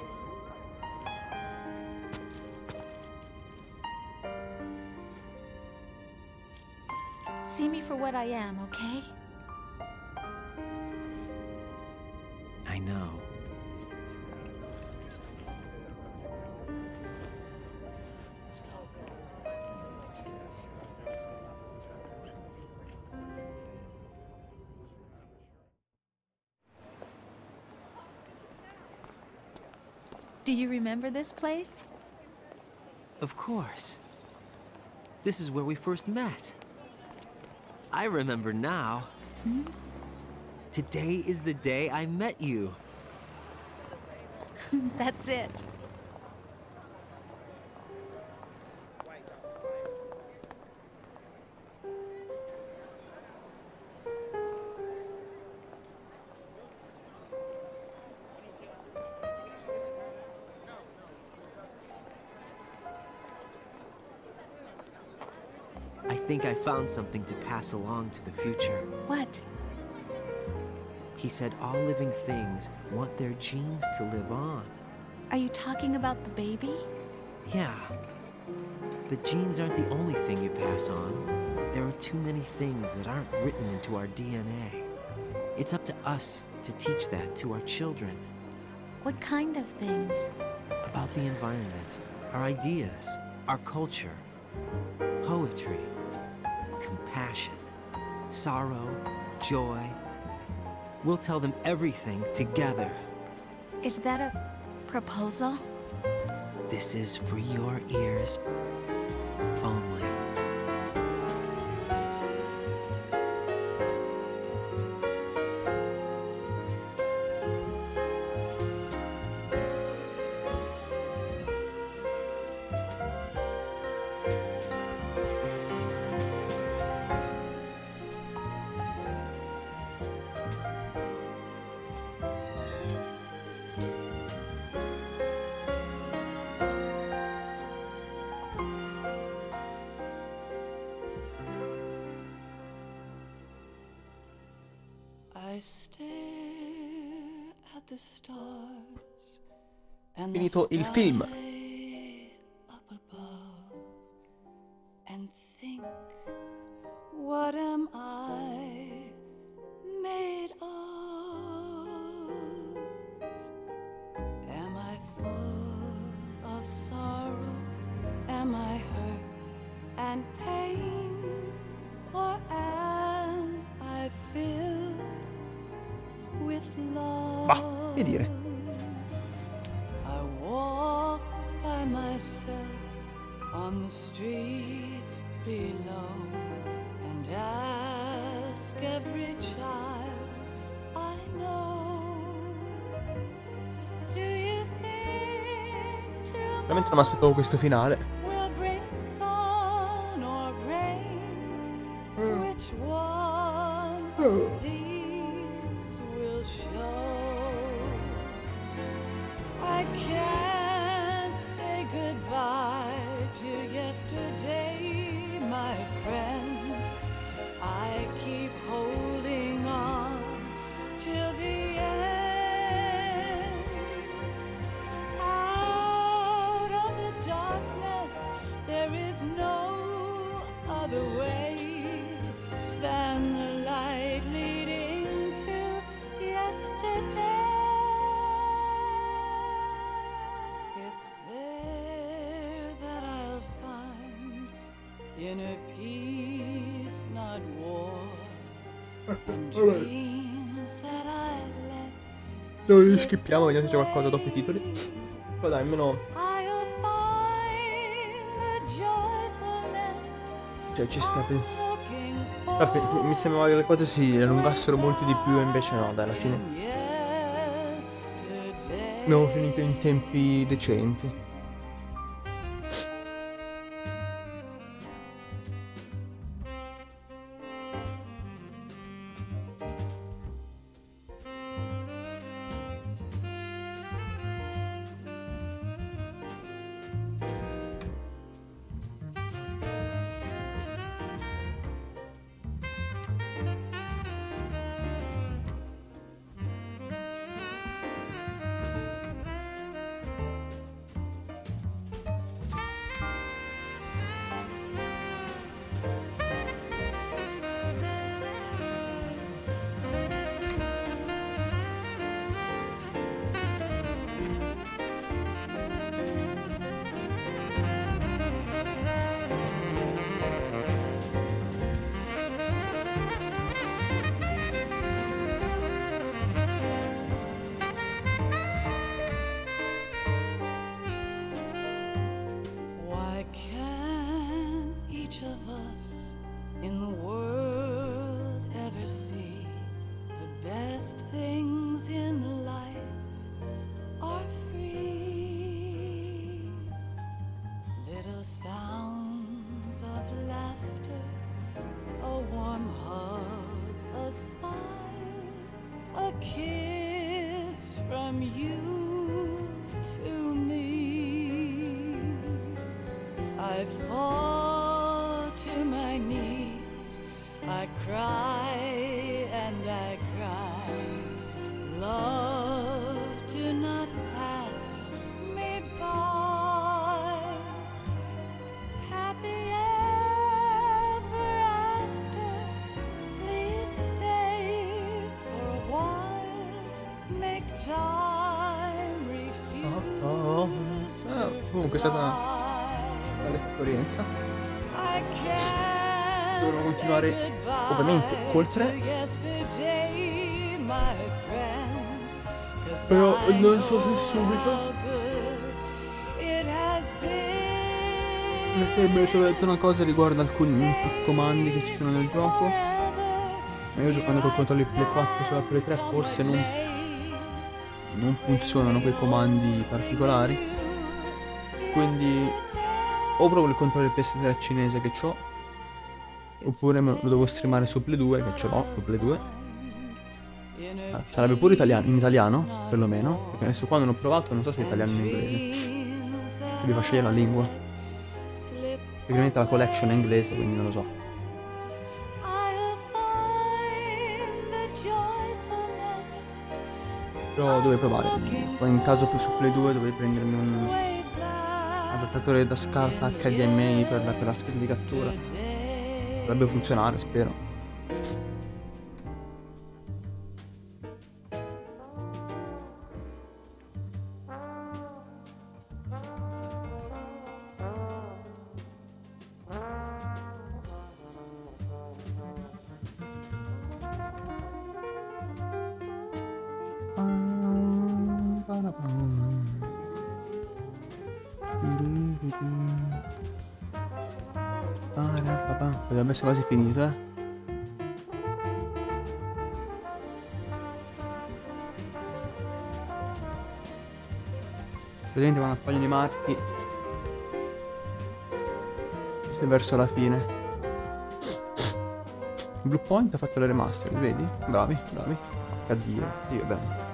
See me for what I am, okay? I know. Do you remember this place? Of course. This is where we first met. I remember now. Hmm? Today is the day I met you. That's it. I think I found something to pass along to the future. What? He said all living things want their genes to live on. Are you talking about the baby? Yeah. The genes aren't the only thing you pass on. There are too many things that aren't written into our DNA. It's up to us to teach that to our children. What kind of things? About the environment, our ideas, our culture, poetry, compassion, sorrow, joy. We'll tell them everything together. Is that a proposal? This is for your ears only. I stare at the stars and Finito il film. up above and think, what am I made of? Am I full of sorrow? Am I hurt and pain? Or am I filled with love? Bah, che dire? I walk by myself on the streets below and ask every child I know, do you think Veramente non mi aspettavo questo finale. will bring sun or rain? Which one of these will show? I can't say goodbye to yesterday, my friend. I keep holding on till the end. Out of the darkness, there is no other way than the light leading to yesterday. It's there that I'll find inner peace, not war, and dreams that I let Noi li skippiamo, vediamo se c'è qualcosa dopo i titoli. Però dai, almeno. I'll find the joyfulness Cioè, ci sta pensando. looking Vabbè, mi sembrava che le cose si allungassero molto di più, e invece no, dai, alla fine. yesterday. Abbiamo finito in tempi decenti. sounds of laughter, a warm hug, a smile, a kiss from you to me. I fall to my knees, I cry and I cry. Love, do not pass me by. Happy ever after, please stay for a while. Make time, refuse to Comunque è stata una bella esperienza. Dovremo continuare ovviamente col 3. Però non so se subito. Perché mi sono detto una cosa riguardo alcuni comandi che ci sono nel gioco. Ma io giocando col controllo Play 4 sulla Play 3 forse non funzionano quei comandi particolari. Quindi o provo il controllo PS3 cinese che ho, oppure lo devo streamare su Play 2 che ce l'ho su Play 2. Sarebbe pure in italiano perlomeno, perché adesso quando l'ho provato non so se è italiano o in inglese, che mi fa scegliere la lingua. Ovviamente la collection è inglese, quindi non lo so. Però dovrei provare. Poi in caso su Play 2 dovrei prendermi un adattatore da scarta HDMI per la scheda di cattura. Dovrebbe funzionare, spero. Dovrebbe essere quasi finito, Praticamente vanno a paio di marchi. Sei verso la fine. Blue Point ha fatto le remaster, vedi? Bravi, bravi. Addio, Dio è bello.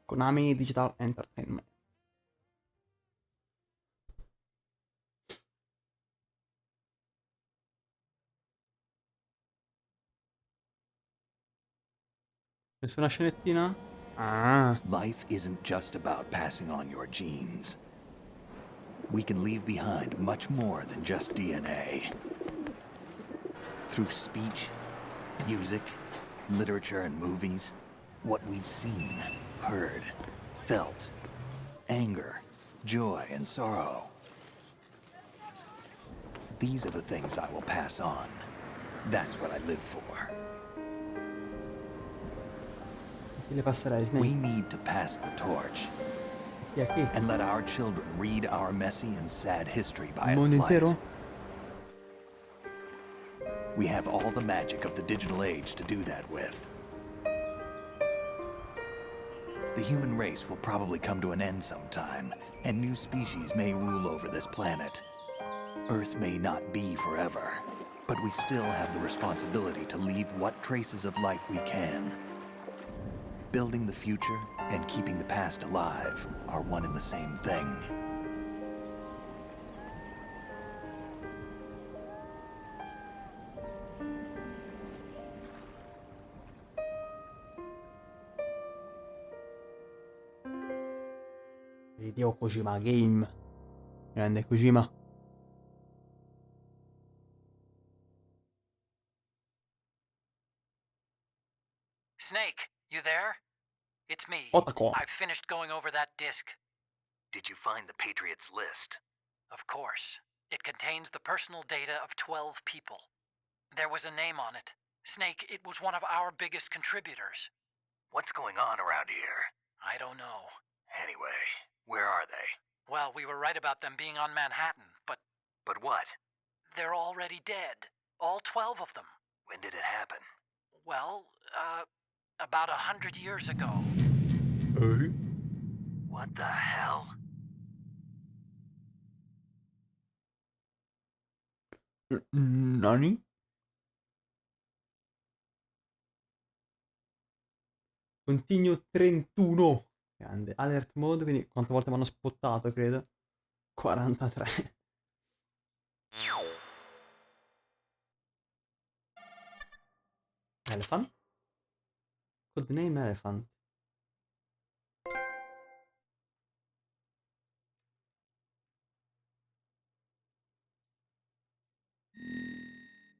Konami Digital Entertainment. Nessuna scenettina? Ah. Life isn't just about passing on your genes. We can leave behind much more than just DNA. Through speech, music, literature, and movies, what we've seen, heard, felt, anger, joy, and sorrow. These are the things I will pass on. That's what I live for. We need to pass the torch and let our children read our messy and sad history by its light. We have all the magic of the digital age to do that with. The human race will probably come to an end sometime, and new species may rule over this planet. Earth may not be forever, but we still have the responsibility to leave what traces of life we can. Building the future and keeping the past alive are one and the same thing. Hideo Kojima Game. Grande Kojima. Snake, you there? It's me. Otacon. I've finished going over that disc. Did you find the Patriots list? Of course. It contains the personal data of 12 people. There was a name on it. Snake, it was one of our biggest contributors. What's going on around here? I don't know. Anyway, where are they? Well, we were right about them being on Manhattan, but But what? they're already dead. All 12 of them. When did it happen? Well, about 100 years ago. What the hell? Nani? Continuo 31. Grande. Alert mode, quindi quante volte mi hanno spottato, credo. 43. Elephant? Codename Elephant.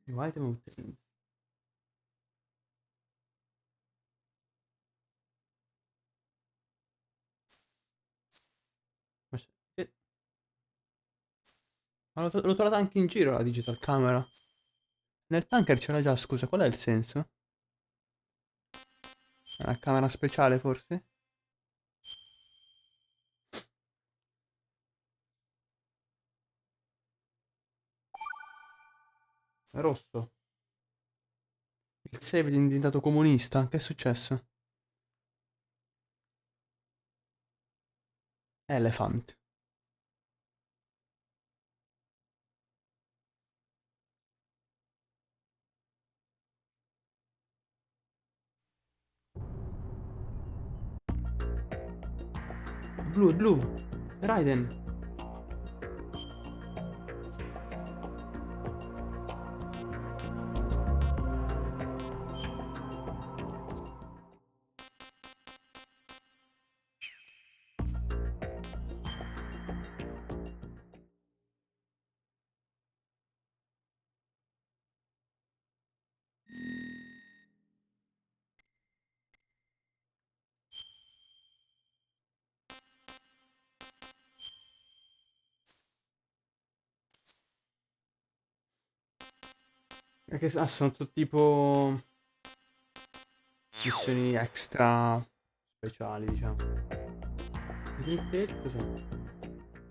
New item obtained. Ma l'ho trovata anche in giro la digital camera. Nel tanker c'era già, scusa, qual è il senso? È una camera speciale forse? È rosso. Il save è diventato comunista. Che è successo? Elephant. Blu. Raiden. Perché sono tutti tipo missioni extra speciali, diciamo. Cos'è?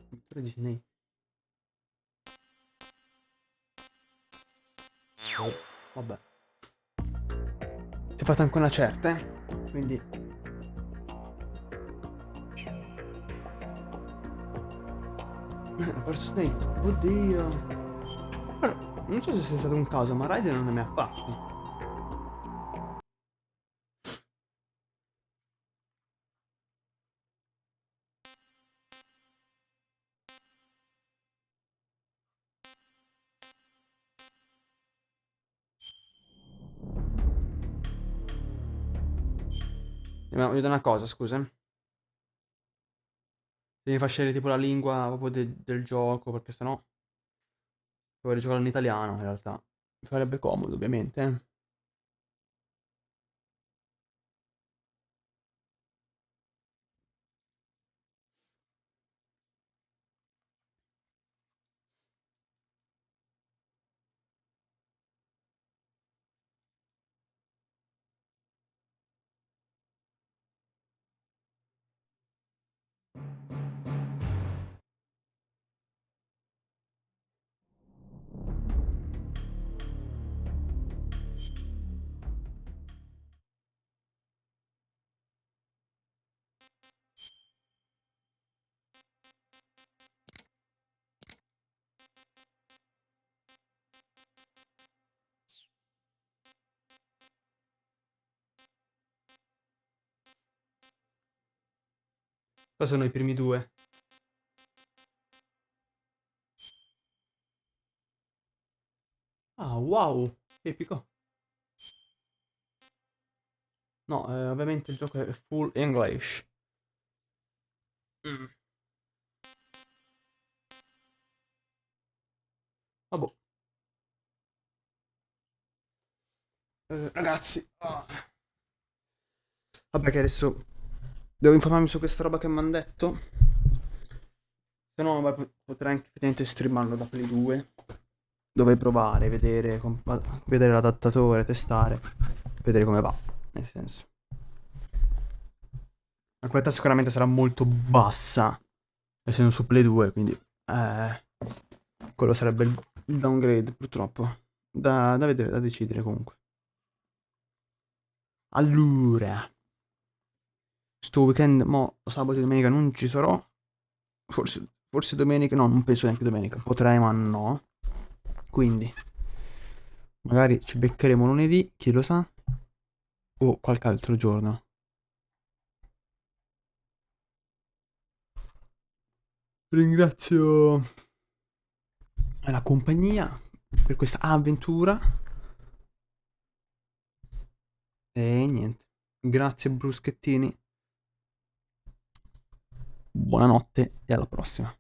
Vittoria di Snake. Oh, vabbè. Si è fatta anche una certa, quindi ha perso Snake. Oddio. Però, non so se sia stato un caso, ma Raiden non ne mi ha fatto. Ma voglio dire una cosa, scusa. Devi far scegliere tipo la lingua proprio del gioco, perché sennò dovrei giocare in italiano, in realtà. Mi farebbe comodo, ovviamente. Qua sono i primi due. Ah, wow, epico. No, ovviamente il gioco è full English. Vabbè. Ragazzi. Vabbè che adesso devo informarmi su questa roba che mi hanno detto. Se no, potrei anche effettivamente streamarlo da Play 2. Dove provare, vedere, vedere l'adattatore, testare, vedere come va. Nel senso. La qualità sicuramente sarà molto bassa. Essendo su Play 2, quindi quello sarebbe il downgrade, purtroppo. Da vedere, da decidere comunque. Allora, sto weekend, sabato e domenica non ci sarò. Forse domenica, no, non penso neanche domenica. Potrei, ma no. Quindi, magari ci beccheremo lunedì, chi lo sa. O qualche altro giorno. Ringrazio la compagnia per questa avventura. E niente. Grazie bruschettini. Buonanotte e alla prossima.